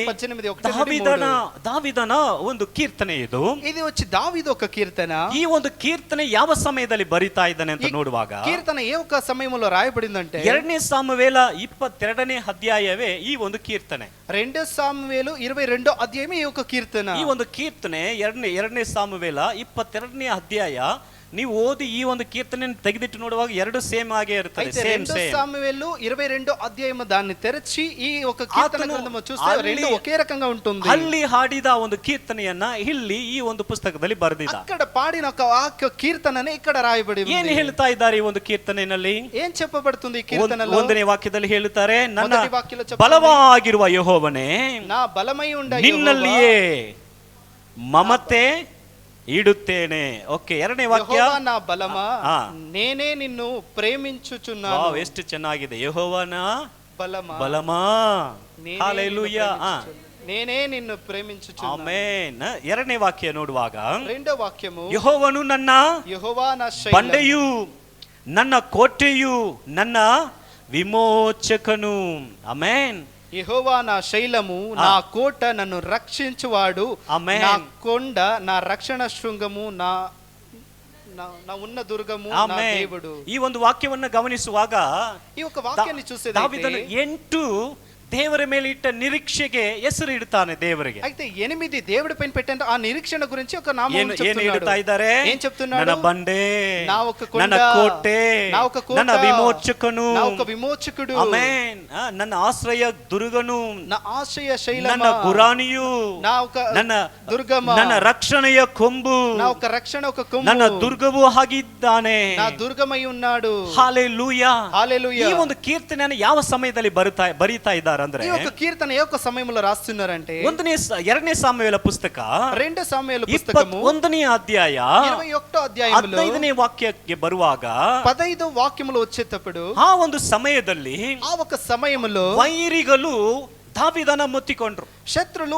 Speaker 5: ದಾವೀದನ ಒಂದು ಕೀರ್ತನೆ ಇದು.
Speaker 6: ఇది వచ్చి దావీదు ఒక కీర్తన.
Speaker 5: ಈ ಒಂದು ಕೀರ್ತನೆ ಯಾವ ಸಮಯದಲ್ಲಿ ಬರಿತಾ ಇದ್ದಾನೆ ಅಂತ ನೋಡುವಾಗ
Speaker 6: కీర్తన ఏ ఒక సమయంలో రాయబడిందంటే
Speaker 5: 2ನೇ ಸಾಮುವೇಲ 22ನೇ ಅಧ್ಯಾಯವೇ ಈ ಒಂದು ಕೀರ್ತನೆ.
Speaker 6: 2 సామువేలు 22వ అధ్యాయం ఈ ఒక కీర్తన.
Speaker 5: ಈ ಒಂದು ಕೀರ್ತನೆ 2ನೇ ಸಾಮುವೇಲ 22ನೇ ಅಧ್ಯಾಯ ನೀವು ಓದಿ ಈ ಒಂದು ಕೀರ್ತನೆಯನ್ನು ತೆಗೆದಿಟ್ಟು ನೋಡುವಾಗ ಎರಡು ಸೇಮ್ ಆಗೇ ಇರುತ್ತದೆ. Same same.
Speaker 6: సామువేలు 22వ అధ్యాయం దాన్ని తెరచి ఈ ఒక కీర్తన గ్రంథము చూస్తే రెండు ఒకే రకంగా ఉంటుంది.
Speaker 5: ಅಲ್ಲಿ ಹಾಡಿದ ಒಂದು ಕೀರ್ತನೆಯನ್ನ ಇಲ್ಲಿ ಈ ಒಂದು ಪುಸ್ತಕದಲ್ಲಿ ಬರೆದಿದ್ದ.
Speaker 6: అక్కడ పాడిన ఒక కీర్తననే ఇక్కడ రాయబడి ఉంది.
Speaker 5: ಏನು ಹೇಳ್ತಾ ಇದ್ದಾರೆ ಈ ಒಂದು ಕೀರ್ತನೆಯಲ್ಲಿ?
Speaker 6: ఏం చెప్పబడుతుంది ఈ కీర్తనలో?
Speaker 5: 1ನೇ ವಾಕ್ಯದಲ್ಲಿ ಹೇಳುತ್ತಾರೆ, ನನ್ನ
Speaker 6: మొదటి వాక్యంలో చెప్పబడింది,
Speaker 5: ಬಲವಾಗಿರುವ ಯೆಹೋವನೇ
Speaker 6: నా బలమై ఉండ
Speaker 5: ನಿನ್ನಲ್ಲಿಯೇ ಮಮತೆ ಇಡುತ್ತೇನೆ. ಓಕೆ, 2ನೇ ವಾಕ್ಯ,
Speaker 6: యెహోవా నా బలమా, నేనే నిన్ను ప్రేమించుచున్నాను.
Speaker 5: ವಾವ್, ಎಷ್ಟು ಚೆನ್ನಾಗಿದೆ. ಯೆಹೋವನ
Speaker 6: బలమా,
Speaker 5: ಬಲಮಾ, ಹಲ್ಲೆಲೂಯಾ.
Speaker 6: నేనే నిన్ను ప్రేమించుచున్నాను.
Speaker 5: ಆಮೆನ್. 2ನೇ ವಾಕ್ಯ ನೋಡುವಾಗ
Speaker 6: రెండో వాక్యము,
Speaker 5: ಯೆಹೋವನು ನನ್ನ
Speaker 6: యెహోవా నా శైలం,
Speaker 5: ಬಂಡೆಯು, ನನ್ನ ಕೋಟೆಯು, ನನ್ನ ವಿಮೋಚಕನು. ಆಮೆನ್.
Speaker 6: యెహోవా నా శైలము, నా కోట, నన్ను రక్షించువాడు, నా కొండ, నా రక్షణ శృంగము, నా ఉన్న దుర్గము, నా దేవుడు.
Speaker 5: ಈ ಒಂದು ವಾಕ್ಯವನ್ನು ಗಮನಿಸುವಾಗ
Speaker 6: ఈ ఒక వాక్యాన్ని చూసేదైతే
Speaker 5: దావీದನು 8 ದೇವರ ಮೇಲೆ ಇಟ್ಟ ನಿರೀಕ್ಷೆಗೆ ಹೆಸರು ಇಡ್ತಾನೆ ದೇವರಿಗೆ.
Speaker 6: అయితే 8 దేవుడి పైన పెట్టిన ఆ నిరీక్షణ గురించి ఒక నామం
Speaker 5: ಏನು
Speaker 6: చెప్తున్నాడు.
Speaker 5: ಇಡ್ತಾ ಇದ್ದಾರೆ?
Speaker 6: ఏం చెప్తున్నాడు?
Speaker 5: ನನ್ನ ಬಂಡೆ,
Speaker 6: నా ఒక కొండ,
Speaker 5: ನನ್ನ ಕೋಟೆ,
Speaker 6: నా ఒక కోట,
Speaker 5: ನನ್ನ ವಿಮೋಚಕನು,
Speaker 6: నా ఒక విమోచకుడు,
Speaker 5: ಆಮೆನ್. ನನ್ನ ಆಶ್ರಯ ದುರ್ಗನು,
Speaker 6: నా ఆశ్రయ శైలము,
Speaker 5: ನನ್ನ ಗುರಾಣಿಯು,
Speaker 6: నా ఒక
Speaker 5: ನನ್ನ
Speaker 6: దుర్గమ,
Speaker 5: ನನ್ನ ರಕ್ಷಣೆಯ ಕೊಂಬು,
Speaker 6: నా ఒక రక్షణ ఒక కొమ్ము,
Speaker 5: ನನ್ನ ದುರ್ಗವು ಆಗಿದ್ದಾನೆ.
Speaker 6: నా దుర్గమై ఉన్నాడు.
Speaker 5: Hallelujah,
Speaker 6: hallelujah.
Speaker 5: ಈ ಒಂದು ಕೀರ್ತನೆಯನ್ನು ಯಾವ ಸಮಯದಲ್ಲಿ ಬರೀತಾ ಇದ್ದಾರೆ ಅಂದ್ರೆ,
Speaker 6: ఈ యొక్క కీర్తన ఏ ఒక్క సమయంలో రాస్తున్నారంటే
Speaker 5: 2 ಸಾಮುವೇಲ ಪುಸ್ತಕ
Speaker 6: 2 సాముయేలు పుస్తకము
Speaker 5: 21ನೇ ಅಧ್ಯಾಯ
Speaker 6: 21వ అధ్యాయములో
Speaker 5: 15ನೇ ವಾಕ್ಯಕ್ಕೆ ಬರುವಾಗ
Speaker 6: 15వ వాక్యములు వచ్చేటప్పుడు
Speaker 5: ಆ ಒಂದು ಸಮಯದಲ್ಲಿ
Speaker 6: ఆ ఒక సమయములో
Speaker 5: ವೈರಿಗಳು ದಾವೀದನ ಮುತ್ತಿಕೊಂಡ್ರು.
Speaker 6: శత్రులు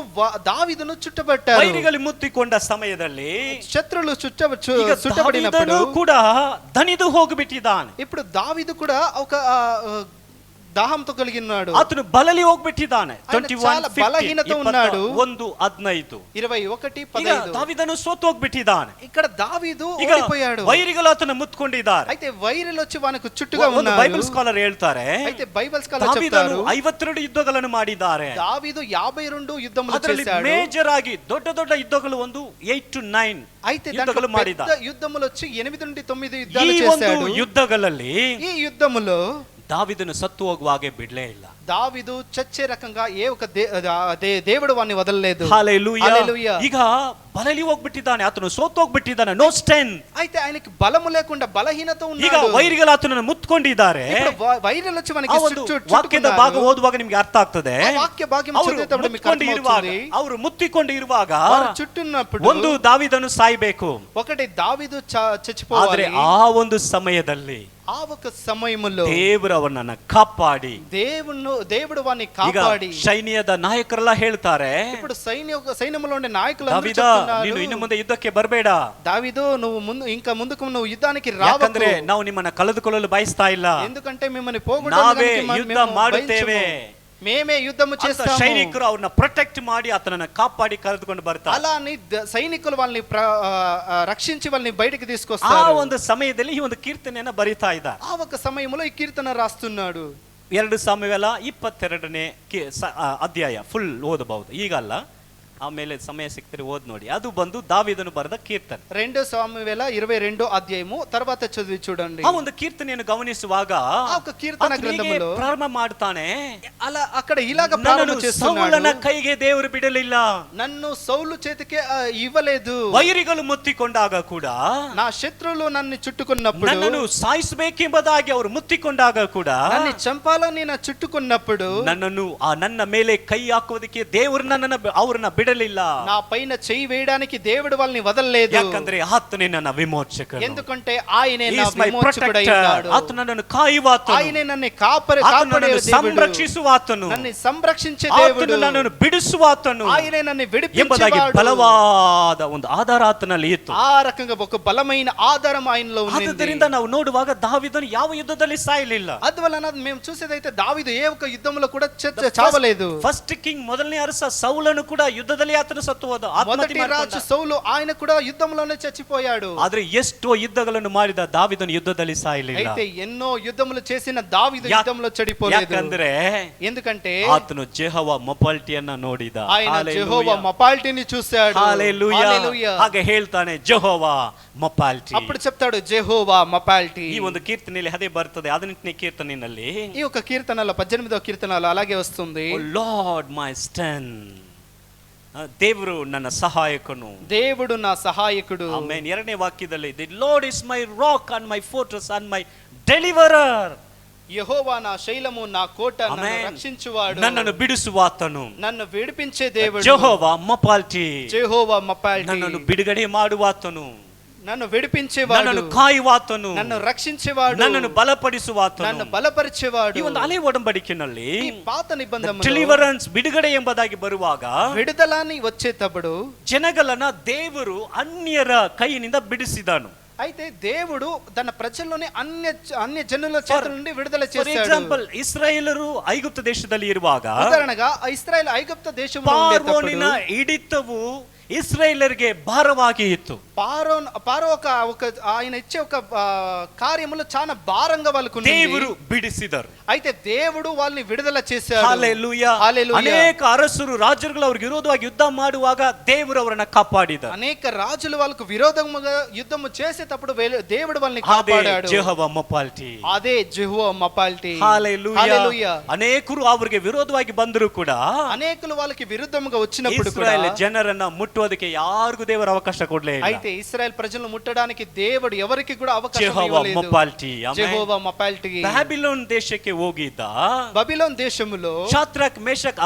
Speaker 6: దావీదును చుట్టబట్టారు.
Speaker 5: ವೈರಿಗಳು ಮುತ್ತಿಕೊಂಡ ಸಮಯದಲ್ಲಿ
Speaker 6: శత్రులు
Speaker 5: ಈಗ
Speaker 6: చుట్టబడినప్పుడు
Speaker 5: ದಾವೀದನು ಕೂಡ ದಣಿದು ಹೋಗ್ಬಿಟ್ಟಿದ್ದಾನೆ.
Speaker 6: ఇప్పుడు దావీదు కూడా ఒక దాహంతో కలిగి ఉన్నాడు.
Speaker 5: అతను బలలి ಹೋಗ್ಬಿಟ್ಟಿದ್ದಾನೆ.
Speaker 6: చాలా బలహీనత ఉన్నాడు.
Speaker 5: 1:15
Speaker 6: 21:15
Speaker 5: దావీదను సోತು ಹೋಗ್ಬಿಟ್ಟಿದ್ದಾನೆ.
Speaker 6: ఇక్కడ దావీదు
Speaker 5: ಈಗ
Speaker 6: ఓడిపోయాడు.
Speaker 5: ವೈರಿಗಳು అతను ಮುತ್ತಿಕೊಂಡಿದ್ದಾರೆ.
Speaker 6: అయితే వైరిలు వచ్చి వానికి చుట్టుగా
Speaker 5: ಒಂದು
Speaker 6: ఉన్నారు.
Speaker 5: ಬೈಬಲ್ ಸ್ಕಾಲರ್ ಹೇಳ್ತಾರೆ,
Speaker 6: అయితే బైబిల్ స్కాలర్
Speaker 5: దావీదను
Speaker 6: చెప్తారు
Speaker 5: 52 ಯುದ್ಧಗಳನ್ನು ಮಾಡಿದ್ದಾರೆ.
Speaker 6: దావీదు 52 యుద్ధములు
Speaker 5: ಅದರಲ್ಲಿ
Speaker 6: చేశాడు.
Speaker 5: ಮೇಜರ್ ಆಗಿ ದೊಡ್ಡ ದೊಡ್ಡ ಯುದ್ಧಗಳು ಒಂದು 8 to 9
Speaker 6: అయితే
Speaker 5: యుద్ధಗಳು
Speaker 6: దాంట్లో
Speaker 5: ಮಾಡಿದ.
Speaker 6: పెద్ద యుద్ధములు వచ్చి 8 నుండి 9
Speaker 5: ಈ
Speaker 6: యుద్ధాలు
Speaker 5: ಒಂದು
Speaker 6: చేశాడు.
Speaker 5: ಯುದ್ಧಗಳಲ್ಲಿ
Speaker 6: ఈ యుద్ధములో
Speaker 5: దావీదును సత్తు ಹೋಗುವ ಹಾಗೆ ಬಿಡ್ಲೇ ಇಲ್ಲ.
Speaker 6: దావీదు చచ్చే రకంగా ఏ ఒక దేవుడు వాన్ని వదలలేదు.
Speaker 5: హల్లెలూయా.
Speaker 6: హల్లెలూయా.
Speaker 5: ಈಗ ಬಲಲಿ ಹೋಗ್ಬಿಟ್ಟಿದ್ದಾನೆ, ಆತನು ಸೋತು ಹೋಗ್ಬಿಟ್ಟಿದ್ದಾನೆ. No strength.
Speaker 6: అయితే ఆయనకి బలము లేకుండా బలహీనత
Speaker 5: ಈಗ
Speaker 6: ఉన్నాడు.
Speaker 5: ವೈರಿಗಳು ಆತನನ್ನು ಮುತ್ತಿಕೊಂಡಿದ್ದಾರೆ.
Speaker 6: ఇప్పుడు వైరల్ వచ్చి
Speaker 5: ಆ
Speaker 6: మనకి
Speaker 5: ಒಂದು ವಾಕ್ಯದ ಭಾಗ ಓದುವಾಗ ನಿಮಗೆ ಅರ್ಥ ಆಗ್ತದೆ.
Speaker 6: ఆ వాక్య భాగం
Speaker 5: ಅವರು
Speaker 6: చదివేటప్పుడు మీకు
Speaker 5: ಮುತ್ತಿಕೊಂಡಿರುವಾಗ,
Speaker 6: అర్థమవుతుంది.
Speaker 5: ಅವರು ಮುತ್ತಿಕೊಂಡು ಇರುವಾಗ
Speaker 6: వారు చుట్టున్నప్పుడు
Speaker 5: ಒಂದು దావీದನು ಸಾಯಬೇಕು.
Speaker 6: ఒకటి దావీదు
Speaker 5: ಆದ್ರೆ
Speaker 6: చచ్చిపోవాలి.
Speaker 5: ಆ ಒಂದು ಸಮಯದಲ್ಲಿ
Speaker 6: ఆ ఒక సమయములో
Speaker 5: ದೇವರು ಅವನನ್ನ ಕಾಪಾಡಿ,
Speaker 6: దేవుడు వాన్ని
Speaker 5: ಈಗ
Speaker 6: కాపాడి,
Speaker 5: ಸೈನ್ಯದ ನಾಯಕರೆಲ್ಲ ಹೇಳ್ತಾರೆ,
Speaker 6: ఇప్పుడు సైన్యములో ఉండే నాయకులు
Speaker 5: దావీదా ನೀನು ಇನ್ನು ಮುಂದೆ ಯುದ್ಧಕ್ಕೆ ಬರಬೇಡ.
Speaker 6: దావీదు నువ్వు నువ్వు యుద్ధానికి
Speaker 5: ಯಾಕಂದ್ರೆ
Speaker 6: రావద్దు.
Speaker 5: ನಾವು ನಿಮ್ಮನ್ನ ಕಳೆದುಕೊಳ್ಳಲು ಬಯಸ್ತಾ ಇಲ್ಲ.
Speaker 6: ఎందుకంటే మిమ్మల్ని
Speaker 5: ನಾವೇ
Speaker 6: పోగొట్టడానికి
Speaker 5: ಯುದ್ಧ ಮಾಡುತ್ತೇವೆ.
Speaker 6: మేమే యుద్ధము
Speaker 5: ಅಂತ
Speaker 6: చేస్తాము.
Speaker 5: ಸೈನಿಕರು ಅವ್ರನ್ನ ಪ್ರೊಟೆಕ್ಟ್ ಮಾಡಿ ಆತನನ್ನ ಕಾಪಾಡಿ ಕರೆದುಕೊಂಡು ಬರ್ತಾರೆ.
Speaker 6: అలా అని సైనికులు వాళ్ళని రక్షించి వాళ్ళని బయటికి
Speaker 5: ಆ
Speaker 6: తీసుకొస్తారు.
Speaker 5: ಒಂದು ಸಮಯದಲ್ಲಿ ಈ ಒಂದು ಕೀರ್ತನೆಯನ್ನ ಬರೀತಾ ಇದ್ದಾರೆ.
Speaker 6: ఆ ఒక సమయంలో ఈ కీర్తన రాస్తున్నాడు.
Speaker 5: 2 ಸಾಮುವೇಲ 22ನೇ ಅಧ್ಯಾಯ ಫುಲ್ ಓದಬಹುದು, ಈಗ ಅಲ್ಲ, ಆಮೇಲೆ ಸಮಯ ಸಿಕ್ತರೆ ಓದ್ ನೋಡಿ. ಅದು ಬಂದು ದಾವೀದನು ಬರೆದ ಕೀರ್ತನೆ.
Speaker 6: 2 సామువేల 22 అధ్యాయము తర్వాత చదివి చూడండి.
Speaker 5: ಆ ಒಂದು ಕೀರ್ತನೆಯನ್ನು ಗಮನಿಸುವಾಗ
Speaker 6: ఆ ఒక కీర్తన గ్రంథములో
Speaker 5: ಪ್ರಾರಂಭ ಮಾಡ್ತಾನೆ,
Speaker 6: అలా అక్కడ ఇలాగ ప్రారంభ చేస్తున్నాడు.
Speaker 5: ಸೌಲನ ಕೈಗೆ ದೇವರು ಬಿಡಲಿಲ್ಲ,
Speaker 6: నన్ను సౌలు చేతికి ఇవ్వలేదు.
Speaker 5: ವೈರಿಗಳು ಮುತ್ತಿಕೊಂಡಾಗ ಕೂಡ,
Speaker 6: నా శత్రువులు నన్ను చుట్టుకున్నప్పుడు,
Speaker 5: ನನ್ನನ್ನು ಸಾಯಿಸಬೇಕೆಂಬುದಾಗಿ ಅವರು ಮುತ್ತಿಕೊಂಡಾಗ ಕೂಡ,
Speaker 6: నన్ను చంపాలని నా చుట్టుకున్నప్పుడు,
Speaker 5: ನನ್ನನ್ನು ನನ್ನ ಮೇಲೆ ಕೈ ಹಾಕುವುದಕ್ಕೆ ದೇವರು ಅವ್ರನ್ನ ಬಿಡಲಿಲ್ಲ.
Speaker 6: నా పైన చెయ్యి వేయడానికి దేవుడు వాళ్ళని వదలలేదు.
Speaker 5: ಯಾಕಂದ್ರೆ ಆತನೇ ನನ್ನ ವಿಮೋಚಕನು.
Speaker 6: ఎందుకంటే ఆయనే
Speaker 5: He
Speaker 6: నా
Speaker 5: is my
Speaker 6: విమోచకుడై
Speaker 5: protector.
Speaker 6: ఉన్నాడు.
Speaker 5: ಆತನು ನನ್ನನ್ನು ಕಾಯುವಾತನು,
Speaker 6: ఆయనే నన్ను కాపాడే దేవుడు,
Speaker 5: ಸಂರಕ್ಷಿಸುವಾತನು,
Speaker 6: నన్ను సంరక్షించే
Speaker 5: ಆತನು
Speaker 6: దేవుడు,
Speaker 5: ನನ್ನನ್ನು ಬಿಡಿಸುವಾತನು
Speaker 6: ఆయనే నన్ను
Speaker 5: ಎಂಬುದಾಗಿ
Speaker 6: విడిపించేవాడు.
Speaker 5: ಬಲವಾದ ಒಂದು ಆಧಾರ ಆತನಲ್ಲಿ ಇತ್ತು.
Speaker 6: ఆ రకంగా ఒక బలమైన ఆధారం ఆయనలో ఉంది.
Speaker 5: ಆದ್ದರಿಂದ ನಾವು ನೋಡುವಾಗ ದಾವೀದನು ಯಾವ ಯುದ್ಧದಲ್ಲಿ ಸಾಯಲಿಲ್ಲ.
Speaker 6: అందువలన మేము చూసేదైతే దావీదు ఏ ఒక్క యుద్ధంలో కూడా చావలేదు.
Speaker 5: ಫಸ್ಟ್ ಕಿಂಗ್ ಮೊದಲನೇ ಅರಸ ಸೌಲನು ಕೂಡ ಯುದ್ಧದಲ್ಲಿ ಆತನು ಸತ್ತು ಹೋದ,
Speaker 6: మొదటి రాజు సౌలు ఆయన కూడా యుద్ధంలోనే చచ్చిపోయాడు.
Speaker 5: ಆದ್ರೆ ಎಷ್ಟೋ ಯುದ್ಧಗಳನ್ನು ಮಾಡಿದ ದಾವೀದನು ಯುದ್ಧದಲ್ಲಿ ಸಾಯಲಿಲ್ಲ.
Speaker 6: అయితే ఎన్నో యుద్ధములు చేసిన దావీదు యుద్ధంలో చెడిపోలేదు.
Speaker 5: ಯಾಕಂದ್ರೆ
Speaker 6: ఎందుకంటే
Speaker 5: ಆತನು ಯೆಹೋವ ಮೊಪಾಲ್ಟಿಯನ್ನ ನೋಡಿದ.
Speaker 6: ఆయన యెహోవా మొపాల్టిని చూశాడు.
Speaker 5: హల్లెలూయా. ಹಾಗೆ ಹೇಳ್ತಾನೆ ಯೆಹೋವ ಮೊಪಾಲ್ಟಿ.
Speaker 6: అప్పుడు చెప్తాడు యెహోవా మొపాల్టి.
Speaker 5: ಈ ಒಂದು ಕೀರ್ತನೆಯಲ್ಲಿ ಅದೇ ಬರ್ತದೆ. 18ನೇ ಕೀರ್ತನೆಯಲ್ಲಿ
Speaker 6: ఈ ఒక కీర్తనలో 18వ కీర్తనలో అలాగే వస్తుంది.
Speaker 5: ಓ ಲಾರ್ಡ್ ಮೈ ಸ್ಟ್ರೆಂತ್, ದೇವರು ನನ್ನ ಸಹಾಯಕನು,
Speaker 6: దేవుడు నా సహాయకుడు.
Speaker 5: ಆಮೆನ್. 2ನೇ ವಾಕ್ಯದಲ್ಲಿ the lord is my rock and my fortress and my deliverer.
Speaker 6: యెహోవా నా శైలము, నా కోట, నన్ను రక్షించువాడు,
Speaker 5: నన్ను బిడిಸುವಾತನು,
Speaker 6: నన్ను విడిపించే దేవుడు.
Speaker 5: యెహోవా మొపాల్ಟಿ,
Speaker 6: యెహోవా మొపాల్టి,
Speaker 5: నన్ను ಬಿಡುಗಡೆ ಮಾಡುವಾತನು,
Speaker 6: నన్ను విడిపించేవాడు,
Speaker 5: నన్ను ಕಾಯುವಾತನು,
Speaker 6: నన్ను రక్షించేవాడు,
Speaker 5: నన్ను ಬಲಪಡಿಸುವಾತನು.
Speaker 6: నన్ను బలపరిచేవాడు.
Speaker 5: ಈ ಒಂದು ಹಳೆ ಒಡಂಬಡಿಕೆಯಲ್ಲಿ
Speaker 6: ఈ పాత నిబంధనలో
Speaker 5: ಡೆಲಿವರೆನ್ಸ್ ಬಿಡುಗಡೆ ಎಂಬುದಾಗಿ ಬರುವಾಗ
Speaker 6: విడుదలని వచ్చేటప్పుడు
Speaker 5: ಜನಗಳನ್ನ ದೇವರು ಅನ್ಯರ ಕೈಯಿಂದ ಬಿಡಿಸಿದನು.
Speaker 6: అయితే దేవుడు తన ప్రజల్లోని అన్య జనుల చేతుల నుండి విడుదల
Speaker 5: ಫಾರ್
Speaker 6: చేశాడు.
Speaker 5: ಎಕ್ಸಾಂಪಲ್, ಇಸ್ರಾಯೇಲರು ಐಗುಪ್ತ ದೇಶದಲ್ಲಿ ಇರುವಾಗ
Speaker 6: ఉదాహరణగా ఇశ్రాయేలు ఐగుప్తు దేశంలో
Speaker 5: ಫಾರ್ವೋನಿನ
Speaker 6: ఉండేటప్పుడు
Speaker 5: ಹಿಡಿತವು ఇశ్రాయేలರಿಗೆ భారವಾಗಿ ఇತ್ತು.
Speaker 6: పారో ఒక ఆయన ఇచ్చే ఒక కార్యములు చాలా భారంగా వాళ్ళకు
Speaker 5: ದೇವರು ಬಿಡಿಸಿದರು.
Speaker 6: అయితే దేవుడు వాళ్ళని విడుదల చేశాడు.
Speaker 5: హల్లెలూయా. అనేక అరసురు రాజుಗಳು ಅವರಿಗೆ ವಿರೋಧವಾಗಿ ಯುದ್ಧ ಮಾಡುವಾಗ ದೇವರು ಅವರನ್ನು ಕಾಪಾಡಿದರು.
Speaker 6: అనేక రాజులు వాళ్ళకు విరోధముగా యుద్ధము చేసేటప్పుడు దేవుడు వాళ్ళని కాపాడాడు.
Speaker 5: యెహోవా మొపాల్టి.
Speaker 6: అదే యెహోవా మొపాల్టి.
Speaker 5: హల్లెలూయా. అనేకರು ಅವರಿಗೆ ವಿರೋಧವಾಗಿ ಬಂದರು ಕೂಡ,
Speaker 6: అనేకులు వాళ్ళకి విరుద్ధముగా వచ్చినప్పుడు కూడా
Speaker 5: ಇಸ್ರಾಯೇಲ್ ಜನರನ್ನ ಮುಟ್ಟುವುದಕ್ಕೆ ಯಾರಿಗೂ ದೇವರು ಅವಕಾಶ ಕೊಡಲೇ ಇಲ್ಲ.
Speaker 6: అయితే ఇశ్రాయేల్ ప్రజలను ముట్టడానికి దేవుడు ఎవరికి కూడా అవకాశం
Speaker 5: యెహోవా
Speaker 6: ఇవ్వలేదు.
Speaker 5: మొపాల్టి.
Speaker 6: యెహోవా మొపాల్టి.
Speaker 5: బాబిలోన్ దేశಕ್ಕೆ ಹೋಗಿದ್ದ
Speaker 6: బబిలోన్ దేశములో
Speaker 5: ಶಾದ್ರಕ್ ಮೇಷಕ್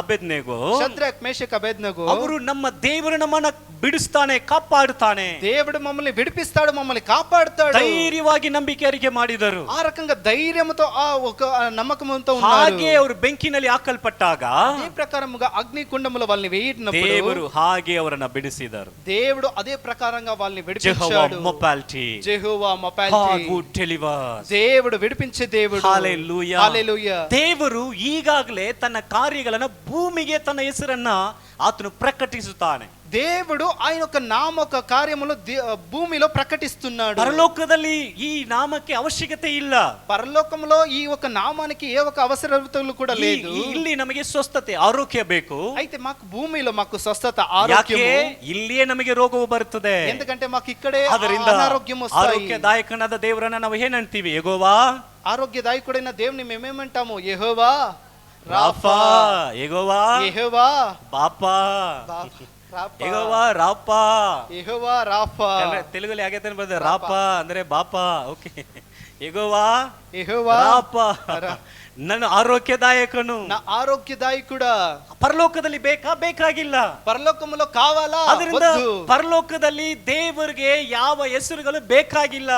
Speaker 5: ಅಬೇದ್ನೆಗೋ
Speaker 6: ಅವರು
Speaker 5: ನಮ್ಮ ದೇವರು ನಮ್ಮನ್ನ ಬಿಡಿಸ್ತಾನೆ, ಕಾಪಾಡುತ್ತಾನೆ.
Speaker 6: దేవుడు మమ్మల్ని విడిపిస్తాడు, మమ్మల్ని కాపాడుతాడు.
Speaker 5: ధైర్యವಾಗಿ ನಂಬಿಕೆ ಅರಿಕೆ ಮಾಡಿದರು.
Speaker 6: ఆ రకంగా ధైర్యంతో ఆ ఒక నమ్మకంతో ఉన్నారు.
Speaker 5: ಹಾಗೆ ಅವರು ಬೆಂಕಿನಲ್ಲಿ ಹಾಕಲ್ಪಟ್ಟಾಗ
Speaker 6: అదే ప్రకారముగా అగ్ని కుండములో వాళ్ళని వేయినప్పుడు
Speaker 5: ದೇವರು ಹಾಗೆ ಅವರನ್ನ ಬಿಡಿಸಿದರು.
Speaker 6: దేవుడు అదే ప్రకారంగా వాళ్ళని
Speaker 5: యెహోవా
Speaker 6: విడిపించాడు.
Speaker 5: మొపాల్టి.
Speaker 6: యెహోవా మొపాల్టి. దేవుడు విడిపించే దేవుడు.
Speaker 5: హల్లెలూయా.
Speaker 6: హల్లెలూయా.
Speaker 5: ದೇವರು ಈಗಾಗಲೇ ತನ್ನ ಕಾರ್ಯಗಳನ್ನು ಭೂಮಿಗೆ ತನ್ನ ಹೆಸರನ್ನ ಆತನು ಪ್ರಕಟಿಸುತ್ತಾನೆ.
Speaker 6: దేవుడు ఆయన ఒక నామ ఒక కార్యములు భూమిలో ప్రకటిస్తున్నాడు.
Speaker 5: పరలోకದಲ್ಲಿ ಈ ನಾಮಕ್ಕೆ ಅವಶ್ಯಕತೆ ಇಲ್ಲ.
Speaker 6: పరలోకంలో ఈ ఒక నామానికి ఏ ఒక అవసరతలు కూడా లేదు.
Speaker 5: ಇಲ್ಲಿ ನಮಗೆ ಸ್ವಸ್ಥತೆ, ಆರೋಗ್ಯ ಬೇಕು.
Speaker 6: అయితే మాకు భూమిలో మాకు స్వస్థత, ఆరోగ్యము.
Speaker 5: ಇಲ್ಲಿಯೇ ನಮಗೆ ರೋಗವು ಬರುತ್ತದೆ.
Speaker 6: ఎందుకంటే మాకు ఇక్కడే
Speaker 5: ಅದರಿಂದ
Speaker 6: ಅನಾರೋಗ್యం వస్తాయి.
Speaker 5: ಆರೋಗ್ಯದಾಯಕನಾದ ದೇವರನ್ನ ನಾವು ಏನಂತೀವಿ? ಯೆಹೋವಾ.
Speaker 6: ఆరోగ్యదాయకుడైన దేవుని మేమేమంటాము? యెహోవా
Speaker 5: రాఫా. యెహోవా.
Speaker 6: యెహోవా
Speaker 5: బాపా. యెహోవా రాపా.
Speaker 6: యెహోవా రాఫా.
Speaker 5: తెలుగులో ಯಾಕೆ ಬರ್ತದೆ? ರಾಪಾ ಅಂದ್ರೆ ಬಾಪಾ. ಓಕೆ. ಯೆಹೋವಾ.
Speaker 6: యెహోవా
Speaker 5: ರಾಪಾ. ನನ್ನ ಆರೋಗ್ಯದಾಯಕನು.
Speaker 6: నా ఆరోగ్యదాయకుడా.
Speaker 5: ಪರಲೋಕದಲ್ಲಿ ಬೇಕಾಗಿಲ್ಲ.
Speaker 6: పరలోకములో కావాలా?
Speaker 5: ಅದರಿಂದ పరలోకದಲ್ಲಿ ದೇವರಿಗೆ ಯಾವ ಹೆಸರುಗಳು ಬೇಕಾಗಿಲ್ಲ.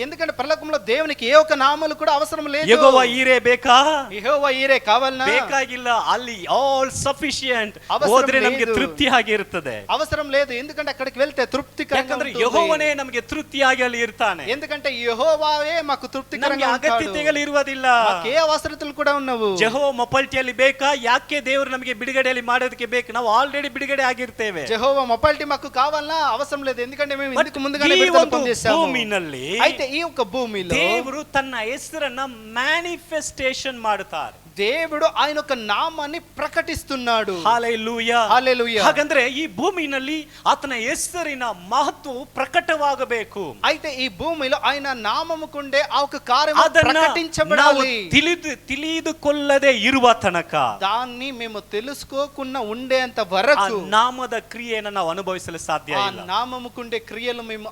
Speaker 6: ఎందుకంటే పరలోకంలో దేవునికి ఏ ఒక నామాలు కూడా అవసరం లేదు.
Speaker 5: యెహోవా ఈరే ಬೇಕಾ?
Speaker 6: యెహోవా ఈరే కావాలనా?
Speaker 5: ಬೇಕಾಗಿಲ್ಲ. ಅಲ್ಲಿ ಆಲ್ ಸಫಿಷಿಯಂಟ್. ಹೋದ್ರೆ ನಮಗೆ ತೃಪ್ತಿಯಾಗಿ ಇರುತ್ತದೆ.
Speaker 6: అవసరం లేదు, ఎందుకంటే అక్కడికి వెళ్తే తృప్తికరంగా
Speaker 5: ಯಾಕಂದ್ರೆ ಯೆಹೋವನೇ ನಮಗೆ ತೃಪ್ತಿಯಾಗಿ ಅಲ್ಲಿ ಇರ್ತಾನೆ.
Speaker 6: ఎందుకంటే యెహోవాయే మాకు తృప్తికరంగా ఉంటాడు.
Speaker 5: ಅಗತ್ಯತೆಗಳು ಇರುವುದಿಲ್ಲ.
Speaker 6: ఏ అవసరతలు కూడా ఉన్నವು.
Speaker 5: ಯೆಹೋವಾ ಮೊಪಾಲ್ಟಿಯಲ್ಲಿ ಬೇಕಾ? ಯಾಕೆ ದೇವರು ನಮಗೆ ಬಿಡುಗಡೆಯಲ್ಲಿ ಮಾಡೋದಕ್ಕೆ ಬೇಕು? ನಾವು ಆಲ್ರೆಡಿ ಬಿಡುಗಡೆ ಆಗಿರ್ತೇವೆ.
Speaker 6: యెహోవా మొపాల్టి మాకు కావాలనా? అవసరం లేదు, ఎందుకంటే మేము ఇందుకు ముందుగానే విడుదల పొందేశాము.
Speaker 5: ಭೂಮಿನಲ್ಲಿ
Speaker 6: అయితే ఈ ఒక భూమిలో
Speaker 5: ದೇವರು ತನ್ನ ಹೆಸರನ್ನ ಮ್ಯಾನಿಫೆಸ್ಟೇಷನ್ ಮಾಡುತ್ತಾರೆ.
Speaker 6: దేవుడు ఆయన ఒక నామాన్ని ప్రకటిస్తున్నాడు.
Speaker 5: హల్లెలూయా.
Speaker 6: హల్లెలూయా.
Speaker 5: ಹಾಗಂದ್ರೆ ಈ ಭೂಮಿನಲ್ಲಿ ಆತನ ಹೆಸರಿನ ಮಹತ್ವವು ಪ್ರಕಟವಾಗಬೇಕು.
Speaker 6: అయితే ఈ భూమిలో ఆయన నామముకుండే ఆ ఒక కార్యం ప్రకటించబడాలి.
Speaker 5: ತಿಳಿದುಕೊಳ್ಳದೆ ಇರುವ ತನಕ,
Speaker 6: దాన్ని మేము తెలుసుకోకుండా ఉండేంత వరకు
Speaker 5: ನಾಮದ ಕ್ರಿಯೆಯನ್ನು ನಾವು ಅನುಭವಿಸಲು ಸಾಧ್ಯ ಇಲ್ಲ.
Speaker 6: ఆ నామముకుండే క్రియలు మేము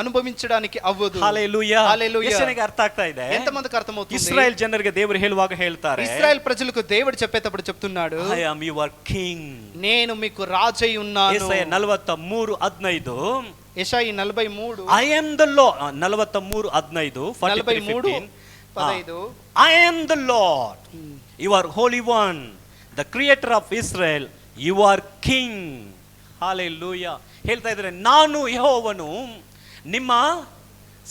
Speaker 6: అనుభవించడానికి అవ్వదు.
Speaker 5: హల్లెలూయా.
Speaker 6: హల్లెలూయా.
Speaker 5: ಎಷ್ಟನಿಗೆ ಅರ್ಥ ಆಗ್ತಾ ಇದೆ?
Speaker 6: ఎంతమందికి అర్థమవుతుంది?
Speaker 5: ಇಸ್ರಾಯೇಲ್ ಜನರಿಗೆ ದೇವರು ಹೇಳುವಾಗ ಹೇಳ್ತಾರೆ,
Speaker 6: ఇశ్రాయేల్ ప్రజలకు దేవుడు చెప్పేటప్పుడు చెప్తున్నాడు,
Speaker 5: ఐ యామ్ యువర్ కింగ్.
Speaker 6: నేను మీకు రాజై ఉన్నాను.
Speaker 5: యెషయా 43:15.
Speaker 6: యెషయా 43.
Speaker 5: I am the lord. 43:15.
Speaker 6: 43:15.
Speaker 5: I am the Lord, your holy one, the creator of Israel, your king. Hallelujah. ಹೇಳ್ತಾ ಇದ್ದಾರೆ, ನಾನು ಯೆಹೋವನು, ನಿಮ್ಮ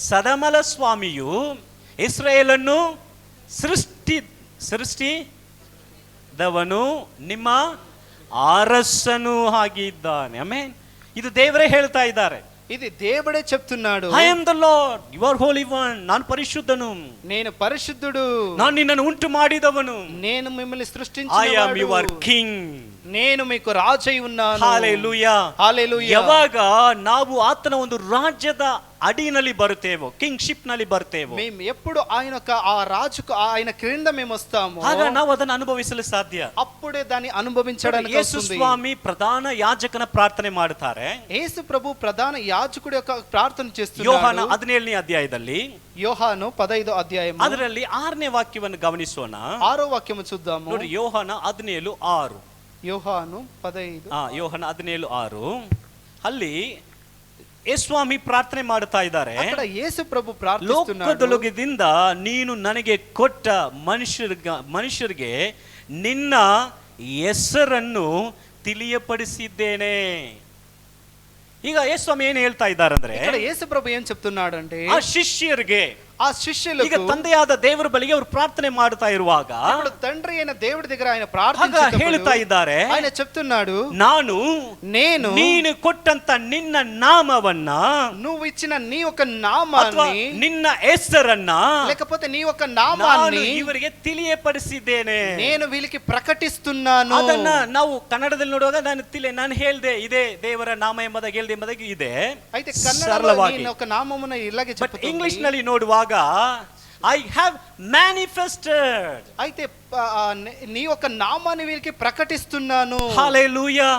Speaker 5: ಸದಮಲ ಸ್ವಾಮಿಯು, ಇಸ್ರಾಯೇಲನ್ನು ಸೃಷ್ಟಿಸಿದವನು, ನಿಮ್ಮ ಅರಸನು ಆಗಿದ್ದಾನೆ. ಆಮೆನ್. ಇದು ದೇವರೇ ಹೇಳ್ತಾ ಇದ್ದಾರೆ.
Speaker 6: ఇది దేవుడే చెప్తున్నాడు.
Speaker 5: I am the Lord, you are holy one. ನಾನು ಪರಿಶುದ್ಧನು,
Speaker 6: నేను పరిశుద్ధుడు.
Speaker 5: ನಾನು ನಿನ್ನನ್ನು ಉಂಟು ಮಾಡಿದವನು,
Speaker 6: నేను మిమ్మల్ని సృష్టించినవాడు.
Speaker 5: I am your king.
Speaker 6: నేను మీకు రాజై ఉన్నాను.
Speaker 5: హల్లెలూయా.
Speaker 6: హల్లెలూయా.
Speaker 5: ಯಾವಾಗ ನಾವು ಆತನ ಒಂದು ರಾಜ್ಯದ అడిನಲ್ಲಿ బరుతేవో, కింగ్‌షిప్ ನಲ್ಲಿ బరుతేవೋ,
Speaker 6: మేము ఎప్పుడు ఆయన ఆ రాజుకు ఆయన క్రింద మేము వస్తామో,
Speaker 5: ಆಗ ನಾವು ಅದನ್ನು ಅನುಭವಿಸಲು ಸಾಧ್ಯ.
Speaker 6: అప్పుడే దాన్ని అనుభవించడానికి
Speaker 5: ಯೇಸು ಸ್ವಾಮಿ ಪ್ರಧಾನ ಯಾಜಕನ ಪ್ರಾರ್ಥನೆ ಮಾಡುತ್ತಾರೆ.
Speaker 6: యేసు ప్రభు ప్రధాన యాజకుడి యొక్క ప్రార్థన చేస్తున్నారు.
Speaker 5: ಯೋಹಾನ 17ನೇ ಅಧ್ಯಾಯದಲ್ಲಿ,
Speaker 6: యోహాను 15వ అధ్యాయం
Speaker 5: ಅದರಲ್ಲಿ 6ನೇ ವಾಕ್ಯವನ್ನು ಗಮನಿಸೋಣ.
Speaker 6: 6వ వాక్యము చూద్దాము.
Speaker 5: ನೋಡಿ, ಯೋಹಾನ 17:6.
Speaker 6: యోహాను 15.
Speaker 5: ಯೋಹಾನ 17:6. ಅಲ್ಲಿ ಯೇಸುಸ್ವಾಮಿ ಪ್ರಾರ್ಥನೆ ಮಾಡುತ್ತಾ ಇದ್ದಾರೆ.
Speaker 6: ಅక్కడ ಯೇಸು ಪ್ರಭು ಪ್ರಾರ್ಥಿಸುತ್ತಿದ್ದಾರೆ,
Speaker 5: ಲೋಕದೊಳಗಿಂದ ನೀನು ನನಗೆ ಕೊಟ್ಟ ಮನುಷ್ಯರಿಗೆ ನಿನ್ನ ಹೆಸರನ್ನು ತಿಳಿಯಪಡಿಸಿದ್ದೇನೆ. ಈಗ ಯೇಸುಸ್ವಾಮಿ ಏನು ಹೇಳ್ತಾ ಇದ್ದಾರೆ ಅಂದ್ರೆ,
Speaker 6: ఇక్కడ యేసు ప్రభు ఏం చెప్తున్నాడు అంటే,
Speaker 5: ಆ ಶಿಷ್ಯರಿಗೆ,
Speaker 6: ఆ ఆ
Speaker 5: ಈಗ
Speaker 6: శిష్యులకు
Speaker 5: ತಂದೆಯಾದ ದೇವರ ಬಳಿಗೆ ಅವರು ಪ್ರಾರ್ಥನೆ ಮಾಡ್ತಾ ಇರುವಾಗ
Speaker 6: ఇప్పుడు తండ్రి అయిన దేవుడి దగ్గర ఆయన
Speaker 5: ಆಗ
Speaker 6: ప్రార్థించేటప్పుడు
Speaker 5: ಹೇಳ್ತಾ ಇದ್ದಾರೆ,
Speaker 6: ఆయన చెప్తున్నాడు,
Speaker 5: ನಾನು
Speaker 6: నేను
Speaker 5: ನೀನು ಕೊಟ್ಟಂತ ನಿನ್ನ ನಾಮವನ್ನ
Speaker 6: నువ్వు ఇచ్చిన నీ ఒక
Speaker 5: ಅಥವಾ
Speaker 6: నామాన్ని
Speaker 5: ನಿನ್ನ ಹೆಸರನ್ನ
Speaker 6: లేకపోతే నీ ఒక
Speaker 5: ನಾನು
Speaker 6: నామాన్ని
Speaker 5: ಇವರಿಗೆ ತಿಳಿಯಪಡಿಸಿದ್ದೇನೆ.
Speaker 6: నేను వీళ్ళకి ప్రకటిస్తున్నాను.
Speaker 5: ಅದನ್ನ ನಾವು ಕನ್ನಡದಲ್ಲಿ ನೋಡುವಾಗ ನಾನು ಹೇಳ್ದೆ ಇದೇ ದೇವರ ನಾಮ ಎಂಬುದಾಗಿ ಹೇಳ್ದೆ ಎಂಬುದಾಗಿ ಇದೆ
Speaker 6: అయితే కన్నడలో
Speaker 5: ಸರಳವಾಗಿ.
Speaker 6: నేను ఒక నామమున ఇలాగే
Speaker 5: ಬಟ್
Speaker 6: చెప్తుంది.
Speaker 5: ಇಂಗ್ಲಿಷ್ ನಲ್ಲಿ ನೋಡುವಾಗ ಐ ಹ್ಯಾವ್ ಮ್ಯಾನಿಫೆಸ್ಟೆಡ್.
Speaker 6: అయితే నీ ఒక నామాన్ని వీళ్ళకి ప్రకటిస్తున్నాను.
Speaker 5: ಹಲ್ಲೆಲೂಯಾ.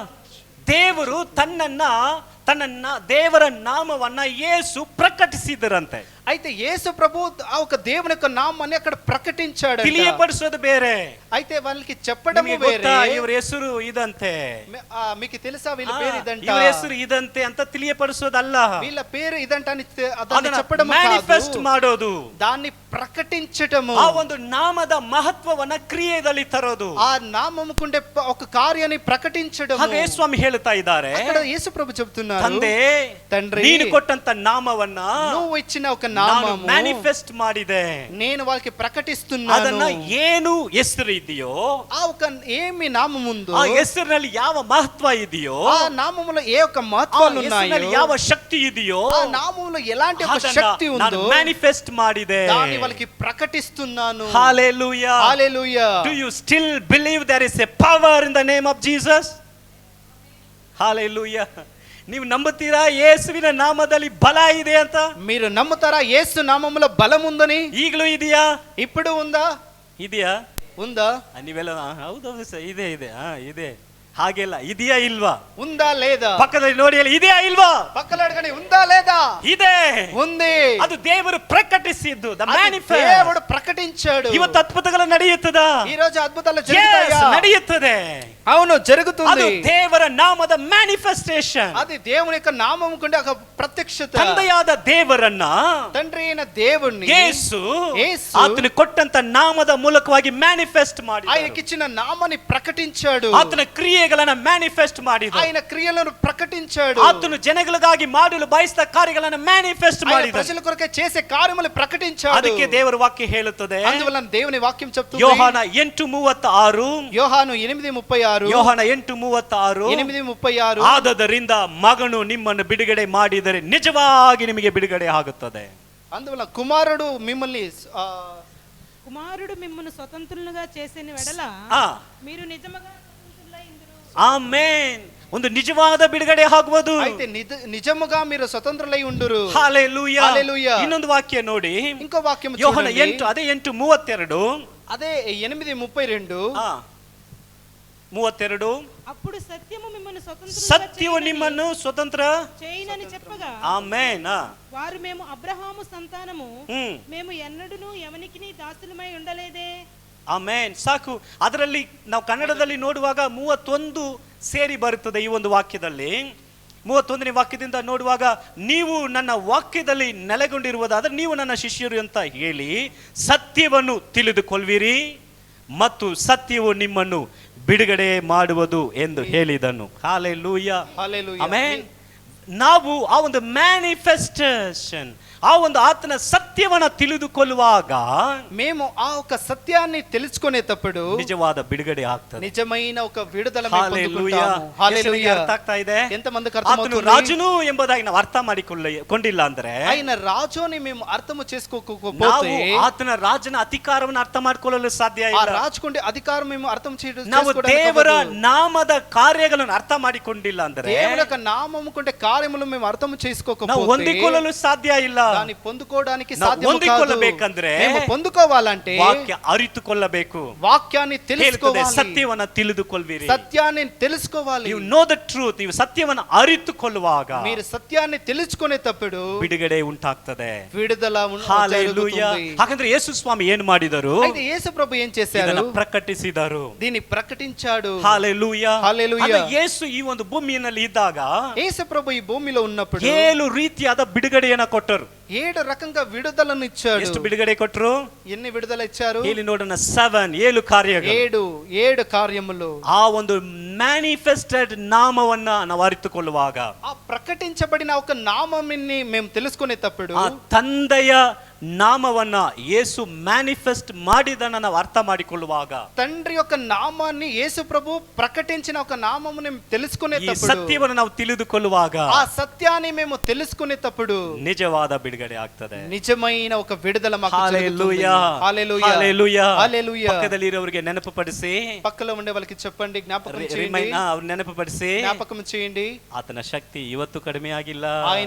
Speaker 5: ದೇವರು ತನ್ನ ದೇವರ ನಾಮವನ್ನ ಯೇಸು ಪ್ರಕಟಿಸಿದರಂತೆ.
Speaker 6: అయితే యేసు ప్రభు ఆ ఒక దేవుని యొక్క నామాన్ని అక్కడ ప్రకటించాడు.
Speaker 5: ತಿಳಿಯಪಡಿಸೋದು ಬೇರೆ,
Speaker 6: అయితే వాళ్ళకి చెప్పడం
Speaker 5: ನಿಮಗೆ
Speaker 6: వేరే.
Speaker 5: ಗೊತ್ತಾ ಇವರ ಹೆಸರು ಇದಂತೆ,
Speaker 6: మీకు తెలుసా వీళ్ళ పేరు ఇదంట,
Speaker 5: ಇವರ ಹೆಸರು ಇದಂತೆ ಅಂತ ತಿಳಿಯಪಡಿಸೋದಲ್ಲ,
Speaker 6: వీళ్ళ పేరు ఇదంట అని
Speaker 5: ಅದನ್ನ
Speaker 6: చెప్పడం
Speaker 5: ಮ್ಯಾನಿಫೆಸ್ಟ್ ಮಾಡೋದು,
Speaker 6: దాన్ని ప్రకటించటము,
Speaker 5: ಆ ಒಂದು ನಾಮದ ಮಹತ್ವವನ್ನ ಕ್ರಿಯೆಯಲ್ಲಿ ತರೋದು,
Speaker 6: ఆ నామముకుండే ఒక కార్యాన్ని ప్రకటించడం.
Speaker 5: ಹಾಗೆ ಸ್ವಾಮಿ ಹೇಳ್ತಾ ಇದ್ದಾರೆ,
Speaker 6: అక్కడ యేసు ప్రభు చెప్తున్నారు,
Speaker 5: ತಂದೆ
Speaker 6: తండ్రి
Speaker 5: ನೀನು ಕೊಟ್ಟಂತ ನಾಮವನ್ನ
Speaker 6: నువ్వు ఇచ్చిన ఒక
Speaker 5: ನಾನು
Speaker 6: నామము
Speaker 5: ಮ್ಯಾನಿಫೆಸ್ಟ್ ಮಾಡಿದೆ,
Speaker 6: నేను వాళ్ళకి ప్రకటిస్తున్నాను.
Speaker 5: ಅದನ್ನ ಏನು ಹೆಸರು ಇದೆಯೋ,
Speaker 6: ఆ ఒక ఏమి నామం ఉందో,
Speaker 5: ಆ ಹೆಸರಿನಲ್ಲಿ ಯಾವ ಮಹತ್ವ ಇದೆಯೋ,
Speaker 6: ఆ నామములో ఏ ఒక
Speaker 5: ಆ
Speaker 6: మహత్వాలు
Speaker 5: ಹೆಸರಿನಲ್ಲಿ
Speaker 6: ఉన్నాయో,
Speaker 5: ಯಾವ ಶಕ್ತಿ ಇದೆಯೋ,
Speaker 6: ఆ నామములో ఎలాంటి ఒక
Speaker 5: ಅದನ್ನ
Speaker 6: శక్తి
Speaker 5: ನಾನು
Speaker 6: ఉందో
Speaker 5: ಮ್ಯಾನಿಫೆಸ್ಟ್ ಮಾಡಿದೆ.
Speaker 6: దాన్ని వాళ్ళకి ప్రకటిస్తున్నాను.
Speaker 5: Hallelujah.
Speaker 6: Hallelujah.
Speaker 5: Do you still believe there is a power in the name of Jesus? Hallelujah. ನೀವು ನಂಬುತ್ತೀರಾ ಯೇಸುವಿನ ನಾಮದಲ್ಲಿ ಬಲ ಇದೆ ಅಂತ?
Speaker 6: మీరు నమ్ముతారా యేసు నామములో బలం ఉందని?
Speaker 5: ಈಗಲೂ ಇದೆಯಾ?
Speaker 6: ఇప్పుడు ఉందా?
Speaker 5: ಇದೆಯಾ?
Speaker 6: ఉందా?
Speaker 5: ನೀವೆಲ್ಲ ಹೌದೌದು ಸರ್, ಇದೆ ಇದೆ ಇದೆ. ಹಾಗೆಲ್ಲ ಇದೆಯಾ ಇಲ್ವಾ?
Speaker 6: ఉందా లేదా?
Speaker 5: ಪಕ್ಕದಲ್ಲಿ ನೋಡಿ, ಇದೆಯಾ ಇಲ್ವಾ?
Speaker 6: పక్కన అడగండి, ఉందా లేదా?
Speaker 5: ಇದೆ,
Speaker 6: ఉంది.
Speaker 5: ಅದು ದೇವರು ಪ್ರಕಟಿಸಿದ್ದು, ದ
Speaker 6: అది
Speaker 5: ಮ್ಯಾನಿಫೆಸ್ಟ್.
Speaker 6: దేవుడు ప్రకటించాడు.
Speaker 5: ಇವತ್ತು ಅದ್ಭುತಗಳು ನಡೆಯುತ್ತದಾ?
Speaker 6: ఈ రోజు అద్భుతాలు జరుగుతాయా?
Speaker 5: ನಡೆಯುತ್ತದೆ.
Speaker 6: అవును, జరుగుతుంది.
Speaker 5: ಅದು ದೇವರ ನಾಮದ ಮ್ಯಾನಿಫೆಸ್ಟೇಷನ್.
Speaker 6: అది దేవుని యొక్క నామము కుండే ఒక ప్రత్యక్షత.
Speaker 5: ತಂದೆಯಾದ ದೇವರನ್ನ,
Speaker 6: తండ్రి అయిన దేవుణ్ణి
Speaker 5: ಯೇಸು
Speaker 6: యేసు
Speaker 5: ಆತನು ಕೊಟ್ಟಂತ ನಾಮದ ಮೂಲಕವಾಗಿ ಮ್ಯಾನಿಫೆಸ್ಟ್ ಮಾಡಿ,
Speaker 6: ఆయనకిచ్చిన నామాన్ని ప్రకటించాడు.
Speaker 5: ಆತನ ಕ್ರಿಯೆಗಳನ್ನ ಮ್ಯಾನಿಫೆಸ್ಟ್ ಮಾಡಿದ,
Speaker 6: ఆయన క్రియలను ప్రకటించాడు.
Speaker 5: ಆತನು ಜನಗಳಿಗಾಗಿ ಮಾಡಲು ಬಯಸಿದ ಕಾರ್ಯಗಳನ್ನ ಮ್ಯಾನಿಫೆಸ್ಟ್
Speaker 6: ఆయన
Speaker 5: ಮಾಡಿದ.
Speaker 6: ప్రజల కొరకే చేసే కార్యములు ప్రకటించాడు.
Speaker 5: ಅದಕ್ಕೆ ದೇವರ ವಾಕ್ಯ ಹೇಳುತ್ತದೆ,
Speaker 6: అందువలన దేవుని వాక్యం చెప్తుంది.
Speaker 5: ಯೋಹಾನ 8:36,
Speaker 6: యోహాను 8:36,
Speaker 5: ಯೋಹಾನ 8:36,
Speaker 6: 8:36,
Speaker 5: ಆದದರಿಂದ ಮಗನು ನಿಮ್ಮನ್ನು ಬಿಡುಗಡೆ ಮಾಡಿದರೆ ನಿಜವಾಗಿ ನಿಮಗೆ ಬಿಡುಗಡೆ ಆಗುತ್ತದೆ.
Speaker 6: అందువల్ల కుమారుడు మిమ్మల్ని
Speaker 7: కుమారుడు మిమ్మల్ని స్వతంత్రులుగా చేసిన వెడల మీరు నిజముగా స్వతంత్రులై ఇందురు.
Speaker 5: ಆಮೆನ್. ಒಂದು ನಿಜವಾದ ಬಿಡುಗಡೆ ಆಗುವುದು.
Speaker 6: అయితే నిజముగా మీరు స్వతంత్రులై ఉండురు.
Speaker 5: ಹಲ್ಲೆಲೂಯಾ.
Speaker 6: హల్లెలూయా.
Speaker 5: ಇನ್ನೊಂದು ವಾಕ್ಯ ನೋಡಿ,
Speaker 6: ఇంకో వాక్యం
Speaker 5: ಯೋಹಾನ
Speaker 6: చూడండి.
Speaker 5: 8, ಅದೇ 8:32,
Speaker 6: అదే 8:32,
Speaker 5: 32,
Speaker 7: అప్పుడు సత్యము మిమ్మల్ని
Speaker 5: ಸತ್ಯವು ನಿಮ್ಮನ್ನು ಸ್ವತಂತ್ರ
Speaker 7: చేయనని చెప్పగా,
Speaker 5: ಆಮೆನ್.
Speaker 7: వారు మేము అబ్రహాము సంతానము, మేము ఎన్నడూను ఎవనికిని దాసులమై ఉండలేదే.
Speaker 5: ಆಮೆನ್. ಸಾಕು. ಅದರಲ್ಲಿ ನಾವು ಕನ್ನಡದಲ್ಲಿ ನೋಡುವಾಗ 31 ಸೇರಿ ಬರುತ್ತದೆ ಈ ಒಂದು ವಾಕ್ಯದಲ್ಲಿ. 31ನೇ ವಾಕ್ಯದಿಂದ ನೋಡುವಾಗ, ನೀವು ನನ್ನ ವಾಕ್ಯದಲ್ಲಿ ನೆಲೆಗೊಂಡಿರುವುದಾದರೆ ನೀವು ನನ್ನ ಶಿಷ್ಯರು ಅಂತ ಹೇಳಿ ಸತ್ಯವನ್ನು ತಿಳಿದುಕೊಳ್ಳುವಿರಿ ಮತ್ತು ಸತ್ಯವು ನಿಮ್ಮನ್ನು ಬಿಡುಗಡೆ ಮಾಡುವುದು ಎಂದು ಹೇಳಿದನು. ಹಲ್ಲೆಲೂಯಾ. ಆಮೆನ್. ನಾವು ಆ ಒಂದು ಮ್ಯಾನಿಫೆಸ್ಟೇಷನ್, ಆ ಒಂದು ಆತನ ಸತ್ಯವನ್ನ ತಿಳಿದುಕೊಳ್ಳುವಾಗ,
Speaker 6: మేము ఆ ఒక సత్యాన్ని తెలుసుకునేటప్పుడు
Speaker 5: ನಿಜವಾದ ಬಿಡುಗಡೆ ಆಗ್ತದೆ,
Speaker 6: నిజమైన ఒక విడుదల
Speaker 5: హల్లెలూయా. ಅರ್ಥ ಆಗ್ತಾ ಇದೆ?
Speaker 6: ఎంతమందికి
Speaker 5: ಆತನು
Speaker 6: అర్థమవుతుంది?
Speaker 5: ರಾಜನು ಎಂಬುದಾಗಿ ನಾವು ಅರ್ಥ ಮಾಡಿಕೊಂಡಿಲ್ಲ ಅಂದ್ರೆ,
Speaker 6: ఆయన రాజుని మేము అర్థం
Speaker 5: ನಾವು
Speaker 6: చేసుకోకపోతే,
Speaker 5: ಆತನ ರಾಜನ ಅಧಿಕಾರವನ್ನು ಅರ್ಥ ಮಾಡಿಕೊಳ್ಳಲು ಸಾಧ್ಯ
Speaker 6: ఆ
Speaker 5: ಇಲ್ಲ.
Speaker 6: రాజుకుండే అధికారం మేము అర్థం
Speaker 5: ನಾವು ದೇವರ ನಾಮದ ಕಾರ್ಯಗಳನ್ನು ಅರ್ಥ ಮಾಡಿಕೊಂಡಿಲ್ಲ ಅಂದ್ರೆ,
Speaker 6: దేవుని యొక్క నామముకుండే కార్యములు మేము అర్థం
Speaker 5: ನಾವು
Speaker 6: చేసుకోకపోతే
Speaker 5: ಹೊಂದಿಕೊಳ್ಳಲು ಸಾಧ್ಯ ಇಲ್ಲ.
Speaker 6: దాన్ని పొందుకోవడానికి
Speaker 5: ನಾವು
Speaker 6: సాధ్యం కాదు.
Speaker 5: ಹೊಂದಿಕೊಳ್ಳಬೇಕಂದ್ರೆ
Speaker 6: మేము పొందుకోవాలంటే
Speaker 5: ವಾಕ್ಯ ಅರಿತುಕೊಳ್ಳಬೇಕು.
Speaker 6: వాక్యాన్ని
Speaker 5: ಹೇಳ್ತದೆ,
Speaker 6: తెలుసుకోవాలి,
Speaker 5: ಸತ್ಯವನ್ನ ತಿಳಿದುಕೊಳ್ಳುವಿರಿ.
Speaker 6: సత్యాన్ని తెలుసుకోవాలి.
Speaker 5: You know the truth. ನೀವು ಸತ್ಯವನ್ನ ಅರಿತುಕೊಳ್ಳುವಾಗ
Speaker 6: మీరు సత్యాన్ని తెలుసుకునేటప్పుడు
Speaker 5: ಬಿಡುಗಡೆ ಉಂಟಾಗ್ತದೆ.
Speaker 6: విడుదల
Speaker 5: హల్లెలూయా.
Speaker 6: జరుగుతుంది.
Speaker 5: ಹಾಗಂದ್ರೆ ಯೇಸು ಸ್ವಾಮಿ ಏನು ಮಾಡಿದರು?
Speaker 6: అయితే యేసు ప్రభు ఏం చేశారు?
Speaker 5: ಇದನ್ನ ಪ್ರಕಟಿಸಿದರು.
Speaker 6: దీన్ని ప్రకటించాడు.
Speaker 5: హల్లెలూయా.
Speaker 6: హల్లెలూయా.
Speaker 5: ಯೇಸು ಈ ಒಂದು ಭೂಮಿಯಲ್ಲಿ ಇದ್ದಾಗ
Speaker 6: యేసు ప్రభు ఈ భూమిలో ఉన్నప్పుడు
Speaker 5: 7 ರೀತಿಯಾದ ಬಿಡುಗಡೆಯನ್ನ ಕೊಟ್ಟರು.
Speaker 6: 7 రకంగా విడుదలను ఇచ్చాడు.
Speaker 5: ಎಷ್ಟು ಬಿಡುಗಡೆ ಕೊಟ್ಟರು?
Speaker 6: ఎన్ని విడుదల ఇచ్చారు?
Speaker 5: ಇಲ್ಲಿ ನೋಡೋಣ, 7 ಕಾರ್ಯಗಳು.
Speaker 6: 7 కార్యములు.
Speaker 5: ಆ ಒಂದು ಮ್ಯಾನಿಫೆಸ್ಟೆಡ್ ನಾಮವನ್ನ ನಾವು ಅರಿತುಕೊಳ್ಳುವಾಗ,
Speaker 6: ఆ ప్రకటించబడిన ఒక నామముని మేము తెలుసుకునేటప్పుడు,
Speaker 5: ಆ ತಂದೆಯ నామವನ್ನ యేసు ಮ್ಯಾನಿಫೆಸ್ಟ್ ಮಾಡಿದನ್ನ ನಾವು ಅರ್ಥ ಮಾಡಿಕೊಳ್ಳುವಾಗ,
Speaker 6: తండ్రి యొక్క నామాన్ని యేసు ప్రభు ప్రకటించిన ఒక నామముని
Speaker 5: ಈ
Speaker 6: తెలుసుకునేటప్పుడు,
Speaker 5: ಸತ್ಯವನ್ನು ನಾವು ತಿಳಿದುಕೊಳ್ಳುವಾಗ
Speaker 6: ఆ సత్యాన్ని మేము తెలుసుకునేటప్పుడు
Speaker 5: ನಿಜವಾದ ಬಿಡುಗಡೆ ಆಗ್ತದೆ.
Speaker 6: నిజమైన ఒక విడుదల మాకు జరుగుతుంది.
Speaker 5: హల్లెలూయా,
Speaker 6: హల్లెలూయా,
Speaker 5: హల్లెలూయా.
Speaker 6: హల్లెలూయా.
Speaker 5: ಪಕ್ಕದಲ್ಲಿ ಇರೋರಿಗೆ ನೆನಪುಪಡಿಸಿ,
Speaker 6: పక్కలో ఉండే వాళ్ళకి చెప్పండి, జ్ఞాపకం చేయండి,
Speaker 5: ಅವ್ರು ನೆನಪುಪಡಿಸಿ,
Speaker 6: జ్ఞాపకం చేయండి.
Speaker 5: ಆತನ ಶಕ್ತಿ ಇವತ್ತು ಕಡಿಮೆ ಆಗಿಲ್ಲ.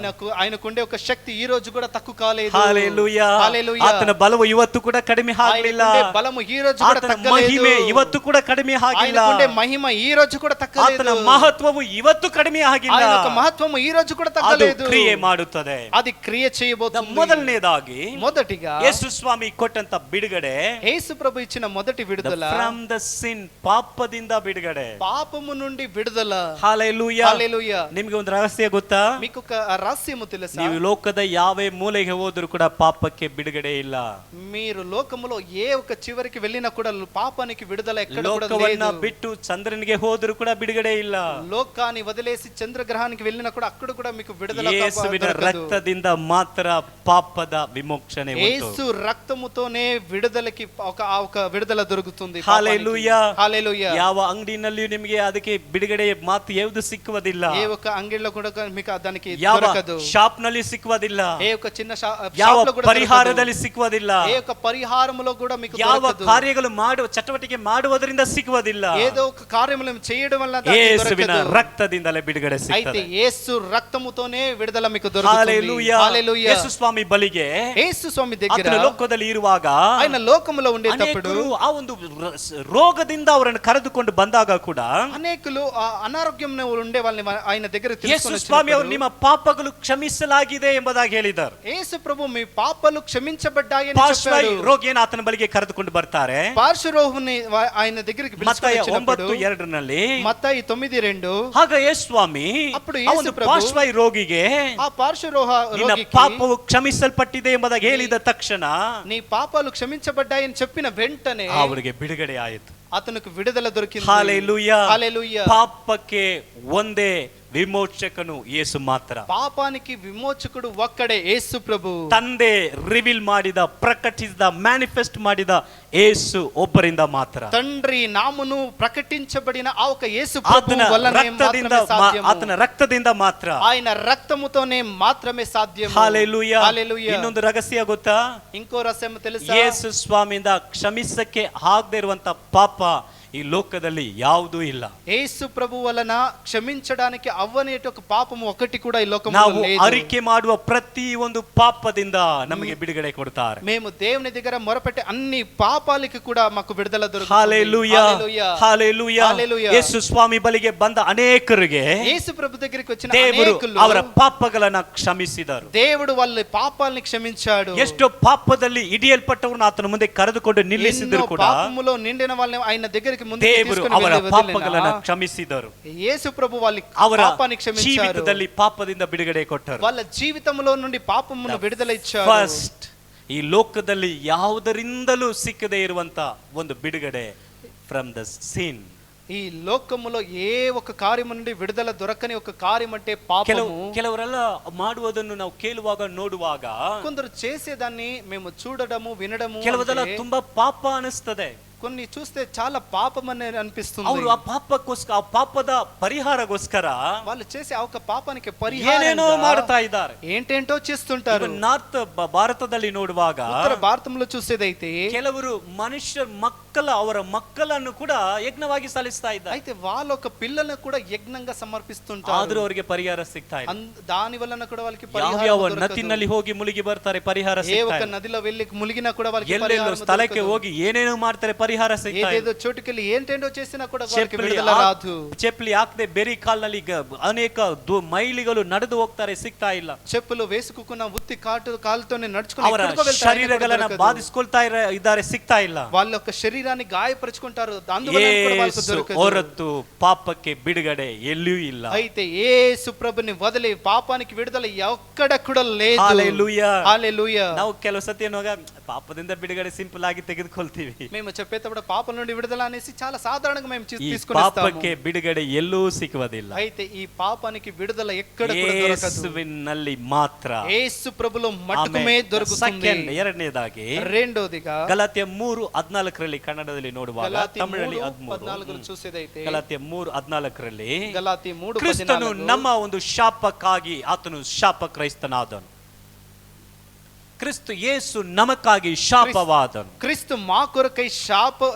Speaker 6: ఆయనకుండే ఒక శక్తి ఈ రోజు కూడా తక్కువ కాలేదు.
Speaker 5: హల్లెలూయా.
Speaker 6: హల్లెలూయా.
Speaker 5: ಆತನ ಬಲವು ಇವತ್ತು ಕೂಡ ಕಡಿಮೆ ಆಗಲಿಲ್ಲ.
Speaker 6: ఆయనకుండే బలము ఈ రోజు కూడా
Speaker 5: ಆತನ
Speaker 6: తగ్గలేదు.
Speaker 5: ಮಹಿಮೆ ಇವತ್ತು ಕೂಡ ಕಡಿಮೆ ಆಗಿಲ್ಲ.
Speaker 6: ఆయనకుండే మహిమ ఈ రోజు కూడా తగ్గలేదు.
Speaker 5: ಆತನ ಮಹತ್ವವು ಇವತ್ತು ಕಡಿಮೆ ಆಗಿಲ್ಲ.
Speaker 6: ఆయన యొక్క మహత్వము ఈ రోజు కూడా
Speaker 5: ಅದು
Speaker 6: తగ్గలేదు.
Speaker 5: ಕ್ರಿಯೆ ಮಾಡುತ್ತದೆ.
Speaker 6: అది క్రియ చేయబోతుంది.
Speaker 5: ಮೊದಲನೇದಾಗಿ
Speaker 6: మొదటిగా
Speaker 5: ಯೇಸು ಸ್ವಾಮಿ ಕೊಟ್ಟಂತ ಬಿಡುಗಡೆ,
Speaker 6: యేసు ప్రభు ఇచ్చిన మొదటి విడుదల,
Speaker 5: ಫ್ರಮ್ ದ ಸಿನ್, ಪಾಪದಿಂದ ಬಿಡುಗಡೆ,
Speaker 6: పాపము నుండి విడుదల.
Speaker 5: ಹಲ್ಲೆಲೂಯಾ.
Speaker 6: హల్లెలూయా.
Speaker 5: ನಿಮಗೆ ಒಂದು ರಹಸ್ಯ ಗೊತ್ತಾ?
Speaker 6: మీకు ఒక రహస్యము తెలుసా?
Speaker 5: ನೀವು ಲೋಕದ ಯಾವೇ ಮೂಲೆಗೆ ಹೋದರೂ ಕೂಡ ಪಾಪಕ್ಕೆ ಬಿಡುಗಡೆ ಇಲ್ಲ.
Speaker 6: మీరు లోకములో ఏ ఒక చివరికి వెళ్ళినా కూడా పాపానికి విడుదల ఎక్కడ కూడా
Speaker 5: ಲೋಕವನ್ನ
Speaker 6: లేదు.
Speaker 5: ಬಿಟ್ಟು ಚಂದ್ರನಿಗೆ ಹೋದರೂ ಕೂಡ ಬಿಡುಗಡೆ ಇಲ್ಲ.
Speaker 6: లోకాన్ని వదిలేసి చంద్రగ్రహానికి వెళ్ళినా కూడా అక్కడ కూడా మీకు విడుదల
Speaker 5: ಯೇಸುವಿನ
Speaker 6: దొరకదు.
Speaker 5: ರಕ್ತದಿಂದ ಮಾತ್ರ ಪಾಪದ ವಿಮೋಚನೆ ಉಂಟು.
Speaker 6: యేసు రక్తముతోనే విడుదలకి ఒక విడుదల దొరుకుతుంది.
Speaker 5: హల్లెలూయా.
Speaker 6: హల్లెలూయా.
Speaker 5: ಯಾವ ಅಂಗಡಿನಲ್ಲಿಯೂ ನಿಮಗೆ ಅದಕ್ಕೆ ಬಿಡುಗಡೆ ಮಾತು ಯಾವುದು ಸಿಕ್ಕುವುದಿಲ್ಲ.
Speaker 6: ఏ ఒక అంగడిలో కూడా మీకు దానికి
Speaker 5: ಯಾವ
Speaker 6: దొరకదు.
Speaker 5: ಶಾಪ್ ನಲ್ಲಿ ಸಿಕ್ಕುವುದಿಲ್ಲ.
Speaker 6: ఏ ఒక చిన్న
Speaker 5: ಯಾವ
Speaker 6: షాప్ లో కూడా
Speaker 5: ಪರಿಹಾರದಲ್ಲಿ ಸಿಕ್ಕುವುದಿಲ್ಲ.
Speaker 6: ఏ ఒక పరిహారములో కూడా మీకు
Speaker 5: ಯಾವ
Speaker 6: దొరకదు.
Speaker 5: ಕಾರ್ಯಗಳು ಮಾಡುವ ಚಟುವಟಿಕೆ ಮಾಡುವುದರಿಂದ ಸಿಕ್ಕುವುದಿಲ್ಲ.
Speaker 6: ఏదో ఒక కార్యములను చేయడం వల్ల దానికి
Speaker 5: ಯೇಸುವಿನ
Speaker 6: దొరకదు.
Speaker 5: ರಕ್ತದಿಂದಲೇ ಬಿಡುಗಡೆ
Speaker 6: అయితే
Speaker 5: ಸಿಗ್ತದೆ.
Speaker 6: యేసు రక్తముతోనే విడుదల మీకు దొరుకుతుంది.
Speaker 5: హల్లెలూయా.
Speaker 6: హల్లెలూయా.
Speaker 5: ಯೇಸು ಸ್ವಾಮಿ ಬಲಿಗೆ,
Speaker 6: యేసు స్వామి దగ్గర,
Speaker 5: ಆತನ ಲೋಕದಲ್ಲಿ ಇರುವಾಗ
Speaker 6: ఆయన లోకములో ఉండేటప్పుడు
Speaker 5: ಅನೇಕರು ಆ ಒಂದು ರೋಗದಿಂದ ಅವರನ್ನು ಕರೆದುಕೊಂಡು ಬಂದಾಗ ಕೂಡ
Speaker 6: అనేకులు అనారోగ్యం ఉండే వాళ్ళని ఆయన దగ్గర
Speaker 5: ಯೇಸು ಸ್ವಾಮಿ ಅವರು ನಿಮ್ಮ ಪಾಪಗಳು ಕ್ಷಮಿಸಲಾಗಿದೆ ಎಂಬುದಾಗಿ ಹೇಳಿದ್ದಾರೆ.
Speaker 6: యేసు ప్రభు మీ పాపాలు క్షమించబడ్డాయని
Speaker 5: ಪಾರ್ಶ್ವವಾಯು
Speaker 6: చెప్పాడు.
Speaker 5: ರೋಗಿಯನ್ನು ಆತನ ಬಳಿಗೆ ಕರೆದುಕೊಂಡು ಬರ್ತಾರೆ.
Speaker 6: పార్శ్వరోగిని ఆయన దగ్గరికి
Speaker 5: ಮತ್ತಾಯ
Speaker 6: పిలుచుకొచ్చినప్పుడు
Speaker 5: 9:2
Speaker 6: మత్తయి 9:2
Speaker 5: ಆಗ ಯೇಸು ಸ್ವಾಮಿ
Speaker 6: ಅప్పుడు
Speaker 5: ಆ
Speaker 6: ಯೇಸು
Speaker 5: ಒಂದು
Speaker 6: ಪ್ರಭು
Speaker 5: ಪಾರ್ಶ್ವವಾಯು ರೋಗಿಗೆ
Speaker 6: ఆ
Speaker 5: ನಿನ್ನ
Speaker 6: పార్శ్వరోగికి
Speaker 5: ಪಾಪವು ಕ್ಷಮಿಸಲ್ಪಟ್ಟಿದೆ ಎಂಬುದಾಗಿ ಹೇಳಿದ ತಕ್ಷಣ
Speaker 6: నీ పాపాలు క్షమించబడ్డాయని చెప్పిన వెంటనే
Speaker 5: ಅವರಿಗೆ ಬಿಡುಗಡೆ ಆಯಿತು.
Speaker 6: అతనికి విడుదల దొరికింది.
Speaker 5: హల్లెలూయా.
Speaker 6: హల్లెలూయా.
Speaker 5: ಪಾಪಕ್ಕೆ ಒಂದೇ ವಿಮೋಚಕನು ಯೇಸು ಮಾತ್ರ.
Speaker 6: ಪಾಪಾనికి ವಿಮೋಚಕುಡು ಒಕ್ಕಡೆ ಯೇಸು ಪ್ರಭು.
Speaker 5: ತಂದೆ ರಿವೀಲ್ ಮಾಡಿದ, ಪ್ರಕಟಿಸಿದ, ಮ್ಯಾನಿಫೆಸ್ಟ್ ಮಾಡಿದ ಯೇಸು ಒಬ್ಬರಿಂದ ಮಾತ್ರ.
Speaker 6: తండ్రి నామమును ప్రకటించబడిన ఆ ఒక యేసు ప్రభు
Speaker 5: ಆತನ
Speaker 6: వల్లనే
Speaker 5: ರಕ್ತದಿಂದ
Speaker 6: మాత్రమే సాధ్యము.
Speaker 5: ಆತನ ರಕ್ತದಿಂದ ಮಾತ್ರ.
Speaker 6: ఆయన రక్తముతోనే మాత్రమే సాధ్యము.
Speaker 5: హల్లెలూయా.
Speaker 6: హల్లెలూయా.
Speaker 5: ಇನ್ನೊಂದು ರಹಸ್ಯ ಗೊತ್ತಾ?
Speaker 6: ఇంకో రహస్యం తెలుసా?
Speaker 5: ಯೇಸು ಸ್ವಾಮಿಯಿಂದ ಕ್ಷಮಿಸಕ್ಕೆ ಆಗದೆ ಇರುವಂತ ಪಾಪ ಈ ಲೋಕದಲ್ಲಿ ಯಾವುದೂ ಇಲ್ಲ.
Speaker 6: యేసు ప్రభు వలన క్షమించడానికి అవ్వనేటి ఒక పాపము ఒకటి కూడా ఈ లోకములో
Speaker 5: ನಾವು
Speaker 6: లేదు.
Speaker 5: ಅರಿಕೆ ಮಾಡುವ ಪ್ರತಿ ಒಂದು ಪಾಪದಿಂದ ನಮಗೆ ಬಿಡುಗಡೆ ಕೊಡ್ತಾರೆ.
Speaker 6: మేము దేవుని దగ్గర మొరపెట్టే అన్ని పాపాలకి కూడా మాకు విడుదల దొరుకుతుంది.
Speaker 5: హల్లెలూయా.
Speaker 6: హల్లెలూయా.
Speaker 5: హల్లెలూయా.
Speaker 6: హల్లెలూయా.
Speaker 5: ಯೇಸು ಸ್ವಾಮಿ ಬಳಿಗೆ ಬಂದ ಅನೇಕರಿಗೆ
Speaker 6: యేసు ప్రభు దగ్గరికి వచ్చిన
Speaker 5: ದೇವರು
Speaker 6: అనేకులు
Speaker 5: ಅವರ ಪಾಪಗಳನ್ನ ಕ್ಷಮಿಸಿದರು.
Speaker 6: దేవుడు వాళ్ళ పాపాలని క్షమించాడు.
Speaker 5: ಎಷ್ಟೋ ಪಾಪದಲ್ಲಿ ಹಿಡಿಯಲ್ಪಟ್ಟವರನ್ನು ಆತನ ಮುಂದೆ ಕರೆದುಕೊಂಡು ನಿಲ್ಲಿಸಿದ್ರು ಕೂಡ
Speaker 6: పాపములో నిండిన వాళ్ళని ఆయన దగ్గరికి ముందుకు
Speaker 5: ದೇವರು
Speaker 6: తీసుకొని
Speaker 5: ಅವರ
Speaker 6: వెళ్ళి
Speaker 5: ಪಾಪಗಳನ್ನ
Speaker 6: వదిలిన
Speaker 5: ಕ್ಷಮಿಸಿದರು.
Speaker 6: యేసు ప్రభు వాళ్ళ
Speaker 5: ಅವರ
Speaker 6: పాపాన్ని క్షమించారు.
Speaker 5: ಜೀವಿತದಲ್ಲಿ ಪಾಪದಿಂದ ಬಿಡುಗಡೆ ಕೊಟ್ಟರು.
Speaker 6: వాళ్ళ జీవితంలో నుండి పాపమును విడుదల ఇచ్చారు.
Speaker 5: ಫಸ್ಟ್ ಈ ಲೋಕದಲ್ಲಿ ಯಾವುದರಿಂದಲೂ ಸಿಕ್ಕದೇ ಇರುವಂತ ಒಂದು ಬಿಡುಗಡೆ ಫ್ರಮ್ ದ ಸಿನ್.
Speaker 6: ఈ లోకములో ఏ ఒక కార్యము నుండి విడుదల దొరకని ఒక కార్యం అంటే పాపము.
Speaker 5: ಕೆಲವರೆಲ್ಲ ಮಾಡುವುದನ್ನು ನಾವು ಕೇಳುವಾಗ ನೋಡುವಾಗ
Speaker 6: కొందరు చేసేదాన్ని మేము చూడడము వినడము
Speaker 5: ಕೆಲವರೆಲ್ಲ
Speaker 6: అంటే
Speaker 5: ತುಂಬಾ ಪಾಪ ಅನಿಸ್ತದೆ.
Speaker 6: కొన్ని చూస్తే చాలా పాపం అని అనిపిస్తుంది.
Speaker 5: ಅವರು ఆ ಪಾಪಕ್ಕೋಸ್ಕರ, ಆ ಪಾಪದ ಪರಿಹಾರಗೋಸ್ಕರ
Speaker 6: వాళ్ళు చేసే ఆ ఒక పాపానికి
Speaker 5: ಏನೇನೋ
Speaker 6: పరిహారంగా
Speaker 5: ಮಾಡ್ತಾ ಇದ್ದಾರೆ.
Speaker 6: ఏంటేంటో చేస్తుంటారు.
Speaker 5: ನಾರ್ತ್ ಭಾರತದಲ್ಲಿ ನೋಡುವಾಗ
Speaker 6: ఉత్తర భారతంలో చూసేదైతే
Speaker 5: ಕೆಲವರು ಅವರ ಮಕ್ಕಳನ್ನು ಕೂಡ ಯಜ್ಞವಾಗಿ ಸಲ್ಲಿಸ್ತಾ ಇದ್ದಾರೆ.
Speaker 6: అయితే వాళ్ళ ఒక పిల్లలను కూడా యజ్ఞంగా సమర్పిస్తుంటారు.
Speaker 5: ಆದ್ರೂ ಅವರಿಗೆ ಪರಿಹಾರ ಸಿಗ್ತಾ ಇಲ್ಲ.
Speaker 6: దాని వలన కూడా వాళ్ళకి
Speaker 5: ಯಾವ ನದಿನಲ್ಲಿ ಹೋಗಿ ಮುಳುಗಿ ಬರ್ತಾರೆ, ಪರಿಹಾರ
Speaker 6: ఏ
Speaker 5: ಸಿಗ್ತಾ
Speaker 6: ఒక
Speaker 5: ಇಲ್ಲ.
Speaker 6: ನదిలో వెళ్ళి ములిగినా కూడా వాళ్ళకి
Speaker 5: ಎಲ್ಲೆಲ್ಲೋ
Speaker 6: పరిహారం
Speaker 5: ಸ್ಥಳಕ್ಕೆ
Speaker 6: దొరకదు.
Speaker 5: ಹೋಗಿ ಏನೇನೋ ಮಾಡ್ತಾರೆ, ಪರಿಹಾರ ಸಿಗ್ತಾ ಇಲ್ಲ.
Speaker 6: ఏదేదో చోటుకెళ్ళి ఏంటేంటో చేసినా కూడా వాళ్ళకి విడుదల రాదు.
Speaker 5: ಚಪ್ಪಲಿ ಹಾಕದೆ ಬೆರಿ ಕಾಲ್ನಲ್ಲಿ ಅನೇಕ ಮೈಲಿಗಳು ನಡೆದು ಹೋಗ್ತಾರೆ, ಸಿಗ್ತಾ ಇಲ್ಲ.
Speaker 6: చెప్పులు వేసుకున్న ఉత్తి కాలుతోనే నడుచుకుని
Speaker 5: ಅವರ
Speaker 6: ఎక్కడికో వెళ్తారు,
Speaker 5: ಶರೀರಗಳನ್ನ ಬಾಧಿಸ್ಕೊಳ್ತಾ ಇದ್ದಾರೆ, ಸಿಗ್ತಾ ಇಲ್ಲ.
Speaker 6: వాళ్ళ యొక్క శరీరాన్ని శరీరాన్ని గాయపరుచుకుంటారు, అందువల్ల కూడా వాళ్ళకు దొరకదు.
Speaker 5: ಹೊರತು ಪಾಪಕ್ಕೆ ಬಿಡುಗಡೆ ಎಲ್ಲಿಯೂ ಇಲ್ಲ.
Speaker 6: అయితే యేసు ప్రభుని వదిలి పాపానికి విడుదల ఎక్కడ కూడా లేదు.
Speaker 5: హల్లెలూయా,
Speaker 6: హల్లెలూయా.
Speaker 5: ನಾವು ಕೆಲವು ಸತಿ ಏನುವಾಗ ಪಾಪದಿಂದ ಬಿಡುಗಡೆ ಸಿಂಪಲ್ ಆಗಿ ತೆಗೆದುಕೊಳ್ತೀವಿ.
Speaker 6: మేము చెప్పేటప్పుడు పాపం నుండి విడుదల అనేసి చాలా సాధారణంగా మేము తీసుకునేస్తాము.
Speaker 5: ಪಾಪಕ್ಕೆ ಬಿಡುಗಡೆ ಎಲ್ಲೂ ಸಿಕ್ಕುವುದಿಲ್ಲ.
Speaker 6: అయితే ఈ పాపానికి విడుదల ఎక్కడ కూడా దొరకదు.
Speaker 5: ಯೇಸುವಿನಲ್ಲಿ ಮಾತ್ರ,
Speaker 6: యేసు ప్రభులో మట్టుమే దొరుకుతుంది.
Speaker 5: ಎರಡನೇದಾಗಿ
Speaker 6: రెండోదిగా
Speaker 5: ಗಲಾತ್ಯ 3:14 ಕನ್ನಡದಲ್ಲಿ ನೋಡುವಾಗ, ತಮಿಳಲ್ಲಿ 13
Speaker 6: చూసేదైతే
Speaker 5: ಗಲಾತ್ಯ 3:14
Speaker 6: ಗಲಾತಿ 3:14
Speaker 5: ಕ್ರಿಸ್ತನು ನಮ್ಮ ಒಂದು ಶಾಪಕ್ಕಾಗಿ ಆತನು ಶಾಪ ಕ್ರೈಸ್ತನಾದನು. ಕ್ರಿಸ್ತು ಯೇಸು ನಮಗಾಗಿ ಶಾಪವಾದನು.
Speaker 6: ಕ್ರಿಸ್ತು మా కొరకై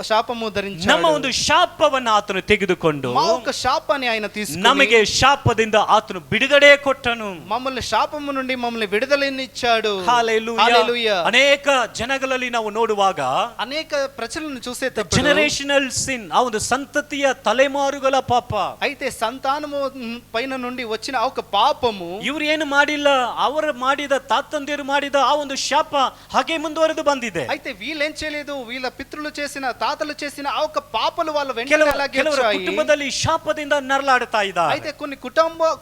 Speaker 6: శాపము ధరించాడు.
Speaker 5: ನಮ್ಮ ಒಂದು ಶಾಪವನ್ನು ಆತನು ತೆಗೆದುಕೊಂಡು
Speaker 6: మా యొక్క శాపాన్ని ఆయన తీసుకొని
Speaker 5: ನಮಗೆ ಶಾಪದಿಂದ ಆತನು ಬಿಡುಗಡೆ ಕೊಟ್ಟನು.
Speaker 6: మమ్మల్ని శాపము నుండి మమ్మల్ని విడుదలనిచ్చాడు.
Speaker 5: హల్లెలూయా. ಅನೇಕ ಜನಗಳಲ್ಲಿ ನಾವು ನೋಡುವಾಗ,
Speaker 6: అనేక ప్రజలను చూసేటప్పుడు
Speaker 5: ಜನರೇಷನಲ್ ಸಿನ್, ಆ ಒಂದು ಸಂತತಿಯ ತಲೆಮಾರುಗಳ ಪಾಪ,
Speaker 6: అయితే సంతానము పైన నుండి వచ్చిన ఒక పాపము,
Speaker 5: ಇವರು ಏನು ಮಾಡಿಲ್ಲ, ಅವರು ಮಾಡಿದ ತಾತಂದಿರು ಮಾಡಿದ ಆ ಒಂದು ಶಾಪ ಹಾಗೆ ಮುಂದುವರೆದು ಬಂದಿದೆ.
Speaker 6: అయితే వీళ్ళేం చేయలేదు, వీళ్ళ పితృలు చేసిన తాతలు చేసిన ఆ ఒక పాపలు వాళ్ళ వెంట
Speaker 5: ಕೆಲವರ ಕುಟುಂಬದಲ್ಲಿ ಶಾಪದಿಂದ ನರಳಾಡ್ತಾ ಇದ್ದಾರೆ.
Speaker 6: అయితే కొన్ని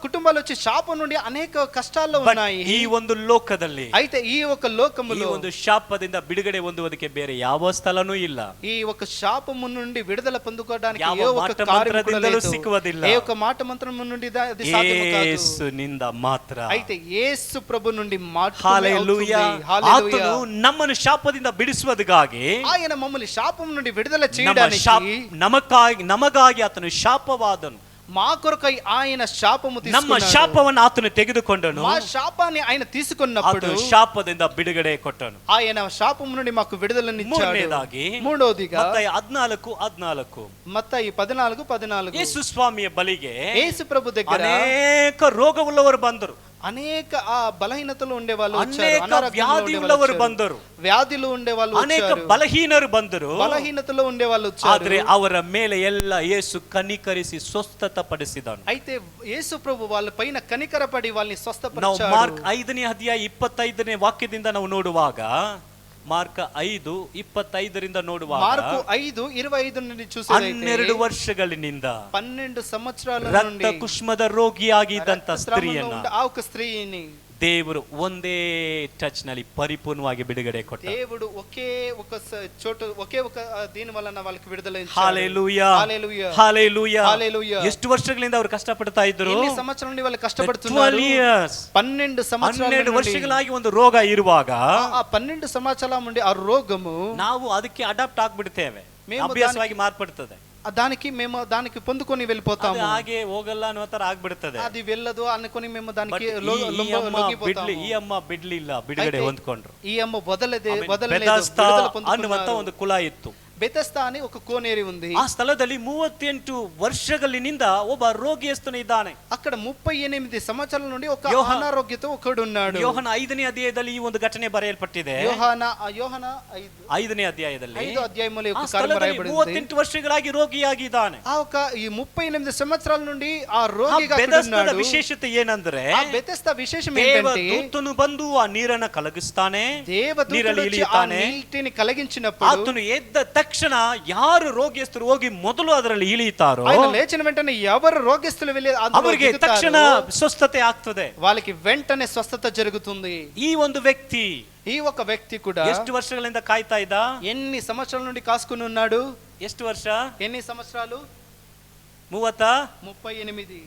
Speaker 6: కుటుంబాలు వచ్చి శాపం నుండి అనేక కష్టాల్లో ఉన్నాయి.
Speaker 5: ಈ ಒಂದು ಲೋಕದಲ್ಲಿ,
Speaker 6: అయితే ಈ ఒక లోకములో
Speaker 5: ಈ ಒಂದು ಶಾಪದಿಂದ ಬಿಡುಗಡೆ ಹೊಂದುವುದಕ್ಕೆ ಬೇರೆ ಯಾವ ಸ್ಥಳನೂ ಇಲ್ಲ.
Speaker 6: ఈ ఒక శాపము నుండి విడుదల పొందుకోవడానికి
Speaker 5: ಯಾವ
Speaker 6: ఏ ఒక
Speaker 5: ಮಾಟ
Speaker 6: కార్యము
Speaker 5: ಮಂತ್ರದಿಂದಲೂ
Speaker 6: లేదు.
Speaker 5: ಸಿಕ್ಕುವುದಿಲ್ಲ.
Speaker 6: ఏ ఒక మాట మంత్రము నుండి అది సాధ్యము కాదు.
Speaker 5: ಯೇಸುನಿಂದ ಮಾತ್ರ.
Speaker 6: అయితే యేసు ప్రభు నుండి మాత్రమే
Speaker 5: హల్లెలూయా.
Speaker 6: అవుతుంది. హల్లెలూయా.
Speaker 5: ಆತನು ನಮ್ಮನ್ನು ಶಾಪದಿಂದ ಬಿಡಿಸುವುದಕ್ಕಾಗಿ,
Speaker 6: ఆయన మమ్మల్ని శాపం నుండి విడుదల చేయడానికి
Speaker 5: ನಮಗಾಗಿ ಆತನು ಶಾಪವಾದನು.
Speaker 6: మా కొరకై ఆయన శాపము
Speaker 5: ನಮ್ಮ
Speaker 6: తీసుకున్నాడు.
Speaker 5: ಶಾಪವನ್ನು ಆತನು ತೆಗೆದುಕೊಂಡನು.
Speaker 6: మా శాపాన్ని ఆయన తీసుకున్నప్పుడు
Speaker 5: ಆತನು ಶಾಪದಿಂದ ಬಿಡುಗಡೆ ಕೊಟ್ಟನು.
Speaker 6: ఆయన శాపము నుండి మాకు విడుదలనిచ్చాడు.
Speaker 5: ಮೂರನೇದಾಗಿ
Speaker 6: మూడోదిగా
Speaker 5: ಮತ್ತಾಯ 14:14
Speaker 6: మత్తయి 14:14
Speaker 5: ಯೇಸು ಸ್ವಾಮಿಯ ಬಳಿಗೆ
Speaker 6: యేసు ప్రభు దగ్గర
Speaker 5: ಅನೇಕ ರೋಗವುಳ್ಳವರು ಬಂದರು.
Speaker 6: అనేక ఆ బలహీనతలు ఉండే వాళ్ళు వచ్చారు.
Speaker 5: ಅನೇಕ
Speaker 6: అనారోగ్యంలో
Speaker 5: ವ್ಯಾಧಿ
Speaker 6: ఉండే
Speaker 5: ಉಳ್ಳವರು
Speaker 6: వాళ్ళు
Speaker 5: ಬಂದರು.
Speaker 6: వ్యాధులు ఉండే వాళ్ళు
Speaker 5: ಅನೇಕ
Speaker 6: వచ్చారు.
Speaker 5: ಬಲಹೀನರು ಬಂದರು.
Speaker 6: బలహీనతలో ఉండే వాళ్ళు వచ్చారు.
Speaker 5: ಆದ್ರೆ ಅವರ ಮೇಲೆ ಎಲ್ಲ ಯೇಸು ಕನಿಕರಿಸಿ ಸ್ವಸ್ಥತಪಡಿಸಿದನು.
Speaker 6: అయితే యేసు ప్రభు వాళ్ళ పైన కనికరపడి వాళ్ళని
Speaker 5: ನಾವು
Speaker 6: స్వస్థపరిచాడు.
Speaker 5: ಮಾರ್ಕ್ 5ನೇ ಅಧ್ಯಾಯ 25ನೇ ವಾಕ್ಯದಿಂದ ನಾವು ನೋಡುವಾಗ, ಮಾರ್ಕ 5:25 ನೋಡುವಾಗ,
Speaker 6: మార్కు 5:25 నుండి చూసేదైతే
Speaker 5: 12 ವರ್ಷಗಳಿನಿಂದ
Speaker 6: 12 సంవత్సరాల
Speaker 5: ರಕ್ತ
Speaker 6: నుండి
Speaker 5: ಕುಷ್ಮದ ರೋಗಿಯಾಗಿದ್ದಂತ ಸ್ತ್ರೀಯನ್ನ
Speaker 6: ఆ ఒక స్త్రీని
Speaker 5: ದೇವರು ಒಂದೇ ಟಚ್ ನಲ್ಲಿ ಪರಿಪೂರ್ಣವಾಗಿ ಬಿಡುಗಡೆ ಕೊಟ್ಟ.
Speaker 6: దేవుడు ఒకే ఒక చోటు ఒకే ఒక దీని వలన వాళ్ళకి విడుదల ఇచ్చాడు.
Speaker 5: హల్లెలూయా,
Speaker 6: హల్లెలూయా,
Speaker 5: హల్లెలూయా,
Speaker 6: హల్లెలూయా.
Speaker 5: ಎಷ್ಟು ವರ್ಷಗಳಿಂದ ಅವರು ಕಷ್ಟಪಡ್ತಾ ಇದ್ರು?
Speaker 6: ఎన్ని సంవత్సరాల నుండి వాళ్ళు కష్టపడుతున్నారు?
Speaker 5: 12
Speaker 6: సంవత్సరాల
Speaker 5: 12
Speaker 6: నుండి
Speaker 5: ವರ್ಷಗಳಾಗಿ ಒಂದು ರೋಗ ಇರುವಾಗ,
Speaker 6: ఆ 12 సంవత్సరాల నుండి ఆ రోగము
Speaker 5: ನಾವು ಅದಕ್ಕೆ ಅಡಾಪ್ಟ್ ಆಗ್ಬಿಡ್ತೇವೆ,
Speaker 6: మేము
Speaker 5: ಅಭ್ಯಾಸವಾಗಿ ಮಾರ್ಪಡ್ತದೆ.
Speaker 6: మేము దానికి పొందుకొని వెళ్ళిపోతాము.
Speaker 5: ಹಾಗೆ ಹೋಗಲ್ಲ ಅನ್ನೋ ತರ ಆಗ್ಬಿಡ್ತದೆ.
Speaker 6: అది వెళ్ళదు అనుకొని మేము దానికి
Speaker 5: ಈ ಅಮ್ಮ ಬಿಡ್ಲಿಲ್ಲ, ಬಿಡುಗಡೆ ಹೊಂದ್ಕೊಂಡ್ರು.
Speaker 6: ఈ అమ్మ వదలలేదు,
Speaker 5: ಬೆಥೆಸ್ದಾ ಅನ್ನುವಂತ ಒಂದು ಕುಲ ಇತ್ತು.
Speaker 6: బెతెస్దా అని ఒక కోనేరు ఉంది.
Speaker 5: ಆ ಸ್ಥಳದಲ್ಲಿ 38 ವರ್ಷಗಳಿನಿಂದ ಒಬ್ಬ ರೋಗಿಯಸ್ತನು ಇದ್ದಾನೆ.
Speaker 6: అక్కడ 38 సంవత్సరాల నుండి ఒక అనారోగ్యతో ఒకడు ఉన్నాడు.
Speaker 5: ಯೋಹನ 5ನೇ ಅಧ್ಯಾಯದಲ್ಲಿ ಈ ಒಂದು ಘಟನೆ ಬರೆಯಲ್ಪಟ್ಟಿದೆ.
Speaker 6: ಯೋಹಾನ
Speaker 5: 5ನೇ ಅಧ್ಯಾಯದಲ್ಲಿ
Speaker 6: 5వ అధ్యాయంలో ఒక కార్యం రాయబడింది.
Speaker 5: 38 ವರ್ಷಗಳಾಗಿ ರೋಗಿಯಾಗಿದ್ದಾನೆ.
Speaker 6: ఆ ఒక ఈ 38 సంవత్సరాల నుండి ఆ రోగిగా ఉన్నాడు.
Speaker 5: ವಿಶೇಷತೆ ಏನಂದ್ರೆ,
Speaker 6: ఆ బెతెస్దా విశేషం ఏంటంటే,
Speaker 5: ದೇವದೂತನು ಬಂದು ಆ ನೀರನ್ನ ಕಲಗಿಸ್ತಾನೆ,
Speaker 6: ದೇವದೂತನು వచ్చి ಆ ನೀರನ್ನು ಕಲಗಿంచినప్పుడు
Speaker 5: ಆತನು ಎದ್ದ ತಕ್ಷಣ ಯಾರು ರೋಗಿಯಸ್ಥರು ಹೋಗಿ ಮೊದಲು ಅದರಲ್ಲಿ ಇಳಿಯುತ್ತಾರೋ,
Speaker 6: ఆయన లేచిన వెంటనే ఎవరు రోగిస్తులు వెళ్ళి
Speaker 5: ಅವರಿಗೆ ತಕ್ಷಣ ಸ್ವಸ್ಥತೆ ಆಗ್ತದೆ,
Speaker 6: వాళ్ళకి వెంటనే స్వస్థత జరుగుతుంది.
Speaker 5: ಈ ಒಂದು ವ್ಯಕ್ತಿ,
Speaker 6: ఈ ఒక వ్యక్తి కూడా
Speaker 5: ಎಷ್ಟು ವರ್ಷಗಳಿಂದ ಕಾಯ್ತಾ ಇದ್ದ?
Speaker 6: ఎన్ని సంవత్సరాల నుండి కాసుకుని ఉన్నాడు?
Speaker 5: ಎಷ್ಟು ವರ್ಷ?
Speaker 6: ఎన్ని సంవత్సరాలు?
Speaker 5: 38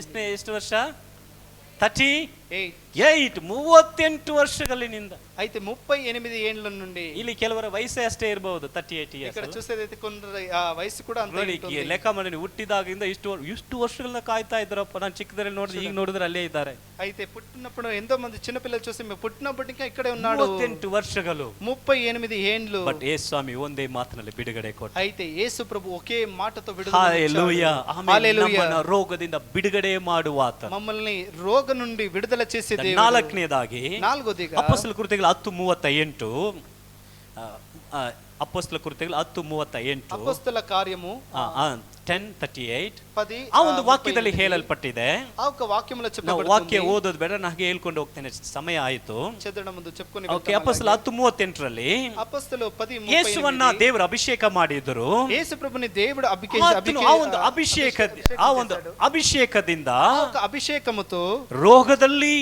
Speaker 5: ಎಷ್ಟು ವರ್ಷ? 38 ವರ್ಷಗಳಿನಿಂದ.
Speaker 6: అయితే 38 ఏండ్ల నుండి.
Speaker 5: ಇಲ್ಲಿ ಕೆಲವರ ವಯಸ್ಸೇ ಅಷ್ಟೇ ಇರಬಹುದು, 38 ಇಯರ್ಸ್.
Speaker 6: ఇక్కడ చూసేదైతే కొందరు ఆ వయసు కూడా అంతే ఉంటుంది.
Speaker 5: ಲೆಕ್ಕ ಮಾಡಿ ಹುಟ್ಟಿದಾಗಿಂದ ಇಷ್ಟು ವರ್ಷಗಳನ್ನ ಕಾಯ್ತಾ ಇದ್ರಪ್ಪ. ನಾನು ಚಿಕ್ಕದಲ್ಲಿ ನೋಡಿದ್ರೆ ಈಗ ನೋಡಿದ್ರೆ ಅಲ್ಲೇ ಇದ್ದಾರೆ.
Speaker 6: అయితే పుట్టినప్పుడు ఎంతో మంది చిన్న పిల్లలు చూసి మేము పుట్టినప్పటి ఇంకా ఇక్కడే ఉన్నాడు.
Speaker 5: 38 ವರ್ಷಗಳು,
Speaker 6: 38 ఏండ్లు.
Speaker 5: ಬಟ್ ಯೇಸು ಸ್ವಾಮಿ ಒಂದೇ ಮಾತಿನಲ್ಲಿ ಬಿಡುಗಡೆ ಕೊಟ್ಟ.
Speaker 6: అయితే యేసు ప్రభు ఒకే మాటతో విడుదల
Speaker 5: హల్లెలూయా, ನಮ್ಮನ್ನ ರೋಗದಿಂದ ಬಿಡುಗಡೆ ಮಾಡುವ ಆತ,
Speaker 6: మమ్మల్ని రోగ నుండి విడుదల చేసే దేవుడు.
Speaker 5: ನಾಲ್ಕನೇದಾಗಿ
Speaker 6: నాలుగోదిగా
Speaker 5: ಅಪೊಸ್ತಲ ಕೃತ್ಯಗಳು 10:38 ಅಪೊಸ್ತಲ ಕೃತ್ಯಗಳು 10:38.
Speaker 6: ಅಪೊಸ್ತಲ ಕಾರ್ಯము
Speaker 5: 10:38.
Speaker 6: 10
Speaker 5: ಆ ಒಂದು ವಾಕ್ಯದಲ್ಲಿ ಹೇಳಲ್ಪಟ್ಟಿದೆ.
Speaker 6: ఆ ఒక వాక్యములో
Speaker 5: ನಾವು
Speaker 6: చెప్పబడుతుంది.
Speaker 5: ವಾಕ್ಯ ಓದೋದು ಬೇಡ, ನಾನು ಹೇಳ್ಕೊಂಡು ಹೋಗ್ತೇನೆ, ಸಮಯ ಆಯಿತು.
Speaker 6: చదవడం ముందు చెప్పుకొని
Speaker 5: ಓಕೆ, ಅಪೊಸ್ತಲ 10:38ರಲ್ಲಿ
Speaker 6: ಅಪೊಸ್ತಲು 10:38
Speaker 5: ಯೇಸುವನ್ನ ದೇವರು ಅಭಿಷೇಕ ಮಾಡಿದರು.
Speaker 6: ಯೇಸು ಪ್ರಭುನಿ ದೇವರು
Speaker 5: ಆ ಒಂದು ಅಭಿಷೇಕದಿಂದ
Speaker 6: ಅಭಿಷೇಕముతో
Speaker 5: ರೋಗದಲ್ಲಿ,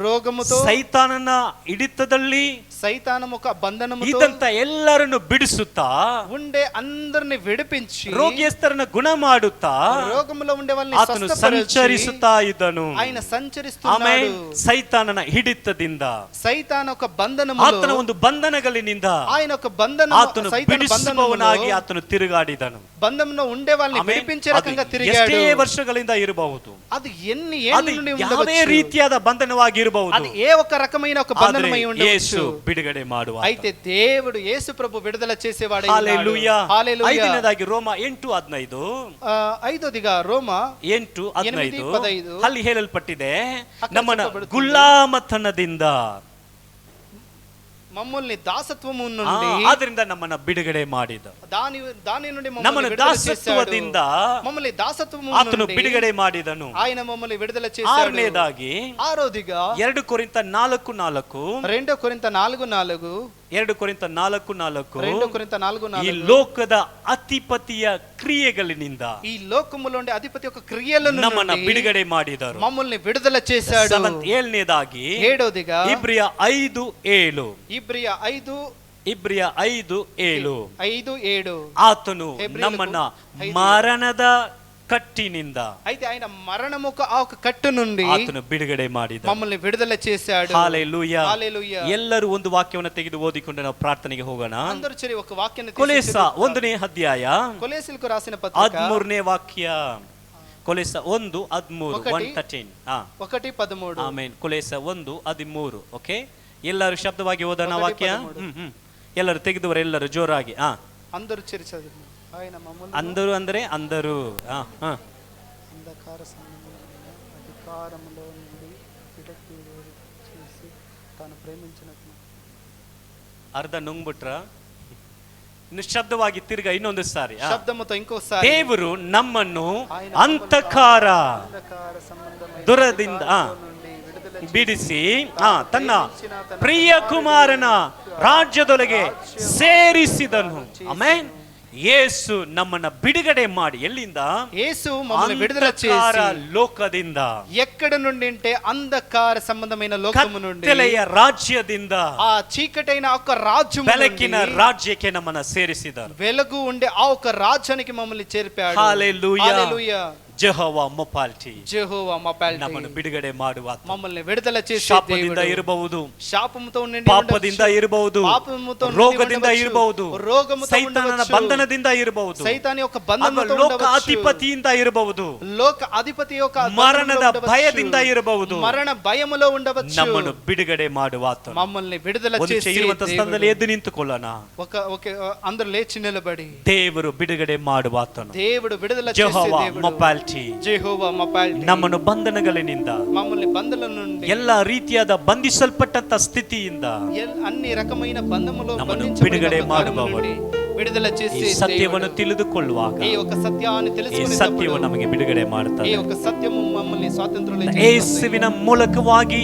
Speaker 6: ರೋಗముతో,
Speaker 5: ಸೈತಾನನ ಹಿಡಿತದಲ್ಲಿ,
Speaker 6: సైతానము ఒక బంధనముతో
Speaker 5: ಇದ್ದಂತ ಎಲ್ಲರನ್ನು ಬಿಡಿಸುತ್ತಾ,
Speaker 6: ఉండే అందరిని విడిపించి,
Speaker 5: ರೋಗಿಯಸ್ಥರನ್ನ ಗುಣ ಮಾಡುತ್ತಾ,
Speaker 6: రోగములో ఉండే వాళ్ళని
Speaker 5: ಆತನು ಸಂಚರಿಸುತ್ತಾ ಇದ್ದನು.
Speaker 6: ఆయన సంచరిస్తున్నాడు.
Speaker 5: ಆಮೆನ್. ಸೈತಾನನ ಹಿಡಿತದಿಂದ,
Speaker 6: సైతాన ఒక బంధనములో,
Speaker 5: ಆತನ ಒಂದು ಬಂಧನಗಳಿಂದ
Speaker 6: ఆయన ఒక బంధనం,
Speaker 5: ಆತನು
Speaker 6: సైతాన
Speaker 5: ಬಿಡಿಸುವವನಾಗಿ ಆತನು ತಿರುಗಾಡಿದನು.
Speaker 6: బంధంలో ఉండే వాళ్ళని విడిపించే రకంగా తిరిగాడు.
Speaker 5: ಎಷ್ಟೇ ವರ್ಷಗಳಿಂದ ಇರಬಹುದು,
Speaker 6: అది ఎన్ని ఏళ్ల నుండి
Speaker 5: ಯಾವುದೇ
Speaker 6: ఉండవచ్చు,
Speaker 5: ರೀತಿಯಾದ ಬಂಧನವಾಗಿರಬಹುದು,
Speaker 6: అది ఏ ఒక రకమైన ఒక బంధనమై ఉండవచ్చు.
Speaker 5: ಬಿಡುಗಡೆ ಮಾಡುವ
Speaker 6: అయితే దేవుడు యేసు ప్రభు విడుదల చేసేవాడు.
Speaker 5: హల్లెలూయా.
Speaker 6: హల్లెలూయా.
Speaker 5: ಐದನೇದಾಗಿ ರೋಮ 8:15.
Speaker 6: ಐದೋದಿగా ರೋಮ
Speaker 5: 8:15 ಅಲ್ಲಿ ಹೇಳಲ್ಪಟ್ಟಿದೆ, ನಮ್ಮನ್ನ ಗುಲಾಮತನದಿಂದ,
Speaker 6: మమ్మల్ని దాసత్వము నుండి,
Speaker 5: ಆದ್ರಿಂದ ನಮ್ಮನ್ನ ಬಿಡುಗಡೆ ಮಾಡಿದ,
Speaker 6: దాని నుండి
Speaker 5: ನಮ್ಮನ್ನ ದಾಸತ್ವದಿಂದ,
Speaker 6: మమ్మల్ని దాసత్వము
Speaker 5: ಆತನು ಬಿಡುಗಡೆ ಮಾಡಿದನು.
Speaker 6: ఆయన మమ్మల్ని విడుదల చేశాడు.
Speaker 5: ಆರನೇದಾಗಿ
Speaker 6: ఆరోదిగా
Speaker 5: 2 ಕೊರಿಂಥ 4:4,
Speaker 6: 2 కొరింథ 4:4,
Speaker 5: 2 ಕೊರಿಂಥ 4:4,
Speaker 6: 2 కొరింథ 4:4,
Speaker 5: ಈ ಲೋಕದ ಅಧಿಪತಿಯ ಕ್ರಿಯೆಗಳಿಂದ,
Speaker 6: ఈ లోకములో ఉండే అధిపతి యొక్క క్రియలను
Speaker 5: ನಮ್ಮನ್ನ ಬಿಡುಗಡೆ ಮಾಡಿದರು,
Speaker 6: మమ్మల్ని విడుదల చేశాడు.
Speaker 5: 7ನೇದಾಗಿ
Speaker 6: ఏడోదిగా
Speaker 5: ಇಬ್ರಿಯ 5:7,
Speaker 6: ఇబ్రియ 5:7
Speaker 5: ಆತನು ನಮ್ಮನ್ನ ಮರಣದ ಕಟ್ಟಿನಿಂದ,
Speaker 6: అయితే ఆయన మరణము ఆ ఒక కట్టు నుండి
Speaker 5: ಆತನು ಬಿಡುಗಡೆ ಮಾಡಿದ,
Speaker 6: మమ్మల్ని విడుదల చేశాడు.
Speaker 5: హల్లెలూయా.
Speaker 6: హల్లెలూయా.
Speaker 5: ಎಲ್ಲರೂ ಒಂದು ವಾಕ್ಯವನ್ನು ತೆಗೆದು ಓದಿಕೊಂಡು ನಾವು ಪ್ರಾರ್ಥನೆಗೆ ಹೋಗೋಣ.
Speaker 6: అందరూ చేరి ఒక వాక్యాన్ని
Speaker 5: ಕೊಲೆಸ 1ನೇ ಅಧ್ಯಾಯ
Speaker 6: కొలొస్సీలకు రాసిన పత్రిక
Speaker 5: 13ನೇ ವಾಕ್ಯ. ಕೊಲೆಸ 1:13, 1:13.
Speaker 6: 1:13.
Speaker 5: ಆಮೆನ್. ಕೊಲೆಸ 1:13. ಓಕೆ, ಎಲ್ಲರೂ ಶಬ್ದವಾಗಿ ಓದೋಣ ವಾಕ್ಯ. ಎಲ್ಲರೂ ತೆಗೆದವರು, ಎಲ್ಲರೂ ಜೋರಾಗಿ.
Speaker 6: అందరూ చేరి చదువు. ఆయన మమ్మల్ని
Speaker 5: అందరూ ಅಂದ್ರೆ అందరూ
Speaker 6: అంధకార సంబంధమైన అధికారములో నుండి విడచి చేసి తాను ప్రేమించినట్లు.
Speaker 5: ಅರ್ಧ ನುಂಗ್ಬಿಟ್ರ ನಿಶ್ಶಬ್ದವಾಗಿ ತಿರ್ಗ ಇನ್ನೊಂದು ಸಾರಿ
Speaker 6: ಶಬ್ದముతో ఇంకోసారి,
Speaker 5: ದೇವರು ನಮ್ಮನ್ನು ಅಂಧಕಾರ ದುರದಿಂದ ಬಿಡಿಸಿ ತನ್ನ ಪ್ರಿಯ ಕುಮಾರನ ರಾಜ್ಯದೊಳಗೆ ಸೇರಿಸಿದನು. ಆಮೆನ್. ಯೇಸು ನಮ್ಮನ್ನ ಬಿಡುಗಡೆ ಮಾಡಿ, ಎಲ್ಲಿಂದ?
Speaker 6: యేసు మమ్మల్ని విడుదల చేసి
Speaker 5: ಲೋಕದಿಂದ,
Speaker 6: ఎక్కడ నుండి అంటే అంధకార సంబంధమైన లోకము నుండి,
Speaker 5: ಕತ್ತಲೆಯ ರಾಜ್ಯದಿಂದ
Speaker 6: ఆ చీకటైన ఒక రాజ్యము నుండి
Speaker 5: ಬೆಳಕಿನ ರಾಜ್ಯಕ್ಕೆ ನಮ್ಮನ್ನ ಸೇರಿಸಿದರು.
Speaker 6: వెలుగు ఉండే ఆ ఒక రాజ్యానికి మమ్మల్ని చేర్పాడు.
Speaker 5: హల్లెలూయా.
Speaker 6: హల్లెలూయా.
Speaker 5: ಜೆಹೋವಾ ಮೊಪಾಲ್ಟಿ,
Speaker 6: జెహోవా మొపాల్టి,
Speaker 5: ನಮ್ಮನ್ನು ಬಿಡುಗಡೆ ಮಾಡುವ,
Speaker 6: మమ్మల్ని విడుదల చేసే
Speaker 5: ಶಾಪದಿಂದ
Speaker 6: దేవుడు.
Speaker 5: ಇರಬಹುದು,
Speaker 6: ಶಾಪముతో ఉండి
Speaker 5: ಪಾಪದಿಂದ ಇರಬಹುದು,
Speaker 6: ಪಾಪముతో
Speaker 5: ರೋಗದಿಂದ ಇರಬಹುದು,
Speaker 6: ರೋಗముతో
Speaker 5: ಸೈತಾನನ
Speaker 6: ఉండవచ్చు,
Speaker 5: ಬಂಧನದಿಂದ ಇರಬಹುದು,
Speaker 6: ಸೈತಾನಿ యొక్క బంధనముతో
Speaker 5: ಲೋಕ
Speaker 6: ఉండవచ్చు,
Speaker 5: ಅಧಿಪತಿಯಿಂದ ಇರಬಹುದು,
Speaker 6: ಲೋಕ ಅಧಿಪತಿ యొక్క
Speaker 5: ಮರಣದ ಭಯದಿಂದ ಇರಬಹುದು,
Speaker 6: ಮರಣ ಭಯములో ఉండవచ్చు.
Speaker 5: ನಮ್ಮನ್ನು ಬಿಡುಗಡೆ ಮಾಡುವ ಆತನು.
Speaker 6: మమ్మల్ని విడుదల
Speaker 5: ಒಂದು
Speaker 6: చేసే
Speaker 5: ಇರುವಂತ ಸ್ಥಳದಲ್ಲಿ
Speaker 6: దేవుడు.
Speaker 5: ಎದ್ದು ನಿಂತುಕೊಳ್ಳೋಣ.
Speaker 6: అందరూ లేచి నిలబడి
Speaker 5: ದೇವರು ಬಿಡುಗಡೆ ಮಾಡುವ ಆತನು.
Speaker 6: దేవుడు విడుదల చేసే
Speaker 5: ಜೆಹೋವಾ
Speaker 6: దేవుడు.
Speaker 5: ಮೊಪಾಲ್ಟಿ,
Speaker 6: జెహోవా మొపాల్టి,
Speaker 5: ನಮ್ಮನ್ನು ಬಂಧನಗಳಿಂದ,
Speaker 6: మమ్మల్ని బంధల నుండి,
Speaker 5: ಎಲ್ಲ ರೀತಿಯಾದ ಬಂಧಿಸಲ್ಪಟ್ಟಂತ ಸ್ಥಿತಿಯಿಂದ
Speaker 6: అన్ని రకమైన బంధములో
Speaker 5: ನಮ್ಮನ್ನು
Speaker 6: బంధించబడిన
Speaker 5: ಬಿಡುಗಡೆ
Speaker 6: ఒక
Speaker 5: ಮಾಡುವವರು.
Speaker 6: కాలం నుండి విడుదల చేసే
Speaker 5: ಈ ಸತ್ಯವನ್ನು
Speaker 6: దేవుడు.
Speaker 5: ತಿಳಿದುಕೊಳ್ಳುವಾಗ
Speaker 6: ఈ ఒక సత్యాన్ని
Speaker 5: ಈ
Speaker 6: తెలుసుకునేటప్పుడు
Speaker 5: ಸತ್ಯವು ನಮಗೆ ಬಿಡುಗಡೆ ಮಾಡುತ್ತದೆ.
Speaker 6: ఈ ఒక సత్యము మమ్మల్ని స్వాతంత్రులు
Speaker 5: ಯೇಸುವಿನ ಮೂಲಕವಾಗಿ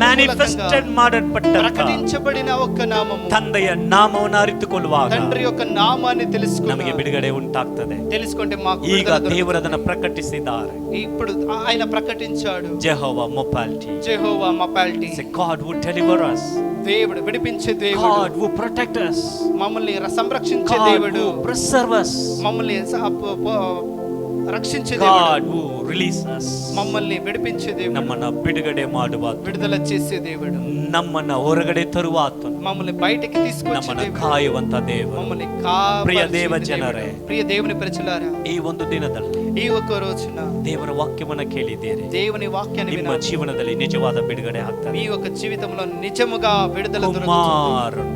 Speaker 5: ಮ್ಯಾನಿಫೆಸ್ಟೆಡ್ ಮಾಡಲ್ಪಟ್ಟ
Speaker 6: ప్రకటించబడిన ఒక నామము,
Speaker 5: ತಂದೆಯ ನಾಮವನ್ನು ಅರಿತುಕೊಳ್ಳುವಾಗ
Speaker 6: తండ్రి యొక్క నామాన్ని
Speaker 5: ನಮಗೆ
Speaker 6: తెలుసుకుని
Speaker 5: ಬಿಡುಗಡೆ ಉಂಟಾಗ್ತದೆ.
Speaker 6: తెలుసుకుంటే మాకు
Speaker 5: ಈಗ
Speaker 6: విడుదల దొరుకుతుంది.
Speaker 5: ದೇವರು ಅದನ್ನು ಪ್ರಕಟಿಸಿದ್ದಾರೆ.
Speaker 6: ఇప్పుడు ఆయన ప్రకటించాడు.
Speaker 5: Jehovah Mephalti,
Speaker 6: Jehovah Mephalti,
Speaker 5: God who deliver us,
Speaker 6: దేవుడు విడిపించే దేవుడు,
Speaker 5: God who protect us,
Speaker 6: మమ్మల్ని సంరక్షించే
Speaker 5: God
Speaker 6: దేవుడు,
Speaker 5: who preserve us,
Speaker 6: మమ్మల్ని రక్షించే దేవుడు,
Speaker 5: God who release us,
Speaker 6: మమ్మల్ని విడిపించే దేవుడు,
Speaker 5: ನಮ್ಮನ್ನ ಬಿಡುಗಡೆ ಮಾಡುವ,
Speaker 6: విడుదల చేసే దేవుడు,
Speaker 5: ನಮ್ಮನ್ನ ಹೊರಗಡೆ ತರುವ ಆತನು,
Speaker 6: మమ్మల్ని బయటికి తీసుకొచ్చే
Speaker 5: ನಮ್ಮನ್ನ
Speaker 6: దేవుడు,
Speaker 5: ಕಾಯುವಂತ ದೇವರು.
Speaker 6: మమ్మల్ని
Speaker 5: ಪ್ರಿಯ
Speaker 6: కాపాడే
Speaker 5: ದೇವ
Speaker 6: దేవుడు.
Speaker 5: ಜನರೇ,
Speaker 6: ప్రియ దేవుని ప్రజలారా,
Speaker 5: ಈ ಒಂದು ದಿನದಲ್ಲಿ
Speaker 6: ఈ ఒక్క రోజున
Speaker 5: ದೇವರ ವಾಕ್ಯವನ್ನ ಕೇಳಿದ್ದೀರಿ.
Speaker 6: దేవుని వాక్యాన్ని
Speaker 5: ನಿಮ್ಮ
Speaker 6: వినాలి.
Speaker 5: ಜೀವನದಲ್ಲಿ ನಿಜವಾದ ಬಿಡುಗಡೆ ಆಗ್ತದೆ.
Speaker 6: మీ యొక్క జీవితంలో నిజముగా విడుదల దొరుకుతుంది.
Speaker 5: ಕುಮಾರನು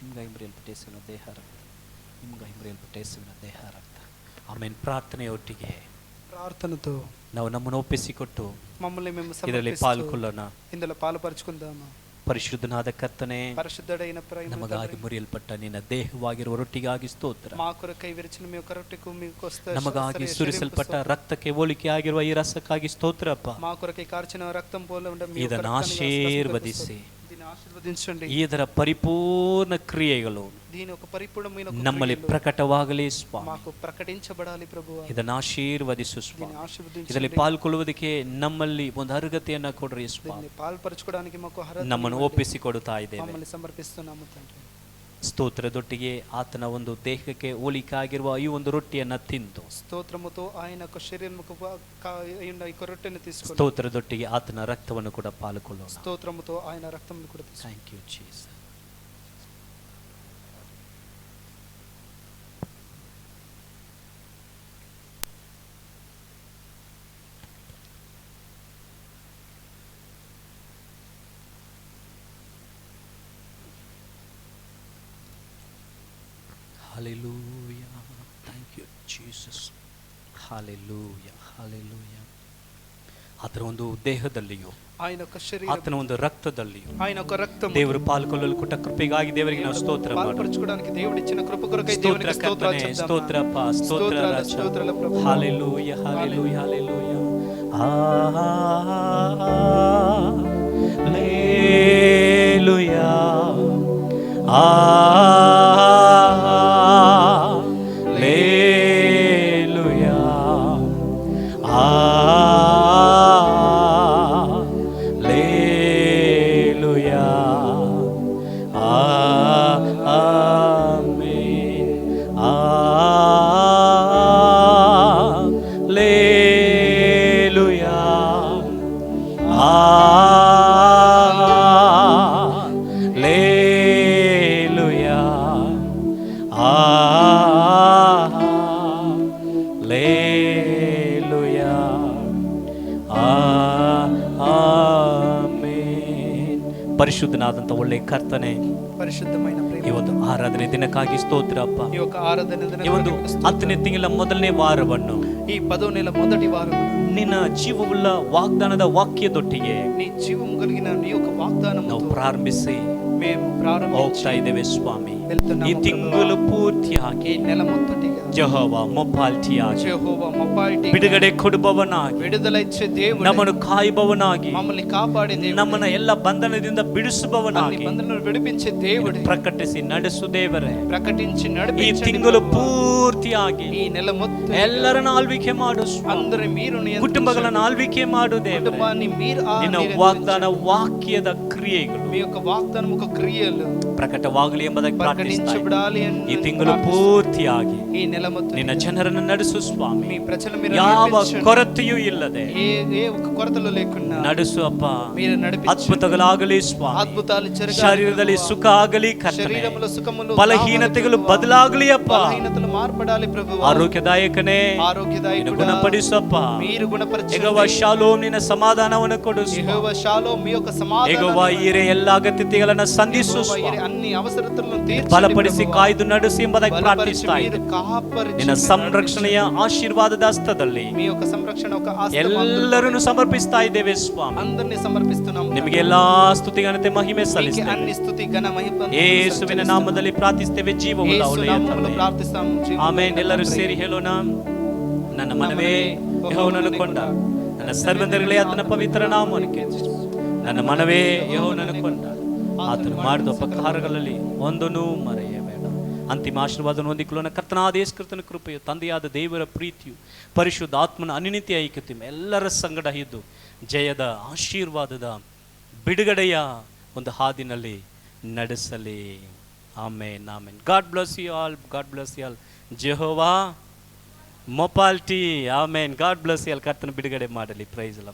Speaker 5: ನಿಮ್ಗಾಗಿ ಮುರಿಯಲ್ಪಟ್ಟ ಯೇಸುವಿನ ದೇಹ ರಕ್ತ, ನಿಮ್ಗಾಗಿ ಮುರಿಯಲ್ಪಟ್ಟ ಯೇಸುವಿನ ದೇಹ ರಕ್ತ. ಆಮೇಲೆ ಪ್ರಾರ್ಥನೆಯೊಟ್ಟಿಗೆ
Speaker 6: ప్రార్థనతో
Speaker 5: ನಾವು ನಮ್ಮನ್ನು ಒಪ್ಪಿಸಿಕೊಟ್ಟು
Speaker 6: మమ్మల్ని మేము
Speaker 5: ಇದರಲ್ಲಿ
Speaker 6: సమర్పిస్తూ
Speaker 5: ಪಾಲ್ಗೊಳ್ಳೋಣ.
Speaker 6: ఇందులో పాలుపరుచుకుందాము.
Speaker 5: ಪರಿಶುದ್ಧನಾದ ಕರ್ತನೆ,
Speaker 6: పరిశుద్ధుడైన ప్రేమ
Speaker 5: ನಮಗಾಗಿ ಮುರಿಯಲ್ಪಟ್ಟ ನಿನ್ನ ದೇಹವಾಗಿರುವ ರೊಟ್ಟಿಗಾಗಿ ಸ್ತೋತ್ರ.
Speaker 6: మా కొరకై విరిచిన మీ యొక్క రొట్టెకు మీకు
Speaker 5: ನಮಗಾಗಿ ಸುರಿಸಲ್ಪಟ್ಟ ರಕ್ತಕ್ಕೆ ಹೋಲಿಕೆ ಆಗಿರುವ ಈ ರಸಕ್ಕಾಗಿ ಸ್ತೋತ್ರಪ್ಪ.
Speaker 6: మా కొరకై కార్చిన రక్తం పోల ఉండే మీ యొక్క
Speaker 5: ಇದನ್ನು ಆಶೀರ್ವದಿಸಿ
Speaker 6: దీన్ని ఆశీర్వదించండి.
Speaker 5: ಇದರ ಪರಿಪೂರ್ಣ ಕ್ರಿಯೆಗಳು
Speaker 6: దీని ఒక పరిపూర్ణమైన
Speaker 5: ನಮ್ಮಲ್ಲಿ ಪ್ರಕಟವಾಗಲಿ ಸ್ವಾಮಿ.
Speaker 6: మాకు ప్రకటించబడాలి ప్రభువా.
Speaker 5: ಇದನ್ನು ಆಶೀರ್ವದಿಸು ಸ್ವಾಮಿ.
Speaker 6: దీన్ని ఆశీర్వదించండి.
Speaker 5: ಇದರಲ್ಲಿ ಪಾಲ್ಗೊಳ್ಳುವುದಕ್ಕೆ ನಮ್ಮಲ್ಲಿ ಒಂದು ಅರ್ಹತೆಯನ್ನ ಕೊಡ್ರಿ ಸ್ವಾಮಿ.
Speaker 6: దీన్ని పాల్పరచుకోవడానికి మాకు అర్హత
Speaker 5: ನಮ್ಮನ್ನು ಒಪ್ಪಿಸಿಕೊಡುತ್ತಾ ಇದ್ದೇವೆ.
Speaker 6: మమ్మల్ని సమర్పిస్తున్నాము తండ్రి.
Speaker 5: ಸ್ತೋತ್ರದೊಟ್ಟಿಗೆ ಆತನ ಒಂದು ದೇಹಕ್ಕೆ ಹೋಲಿಕೆ ಆಗಿರುವ ಈ ಒಂದು ರೊಟ್ಟಿಯನ್ನ ತಿಂದು,
Speaker 6: స్తోత్రముతో ఆయన యొక్క శరీరముకు అయిన ఈ రొట్టెను తీసుకొని,
Speaker 5: ಸ್ತೋತ್ರದೊಟ್ಟಿಗೆ ಆತನ ರಕ್ತವನ್ನು ಕೂಡ ಪಾಲ್ಗೊಳ್ಳೋಣ.
Speaker 6: స్తోత్రముతో ఆయన రక్తమును కూడా తీసుకొని.
Speaker 5: Thank you Jesus. Hallelujah. Thank you, Jesus. Hallelujah. Hallelujah. ಆತನ ಒಂದು ದೇಹದಲ್ಲಿಯೂ,
Speaker 6: ఆయన యొక్క శరీరం,
Speaker 5: ಆತನ ಒಂದು ರಕ್ತದಲ್ಲಿಯೂ
Speaker 6: ఆయన యొక్క రక్తం
Speaker 5: ದೇವರು ಪಾಲ್ಗೊಳ್ಳಲು ಕೊಟ್ಟ ಕೃಪೆಗಾಗಿ ದೇವರಿಗೆ ನಾವು ಸ್ತೋತ್ರ ಮಾಡೋಣ.
Speaker 6: పాల్పరచుకోవడానికి దేవుడు ఇచ్చిన కృప కొరకై
Speaker 5: ಸ್ತೋತ್ರ
Speaker 6: దేవునికి స్తోత్రాలు
Speaker 5: ಕರ್ತನೆ,
Speaker 6: చెప్దామా?
Speaker 5: ಸ್ತೋತ್ರಪ್ಪ, ಸ್ತೋತ್ರ ರಾಜ.
Speaker 6: స్తోత్రాల ప్రభు.
Speaker 5: Hallelujah. Hallelujah. Hallelujah. ಪರಿಶುದ್ಧನಾದಂತ ಒಳ್ಳೆ ಕರ್ತನೆ,
Speaker 6: ಪರಿಶುದ್ಧమైన ప్రేమ,
Speaker 5: ಈ ಒಂದು ಆರಾಧನೆ ದಿನಕ್ಕಾಗಿ ಸ್ತೋತ್ರ ಅಪ್ಪ.
Speaker 6: ఈ యొక్క ఆరాధన
Speaker 5: ಈ ಒಂದು 10ನೇ ತಿಂಗಳ ಮೊದಲನೇ ವಾರವನ್ನು,
Speaker 6: ఈ 10వ నెల మొదటి వారం
Speaker 5: ನಿನ್ನ ಜೀವವುಳ್ಳ ವಾಗ್ದಾನದ ವಾಕ್ಯದೊಟ್ಟಿಗೆ
Speaker 6: నీ జీవం కలిగిన నీ యొక్క వాగ్దానం
Speaker 5: ನಾವು ಪ್ರಾರಂಭಿಸಿ
Speaker 6: మేము
Speaker 5: ಹೋಗ್ತಾ ಇದ್ದೇವೆ ಸ್ವಾಮಿ.
Speaker 6: వెళ్తున్నాము.
Speaker 5: ಈ ತಿಂಗಳು ಪೂರ್ತಿಯಾಗಿ
Speaker 6: ఈ నెల మొత్తటిగా
Speaker 5: ಯೆಹೋವ ಮೊಪ್ಪಾಲ್ಟಿಯಾಗಿ,
Speaker 6: యెహోవా మొప్పాల్టి
Speaker 5: ಬಿಡುಗಡೆ ಕೊಡುವವನಾಗಿ,
Speaker 6: విడుదల ఇచ్చే దేవుడు,
Speaker 5: ನಮ್ಮನ್ನು ಕಾಯುವವನಾಗಿ,
Speaker 6: మమ్మల్ని కాపాడే దేవుడు,
Speaker 5: ನಮ್ಮನ್ನ ಎಲ್ಲ ಬಂಧನದಿಂದ
Speaker 6: అన్ని
Speaker 5: ಬಿಡಿಸುವವನಾಗಿ
Speaker 6: బంధనలను విడిపించే దేవుడు,
Speaker 5: ಪ್ರಕಟಿಸಿ ನಡೆಸು ದೇವರೇ.
Speaker 6: ప్రకటించి
Speaker 5: ಈ
Speaker 6: నడిపించండి
Speaker 5: ತಿಂಗಳು
Speaker 6: ప్రభువా.
Speaker 5: ಪೂರ್ತಿಯಾಗಿ
Speaker 6: ఈ నెల మొత్తం
Speaker 5: ಎಲ್ಲರನ್ನ ಆಳ್ವಿಕೆ ಮಾಡು ಸ್ವಾಮಿ.
Speaker 6: అందరి మీరు నియంత్రించండి.
Speaker 5: ಕುಟುಂಬಗಳನ್ನ ಆಳ್ವಿಕೆ ಮಾಡು ದೇವರೇ.
Speaker 6: కుటుంబాన్ని మీరు
Speaker 5: ನಿನ್ನ ವಾಗ್ದಾನ ವಾಕ್ಯದ ಕ್ರಿಯೆಗಳು
Speaker 6: మీ యొక్క వాగ్దానం ఒక క్రియలు
Speaker 5: ಪ್ರಕಟವಾಗಲಿ ಎಂಬುದಾಗಿ ಪ್ರಾರ್ಥಿಸ್ತಾ ಇದ್ದೇನೆ.
Speaker 6: ప్రకటించబడాలి అని
Speaker 5: ಈ ತಿಂಗಳು ಪೂರ್ತಿಯಾಗಿ
Speaker 6: ఈ నెల మొత్తం
Speaker 5: ನಿನ್ನ ಜನರನ್ನು ನಡೆಸು ಸ್ವಾಮಿ.
Speaker 6: మీ ప్రజలు మీరు
Speaker 5: ಯಾವ
Speaker 6: నడిపించండి.
Speaker 5: ಕೊರತೆಯೂ ಇಲ್ಲದೆ
Speaker 6: ఏ ఒక కొరతలు లేకుండా
Speaker 5: ನಡೆಸು ಅಪ್ಪ.
Speaker 6: మీరు నడిపించండి.
Speaker 5: ಅದ್ಭುತಗಳಾಗಲಿ ಸ್ವಾಮಿ.
Speaker 6: అద్భుతాలు జరగాలి.
Speaker 5: ಶರೀರದಲ್ಲಿ ಸುಖ ಆಗಲಿ ಕರ್ತನೆ.
Speaker 6: శరీరములో సుఖములు,
Speaker 5: ಬಲಹೀನತೆಗಳು ಬದಲಾಗಲಿ ಅಪ್ಪ.
Speaker 6: బలహీనతలు మార్పడాలి ప్రభువా.
Speaker 5: ಆರೋಗ್ಯದಾಯಕನೇ,
Speaker 6: ఆరోగ్యదాయకుడా,
Speaker 5: ಗುಣಪಡಿಸಪ್ಪ.
Speaker 6: మీరు గుణపరచండి.
Speaker 5: ಯೆಹೋವ ಶಾಲೋಮ್, ನಿನ್ನ ಸಮಾಧಾನವನ್ನು ಕೊಡು ಸ್ವಾಮಿ.
Speaker 6: యెహోవా షాలోమ్, మీ యొక్క సమాధానాన్ని,
Speaker 5: ಯೆಹೋವ ಈರೆ ಎಲ್ಲ ಅಗತ್ಯತೆಗಳನ್ನು ಸಂಧಿಸು
Speaker 6: యెహోవా
Speaker 5: ಸ್ವಾಮಿ.
Speaker 6: ఈరే అన్ని అవసరతలను తీర్చండి
Speaker 5: ಬಲಪಡಿಸಿ
Speaker 6: ప్రభువా.
Speaker 5: ಕಾಯ್ದು ನಡೆಸಿ ಎಂಬುದಾಗಿ
Speaker 6: బలపరిచి
Speaker 5: ಪ್ರಾರ್ಥಿಸ್ತಾ
Speaker 6: మీరు
Speaker 5: ಇದ್ದೇನೆ.
Speaker 6: కాపాడి
Speaker 5: ನಿನ್ನ ಸಂರಕ್ಷಣೆಯ ಆಶೀರ್ವಾದದ ಹಸ್ತದಲ್ಲಿ
Speaker 6: మీ యొక్క సంరక్షణ ఒక
Speaker 5: ಎಲ್ಲರನ್ನು ಸಮರ್ಪಿಸ್ತಾ ಇದ್ದೇವೆ ಸ್ವಾಮಿ.
Speaker 6: అందరినీ సమర్పిస్తున్నాము.
Speaker 5: ನಿಮಗೆ ಎಲ್ಲಾ ಸ್ತುತಿ ಘನತೆ ಮಹಿಮೆ
Speaker 6: మీకే
Speaker 5: ಸಲ್ಲಿಸ್ತೇವೆ.
Speaker 6: అన్ని స్తుతి ఘన మహిమ
Speaker 5: ಯೇಸುವಿನ ನಾಮದಲ್ಲಿ ಪ್ರಾರ್ಥಿಸ್ತೇವೆ. ಜೀವವುಳ್ಳ
Speaker 6: యేసు
Speaker 5: ಒಳ್ಳೆಯ
Speaker 6: నామములో
Speaker 5: ತಂದೆ.
Speaker 6: ప్రార్థిస్తాము. జీవముள்ள
Speaker 5: ಆಮೇನ್. ಎಲ್ಲರೂ
Speaker 6: తండ్రి.
Speaker 5: ಸೇರಿ ಹೇಳೋಣ. ನನ್ನ ಮನವೇ ಯೆಹೋವನನ್ನು ಕೊಂಡ, ನನ್ನ ಸರ್ವಂದರುಗಳೇ ಆತನ ಪವಿತ್ರ ನಾಮಕ್ಕೆ. ನನ್ನ ಮನವೇ ಯೆಹೋವನನ್ನು ಕೊಂಡ, ಆತನು ಮಾಡಿದ ಉಪಕಾರಗಳಲ್ಲಿ ಒಂದನ್ನೂ ಮರೆಯಬೇಡ. ಅಂತಿಮ ಆಶೀರ್ವಾದವನ್ನು ಹೊಂದಿಕೊಳ್ಳೋಣ. ಕರ್ತನಾದ ಯೇಸು ಕ್ರಿಸ್ತನ ಕೃಪೆಯು, ತಂದೆಯಾದ ದೇವರ ಪ್ರೀತಿಯು, ಪರಿಶುದ್ಧ ಆತ್ಮನ ಅನಿತ್ಯ ಐಕ್ಯತೆಯು ಎಲ್ಲರ ಸಂಗಡ ಇದ್ದು ಜಯದ ಆಶೀರ್ವಾದದ ಬಿಡುಗಡೆಯ ಒಂದು ಹಾದಿನಲ್ಲಿ ನಡೆಸಲಿ. Amen, amen. God bless you all. God bless you all. Jehovah Mephalti. Amen. God bless you all. ಕರ್ತನ ಬಿಡುಗಡೆ ಮಾಡಲಿ. ಪ್ರೈಸ್ ಅಲ್ಲ.